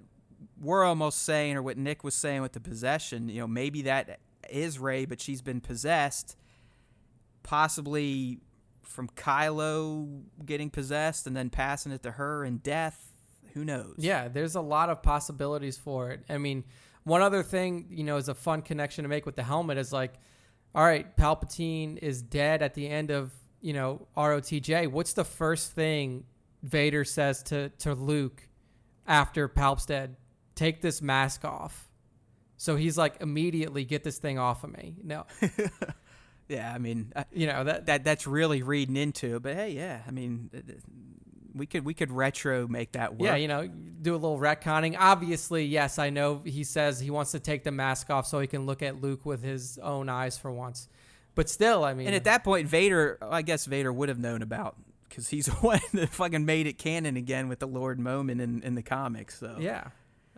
we're almost saying, or what Nick was saying with the possession, you know, maybe that is Rey, but she's been possessed, possibly from Kylo getting possessed and then passing it to her in death. Who knows? Yeah, there's a lot of possibilities for it. I mean, one other thing, you know, is a fun connection to make with the helmet is like, all right, Palpatine is dead at the end of, you know, ROTJ. What's the first thing Vader says to Luke after Palp's dead? Take this mask off. So he's like, immediately get this thing off of me. No. Yeah, I mean, you know, that's really reading into it. But hey, yeah, I mean, we could retro make that work. Yeah, you know, do a little retconning. Obviously, yes, I know he says he wants to take the mask off so he can look at Luke with his own eyes for once. But still, I mean, and at that point, I guess Vader would have known about, because he's the one that fucking made it canon again with the Lord moment in the comics. So yeah,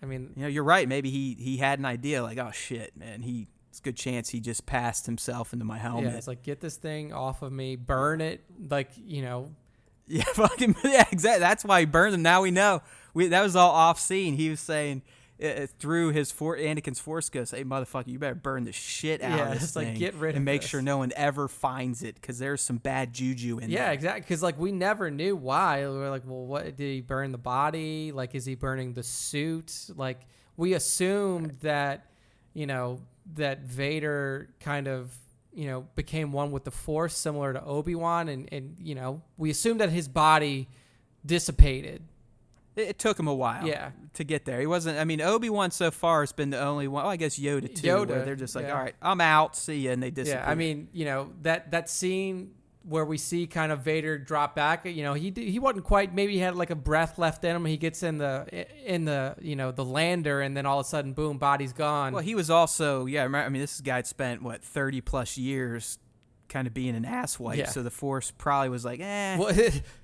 I mean, you know, you're right. Maybe he had an idea like, oh shit, man, it's a good chance he just passed himself into my helmet. Yeah, it's like, get this thing off of me, burn it, like, you know. Yeah, fucking yeah, exactly. That's why he burned him. Now we know. That was all off scene. He was saying through his Anakin's Force Ghost, "Hey, motherfucker, you better burn the shit out of this thing, like, get rid of and make this. sure no one ever finds it, because there's some bad juju in there." Yeah, exactly. Because like, we never knew why. We were like, well, what did he burn the body? Like, is he burning the suit? Like, we assumed that, you know, that Vader kind of, you know, became one with the Force, similar to Obi-Wan, and you know, we assumed that his body dissipated. It took him a while to get there. He wasn't, I mean, Obi-Wan so far has been the only one, I guess Yoda too, where they're just like, all right, I'm out, see ya, and they disappear. Yeah, I mean, you know, that scene where we see kind of Vader drop back, you know, he wasn't quite, maybe he had like a breath left in him. He gets in the you know, the lander, and then all of a sudden, boom, body's gone. Well, he was also, I mean, this guy had spent, 30 plus years kind of being an asswipe. Yeah. So the Force probably was like, well,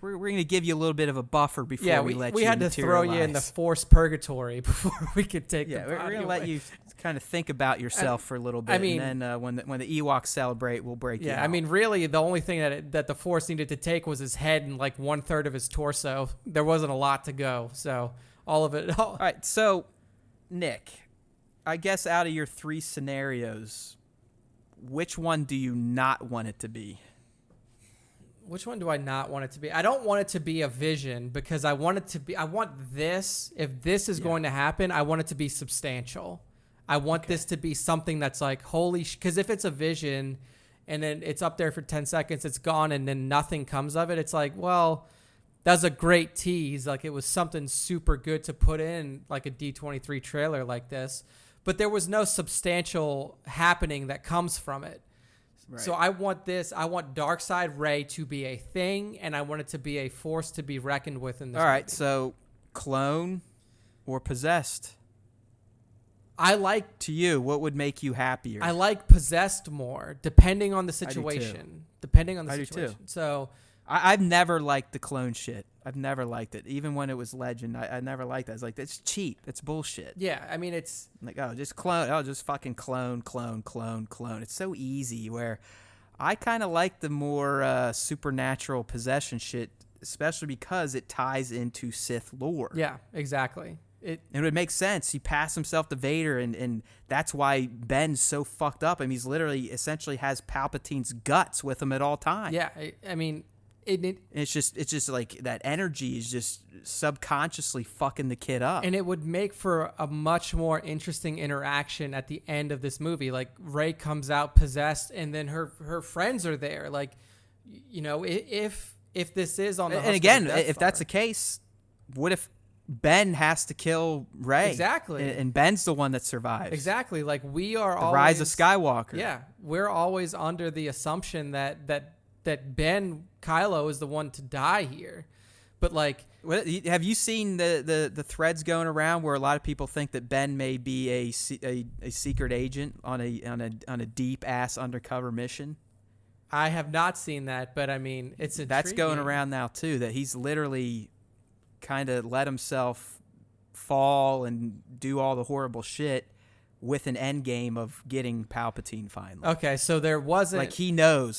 we're going to give you a little bit of a buffer before we let you had to throw you in the Force purgatory before we could take the body we're going to let you kind of think about yourself for a little bit. I mean, and then when the Ewoks celebrate, we'll break you out. I mean, really, the only thing that the Force needed to take was his head and like 1/3 of his torso. There wasn't a lot to go. So all of it. All right. So, Nick, I guess out of your 3 scenarios, which one do you not want it to be? Which one do I not want it to be? I don't want it to be a vision, because I want it to be, I want this, if this is going to happen, I want it to be substantial. I want this to be something that's like, holy because if it's a vision and then it's up there for 10 seconds, it's gone, and then nothing comes of it, it's like, well, that's a great tease. Like, it was something super good to put in like a D23 trailer like this. But there was no substantial happening that comes from it. Right. So I want Dark Side Rey to be a thing, and I want it to be a force to be reckoned with in this movie. All right, so clone or possessed? To you, what would make you happier? I like possessed more, depending on the situation. I do too. So I've never liked the clone shit. I've never liked it. Even when it was Legend, I never liked that. It's like, it's cheap. It's bullshit. Yeah, I mean, it's like, just clone. Just fucking clone. It's so easy, where I kind of like the more supernatural possession shit, especially because it ties into Sith lore. Yeah, exactly. It would make sense. He passed himself to Vader, and that's why Ben's so fucked up. I mean, he's literally essentially has Palpatine's guts with him at all times. Yeah, I mean... It's just like that energy is just subconsciously fucking the kid up. And it would make for a much more interesting interaction at the end of this movie. Like, Rey comes out possessed, and then her friends are there. Like, you know, if this is on the and again, if that's the case, what if Ben has to kill Rey? Exactly. And Ben's the one that survives. Exactly. Like, we are the Rise of Skywalker. Yeah, we're always under the assumption that Ben Kylo is the one to die here. But like, Have you seen the threads going around where a lot of people think that Ben may be a secret agent on a deep ass undercover mission? I have not seen that, but I mean, it's intriguing. That's going around now too. That he's literally kind of let himself fall and do all the horrible shit with an end game of getting Palpatine finally. Okay, so there wasn't he knows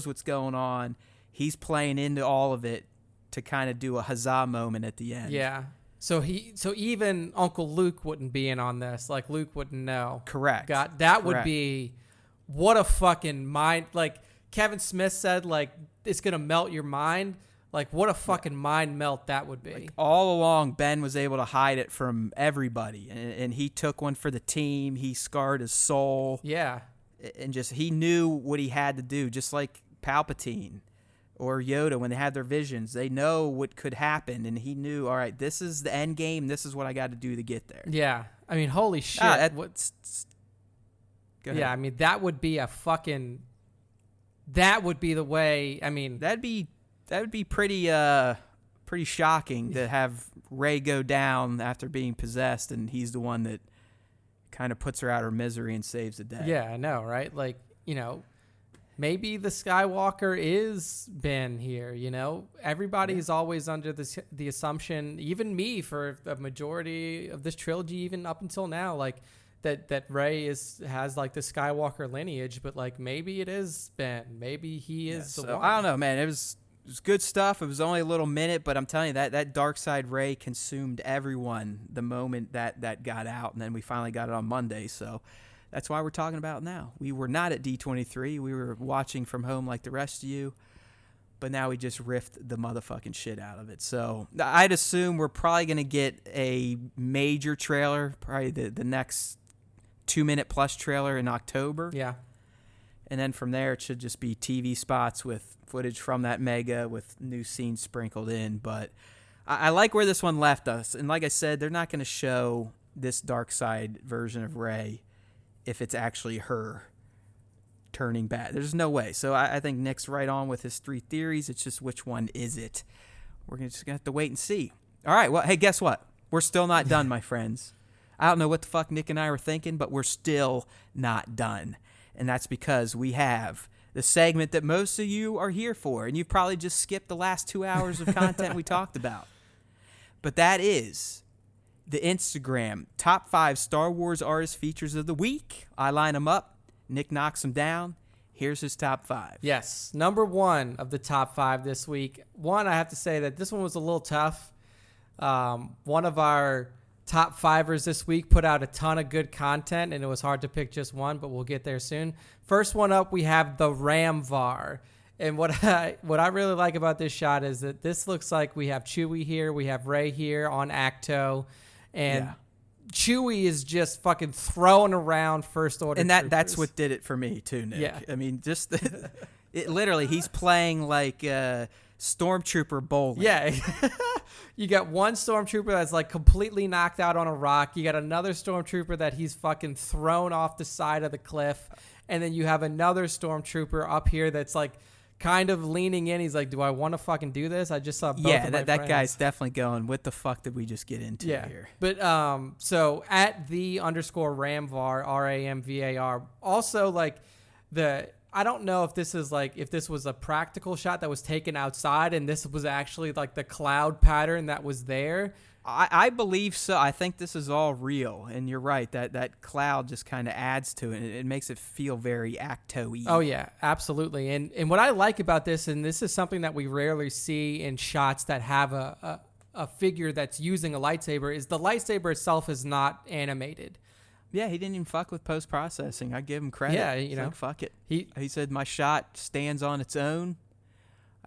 what's going on. He's playing into all of it to kind of do a huzzah moment at the end. Yeah. So even Uncle Luke wouldn't be in on this. Like Luke wouldn't know. Correct. Would be what a fucking mind. Like Kevin Smith said, like it's gonna melt your mind. Like what a fucking mind melt that would be. Like, all along, Ben was able to hide it from everybody, and he took one for the team. He scarred his soul. Yeah. And just he knew what he had to do, just like Palpatine or Yoda when they had their visions. They know what could happen, and he knew, all right, this is the end game. This is what I got to do to get there. Yeah. I mean, holy shit. Go ahead. Yeah, I mean, that would be the way, I mean. That would be pretty shocking to have Rey go down after being possessed, and he's the one that kind of puts her out of her misery and saves the day. Yeah, I know, right? Like, maybe the Skywalker is Ben here, Everybody's always under the assumption, even me for the majority of this trilogy, even up until now, like that Rey has like the Skywalker lineage, but like maybe it is Ben. Maybe he is the one. I don't know, man. It was good stuff. It was only a little minute, but I'm telling you that Dark Side Rey consumed everyone the moment that got out, and then we finally got it on Monday, so that's why we're talking about it now. We were not at D23. We were watching from home like the rest of you, but now we just riffed the motherfucking shit out of it. So I'd assume we're probably going to get a major trailer, probably the next 2-minute plus trailer in October. Yeah. And then from there, it should just be TV spots with footage from that mega with new scenes sprinkled in. But I like where this one left us. And like I said, they're not going to show this dark side version of Rey if it's actually her turning bad. There's no way. So I think Nick's right on with his 3 theories. It's just which one is it? We're just going to have to wait and see. All right. Well, hey, guess what? We're still not done, my friends. I don't know what the fuck Nick and I were thinking, but we're still not done. And that's because we have the segment that most of you are here for, and you've probably just skipped the last 2 hours of content we talked about. But that is the Instagram top 5 Star Wars artist features of the week. I line them up. Nick knocks them down. Here's his top 5. Yes. Number 1 of the top 5 this week. One, I have to say that this one was a little tough. One of our top 5ers this week put out a ton of good content, and it was hard to pick just one, but we'll get there soon. First one up, we have the Ramvar. And what I really like about this shot is that this looks like we have Chewie here, we have Rey here on Acto, and Chewie is just fucking throwing around First Order and troopers. That's what did it for me too, Nick. Yeah. I mean, just it literally, he's playing like Stormtrooper bowling. Yeah. You got one Stormtrooper that's like completely knocked out on a rock. You got another Stormtrooper that he's fucking thrown off the side of the cliff. And then you have another Stormtrooper up here that's like kind of leaning in. He's like, do I want to fucking do this? I just saw both of my that friends. guy's definitely going, what the fuck did we just get into here? But so at _Ramvar, RAMVAR, also like I don't know if this was a practical shot that was taken outside and this was actually like the cloud pattern that was there. I believe so. I think this is all real, and you're right. That cloud just kind of adds to it. It makes it feel very Acto-y. Oh, yeah, absolutely. And what I like about this, and this is something that we rarely see in shots that have a figure that's using a lightsaber, is the lightsaber itself is not animated. Yeah, he didn't even fuck with post-processing. I give him credit. Yeah, He's like, fuck it. He said, my shot stands on its own.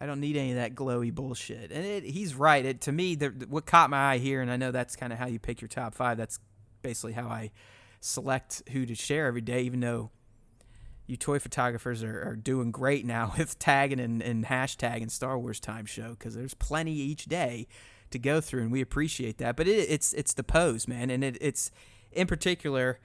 I don't need any of that glowy bullshit. And he's right. To me, what caught my eye here, and I know that's kind of how you pick your top 5. That's basically how I select who to share every day, even though you toy photographers are doing great now with tagging and hashtagging Star Wars Time Show, because there's plenty each day to go through, and we appreciate that. But it's the pose, man, and it's in particular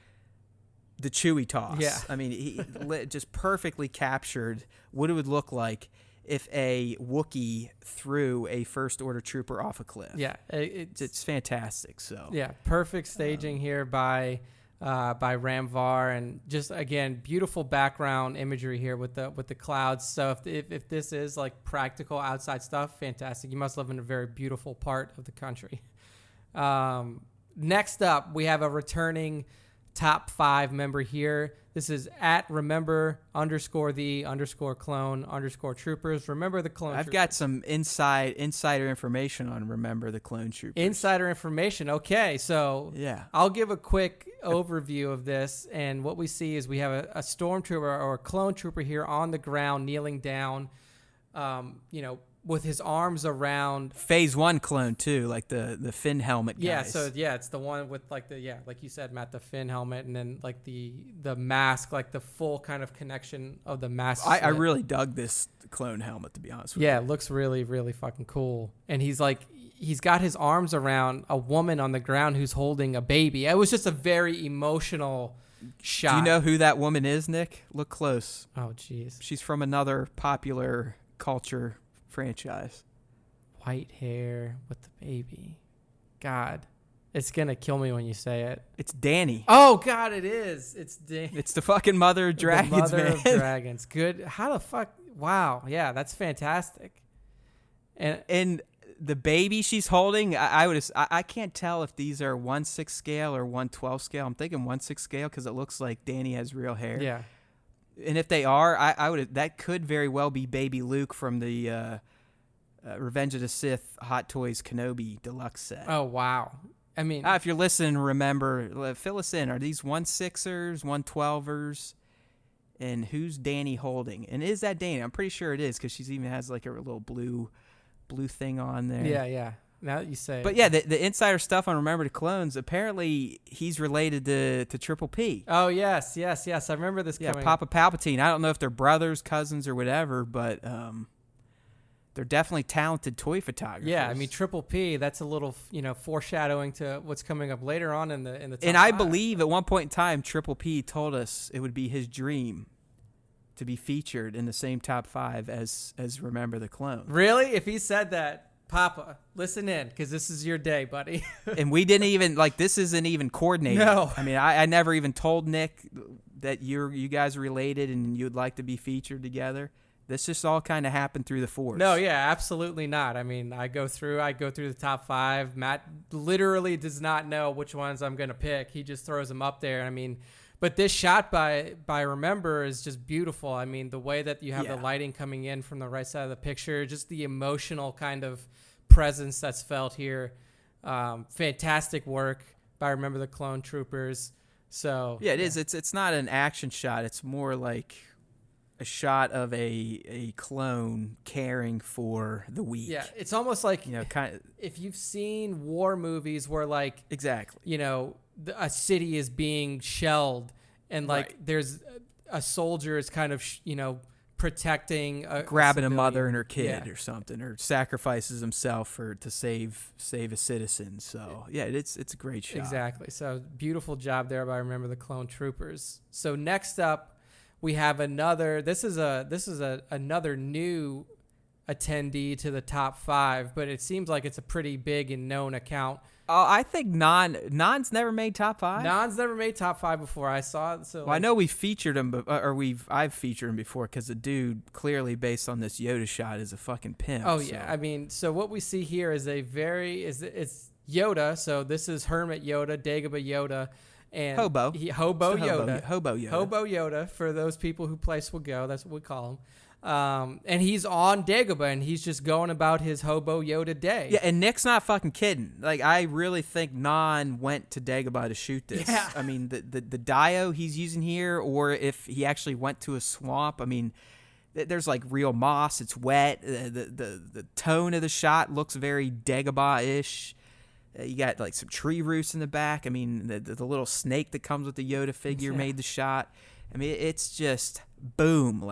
the Chewie toss. Yeah. I mean, he just perfectly captured what it would look like if a Wookiee threw a First Order trooper off a cliff. Yeah, It's fantastic. So yeah, perfect staging here by Ramvar, and just again beautiful background imagery here with the clouds. So if this is like practical outside stuff, fantastic. You must live in a very beautiful part of the country. Next up, we have a returning top 5 member here. This is at remember_the_clone_troopers. Remember the clone. I've got some insider information on Remember the Clone Troopers. Insider information. Okay, so yeah, I'll give a quick overview of this. And what we see is we have a stormtrooper or a clone trooper here on the ground, kneeling down, with his arms around Phase 1 clone too, like the fin helmet guys. Yeah, so it's the one with like like you said, Matt, the fin helmet, and then like the mask, like the full kind of connection of the mask. I really dug this clone helmet, to be honest with you. Yeah, it looks really, really fucking cool. And he's got his arms around a woman on the ground who's holding a baby. It was just a very emotional shot. Do you know who that woman is, Nick? Look close. Oh, jeez. She's from another popular culture franchise. White hair with the baby. God, it's gonna kill me when you say it. It's Dani. Oh God, it is. It's Dani. It's the fucking mother of dragons, the mother man. of dragons. Good. How the fuck? Wow. Yeah, that's fantastic. And the baby she's holding, I can't tell if these are 1/6 scale or 1/12 scale. I'm thinking 1/6 scale because it looks like Dani has real hair. Yeah. And if they are, that could very well be Baby Luke from the Revenge of the Sith Hot Toys Kenobi Deluxe set. Oh wow! I mean, if you're listening, remember, fill us in. Are these 1/6ers, 1/12ers, and who's Dani holding? And is that Dani? I'm pretty sure it is because she even has like a little blue thing on there. Yeah. Now that you say it. But yeah, the insider stuff on Remember the Clones, apparently he's related to Triple P. Oh, yes. I remember this coming. Papa Palpatine. I don't know if they're brothers, cousins, or whatever, but they're definitely talented toy photographers. Yeah, I mean, Triple P, that's a little, foreshadowing to what's coming up later on in the top And I 5. believe at one point in time, Triple P told us it would be his dream to be featured in the same top 5 as Remember the Clone. Really? If he said that, Papa, listen in, because this is your day, buddy. And we didn't even, this isn't even coordinated. No. I mean, I never even told Nick that you guys are related and you'd like to be featured together. This just all kind of happened through the Force. No, yeah, absolutely not. I mean, I go through the top 5. Matt literally does not know which ones I'm going to pick. He just throws them up there. I mean, but this shot by Remember is just beautiful. I mean, the way that you have the lighting coming in from the right side of the picture, just the emotional kind of presence that's felt here. Fantastic work by Remember the Clone Troopers. So yeah, it is. It's not an action shot. It's more like a shot of a clone caring for the weak. Yeah, it's almost like kind of, if you've seen war movies where exactly, a city is being shelled and right. There's a soldier is kind of protecting grabbing a a mother and her kid Yeah. or something, or sacrifices himself to save a citizen. So yeah, it's a great shot. Exactly. So beautiful job there by Remember the Clone Troopers. So next up we have another. This is another new attendee to the top 5, but it seems like it's a pretty big and known account. Oh, I think Non's never made top 5. Non's never made top 5 before. I saw it. So I know we featured him, I've featured him before because the dude clearly based on this Yoda shot is a fucking pimp. Oh yeah, I mean, so what we see here is it's Yoda. So this is Hermit Yoda, Dagobah Yoda, and Hobo Yoda. Hobo Yoda. Hobo Yoda for those people who play Swago. That's what we call him. And he's on Dagobah, and he's just going about his Hobo Yoda day. Yeah, and Nick's not fucking kidding. I really think Non went to Dagobah to shoot this. Yeah. I mean, the dio he's using here, or if he actually went to a swamp. I mean, there's real moss. It's wet. The tone of the shot looks very Dagobah-ish. You got some tree roots in the back. I mean, the little snake that comes with the Yoda figure made the shot. I mean, it's just boom,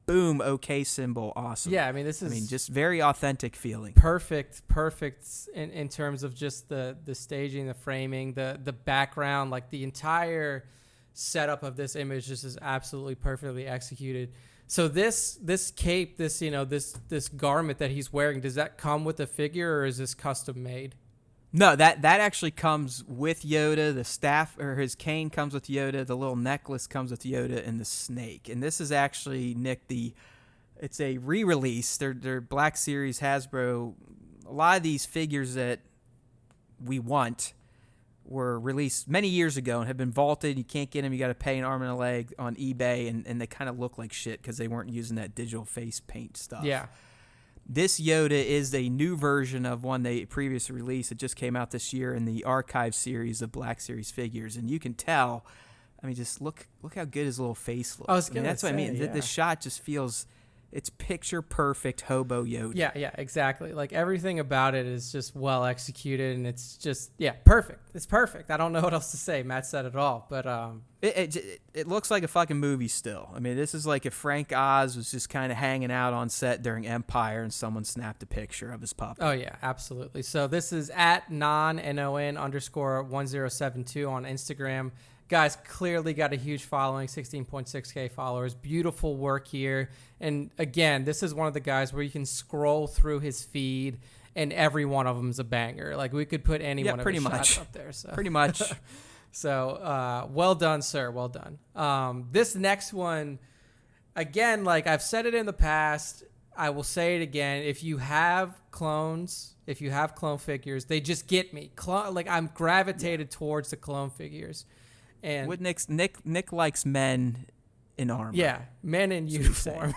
boom, okay symbol, awesome. Yeah, I mean, this is just very authentic feeling. Perfect in terms of just the staging, the framing, the background, the entire setup of this image just is absolutely perfectly executed. So this cape, this this garment that he's wearing, does that come with the figure or is this custom made? No, that actually comes with Yoda. The staff or his cane comes with Yoda. The little necklace comes with Yoda and the snake. And this is actually, Nick, it's a re-release. They're Black Series Hasbro. A lot of these figures that we want were released many years ago and have been vaulted. You can't get them. You got to pay an arm and a leg on eBay, and they kind of look like shit because they weren't using that digital face paint stuff. Yeah. This Yoda is a new version of one they previously released. It just came out this year in the archive series of Black Series figures, and you can tell. I mean, just look how good his little face looks. That's what I mean. Yeah. This shot just feels. It's picture perfect hobo Yoda. Yeah, exactly. Like everything about it is just well executed, and it's just perfect. It's perfect. I don't know what else to say. Matt said it all, but it looks like a fucking movie still. I mean, this is like if Frank Oz was just kind of hanging out on set during Empire, and someone snapped a picture of his puppet. Oh yeah, absolutely. So this is at non_1072 on Instagram. Guys clearly got a huge following, 16.6K followers. Beautiful work here. And again, this is one of the guys where you can scroll through his feed and every one of them is a banger. Like we could put any one of his shots up there. So. Pretty much. So well done, sir. Well done. This next one, again, like I've said it in the past, I will say it again. If you have clones, if you have clone figures, they just get me. Like I'm gravitated towards the clone figures. And with Nick likes men in armor. Yeah, men in uniform.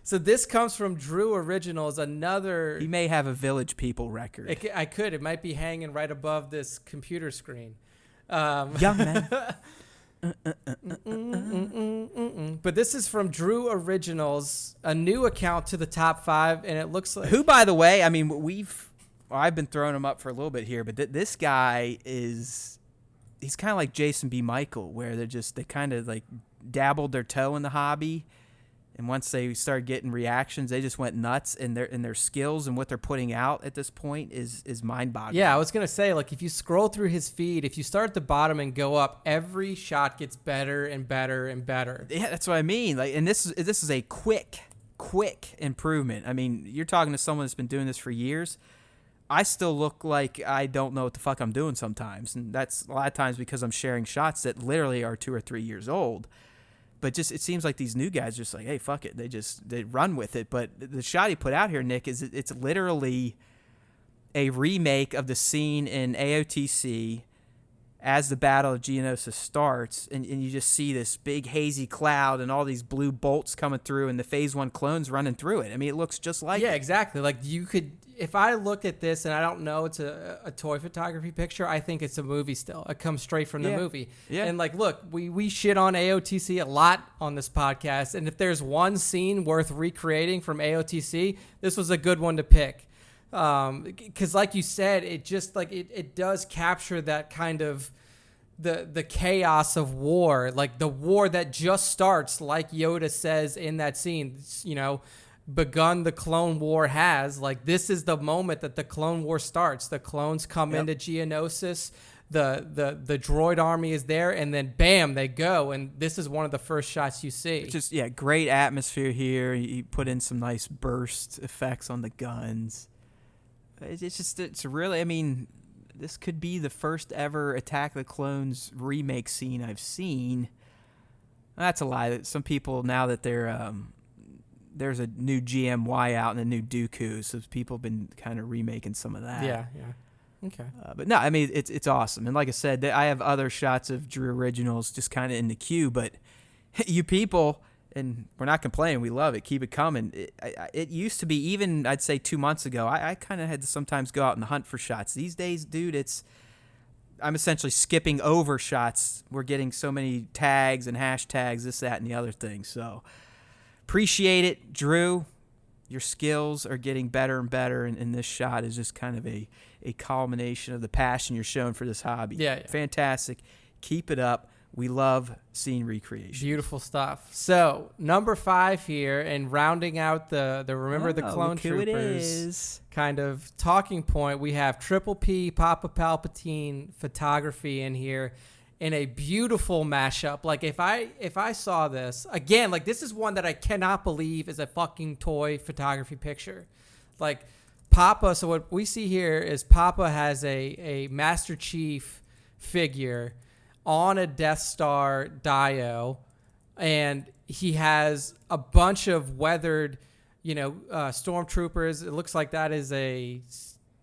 So this comes from Drew Originals. Another. He may have a Village People record. It might be hanging right above this computer screen. Young men. But this is from Drew Originals, a new account to the top 5, and it looks like. Who, by the way, I mean, I've been throwing him up for a little bit here, but this guy he's kind of like Jason B. Michael, where they kind of like dabbled their toe in the hobby, and once they started getting reactions, they just went nuts. And their skills and what they're putting out at this point is mind-boggling. Yeah, I was gonna say, like, if you scroll through his feed, if you start at the bottom and go up, every shot gets better and better and better. Yeah, that's what I mean. Like, and this is a quick improvement. I mean, you're talking to someone that's been doing this for years. I still look like I don't know what the fuck I'm doing sometimes. And that's a lot of times because I'm sharing shots that literally are 2 or 3 years old. But just it seems like these new guys just like, hey, fuck it. They run with it. But the shot he put out here, Nick, is it's literally a remake of the scene in AOTC as the Battle of Geonosis starts. And you just see this big hazy cloud and all these blue bolts coming through and the Phase 1 clones running through it. I mean, it looks just like it. Exactly. Like you could... If I look at this and I don't know it's a toy photography picture, I think it's a movie still. It comes straight from the movie. Yeah. And like, look, we shit on AOTC a lot on this podcast. And if there's one scene worth recreating from AOTC, this was a good one to pick. Because like you said, it just like it does capture that kind of the chaos of war, like the war that just starts, like Yoda says in that scene, begun the Clone War has. Like, this is the moment that the Clone War starts. The clones come into Geonosis, the droid army is there, and then bam, they go. And this is one of the first shots you see. Just great atmosphere here. You put in some nice burst effects on the guns. It's really, I mean, this could be the first ever Attack of the Clones remake scene I've seen. That's a lie. Some people, now that they're there's a new GMY out and a new Dooku, so people have been kind of remaking some of that. Yeah. Okay. But no, I mean, it's awesome. And like I said, I have other shots of Drew Originals just kind of in the queue, but you people, and we're not complaining, we love it, keep it coming. It used to be, even I'd say 2 months ago, I kind of had to sometimes go out and hunt for shots. These days, dude, I'm essentially skipping over shots. We're getting so many tags and hashtags, this, that, and the other thing. So appreciate it, Drew. Your skills are getting better and better, and this shot is just kind of a culmination of the passion you're showing for this hobby. Yeah. Fantastic. Keep it up. We love seeing recreation. Beautiful stuff. So, number 5 here, and rounding out the Remember the Clone Troopers kind of talking point, we have Triple P, Papa Palpatine photography in here. in a beautiful mashup. Like if I saw this again, like this is one that I cannot believe is a fucking toy photography picture. Like Papa, so what we see here is Papa has a Master Chief figure on a Death Star Dio, and he has a bunch of weathered, stormtroopers. It looks like that is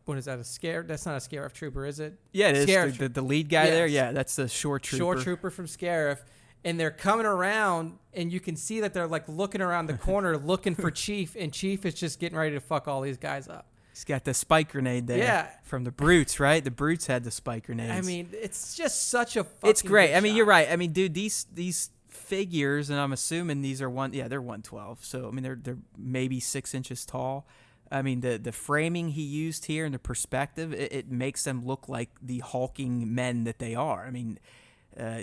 what is that, a scare? That's not a Scarif trooper, is it? Yeah, it Scarif is. The lead guy there, yeah, that's the shore trooper. Shore trooper from Scarif. And they're coming around, and you can see that they're like looking around the corner looking for Chief, and Chief is just getting ready to fuck all these guys up. He's got the spike grenade there. Yeah. From the Brutes, right? The Brutes had the spike grenades. I mean, it's just such a fucking It's great. I mean, shot. you're right. I mean, dude, these figures, and I'm assuming these are they're 112. So, I mean, they're maybe 6 inches tall. I mean, the framing he used here and the perspective, it makes them look like the hulking men that they are. I mean,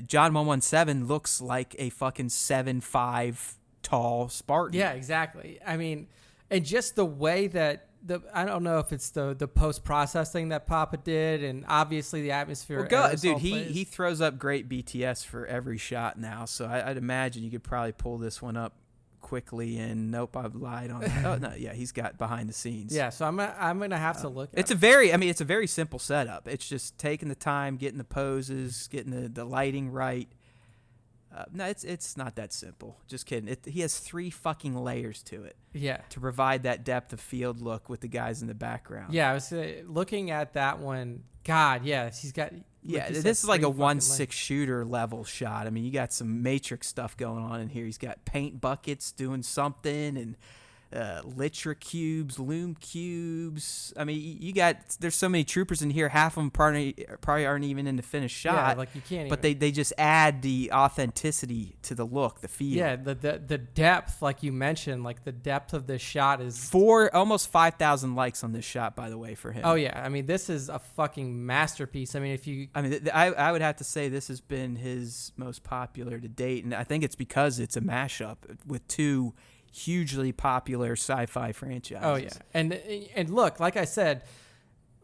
John 117 looks like a fucking 7'5" tall Spartan. Yeah, exactly. I mean, and just the way that I don't know if it's the post-processing that Papa did, and obviously the atmosphere. Well, dude, he throws up great BTS for every shot now, so I'd imagine you could probably pull this one up quickly. And nope, I've lied on that. Oh no, yeah, he's got behind the scenes. Yeah, so I'm gonna have to look. It's a very simple setup. It's just taking the time, getting the poses, getting the lighting right. No, it's not that simple. Just kidding. He has 3 fucking layers to it. Yeah. To provide that depth of field look with the guys in the background. Yeah, I was looking at that one. God, yeah, he's got. Yeah, this is like a 1/6 shooter level shot. I mean, you got some Matrix stuff going on in here. He's got paint buckets doing something, and Litra cubes, loom cubes. I mean, there's so many troopers in here. Half of them probably aren't even in the finished shot. Yeah, like you can't. But they just add the authenticity to the look, the feel. Yeah, the depth, like you mentioned, like the depth of this shot is almost 5,000 likes on this shot, by the way, for him. Oh yeah, I mean this is a fucking masterpiece. I mean, I would have to say this has been his most popular to date, and I think it's because it's a mashup with 2 hugely popular sci-fi franchises. Oh yeah, and look, like I said,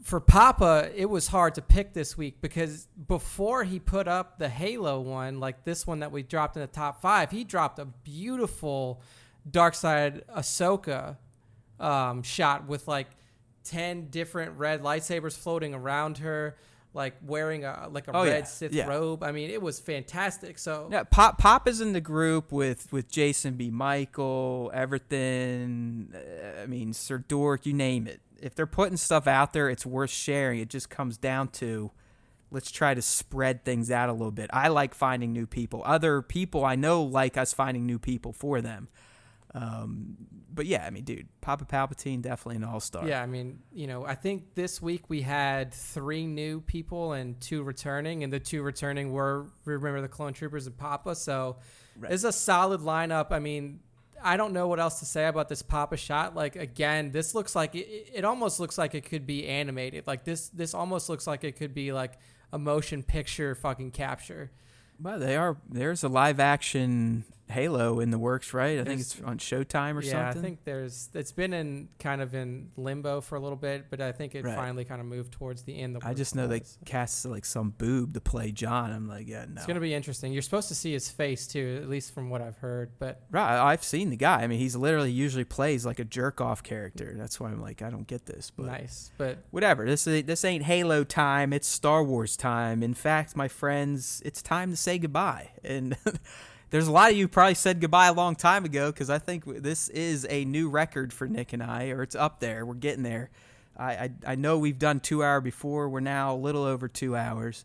for Papa, it was hard to pick this week because before he put up the Halo one, like this one that we dropped in the top 5, he dropped a beautiful Dark Side Ahsoka shot with like 10 different red lightsabers floating around her, like wearing a red Sith robe. I mean, it was fantastic. So yeah, Pop is in the group with Jason B. Michael, Everton, I mean, Sir Dork, you name it. If they're putting stuff out there, it's worth sharing. It just comes down to let's try to spread things out a little bit. I like finding new people. Other people I know like us finding new people for them. But yeah, I mean, dude, Papa Palpatine, definitely an all-star. Yeah, I mean, I think this week we had 3 new people and 2 returning, and the 2 returning were, remember, the Clone Troopers and Papa. So It's a solid lineup. I mean, I don't know what else to say about this Papa shot. Like, again, this looks like it almost looks like it could be animated. Like this almost looks like it could be like a motion picture fucking capture. Well, there's a live action Halo in the works, right? I think it's on Showtime or something. Yeah, I think it's been in limbo for a little bit, but I think it finally kind of moved towards the end. I just know they cast like some boob to play John. I'm like, yeah, no. It's going to be interesting. You're supposed to see his face too, at least from what I've heard. But right, I've seen the guy. I mean, he's literally usually plays like a jerk off character. That's why I'm like, I don't get this. But nice, but whatever. This ain't Halo time. It's Star Wars time. In fact, my friends, it's time to say goodbye. And there's a lot of you probably said goodbye a long time ago because I think this is a new record for Nick and I, or it's up there. We're getting there. I know we've done 2 hours before. We're now a little over 2 hours.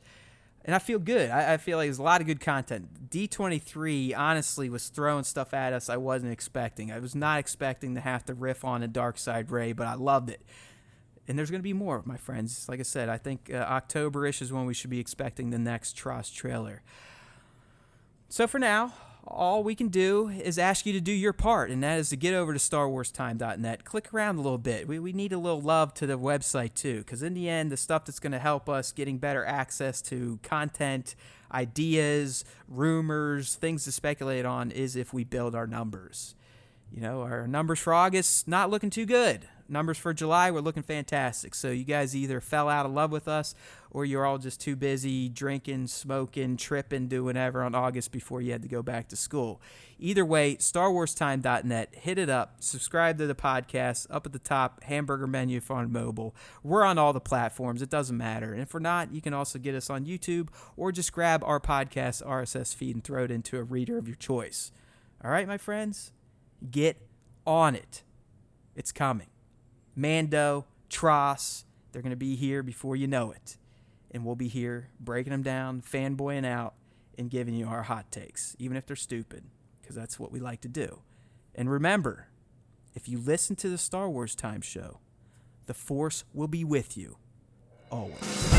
And I feel good. I feel like there's a lot of good content. D23 honestly was throwing stuff at us I wasn't expecting. I was not expecting to have to riff on a Dark Side Rey, but I loved it. And there's going to be more, my friends. Like I said, I think October-ish is when we should be expecting the next TROS trailer. So for now, all we can do is ask you to do your part, and that is to get over to StarWarsTime.net. Click around a little bit. We need a little love to the website too, because in the end, the stuff that's going to help us getting better access to content, ideas, rumors, things to speculate on is if we build our numbers. Our numbers for August, not looking too good. numbers for July were looking fantastic. So you guys either fell out of love with us or you're all just too busy drinking, smoking, tripping, doing whatever on August before you had to go back to school. Either way, StarWarsTime.net, hit it up, subscribe to the podcast, up at the top, hamburger menu if on mobile. We're on all the platforms. It doesn't matter. And if we're not, you can also get us on YouTube or just grab our podcast RSS feed and throw it into a reader of your choice. All right, my friends, get on it. It's coming. Mando, TROS, they're going to be here before you know it. And we'll be here breaking them down, fanboying out, and giving you our hot takes, even if they're stupid, because that's what we like to do. And remember, if you listen to the Star Wars Time Show, the Force will be with you always.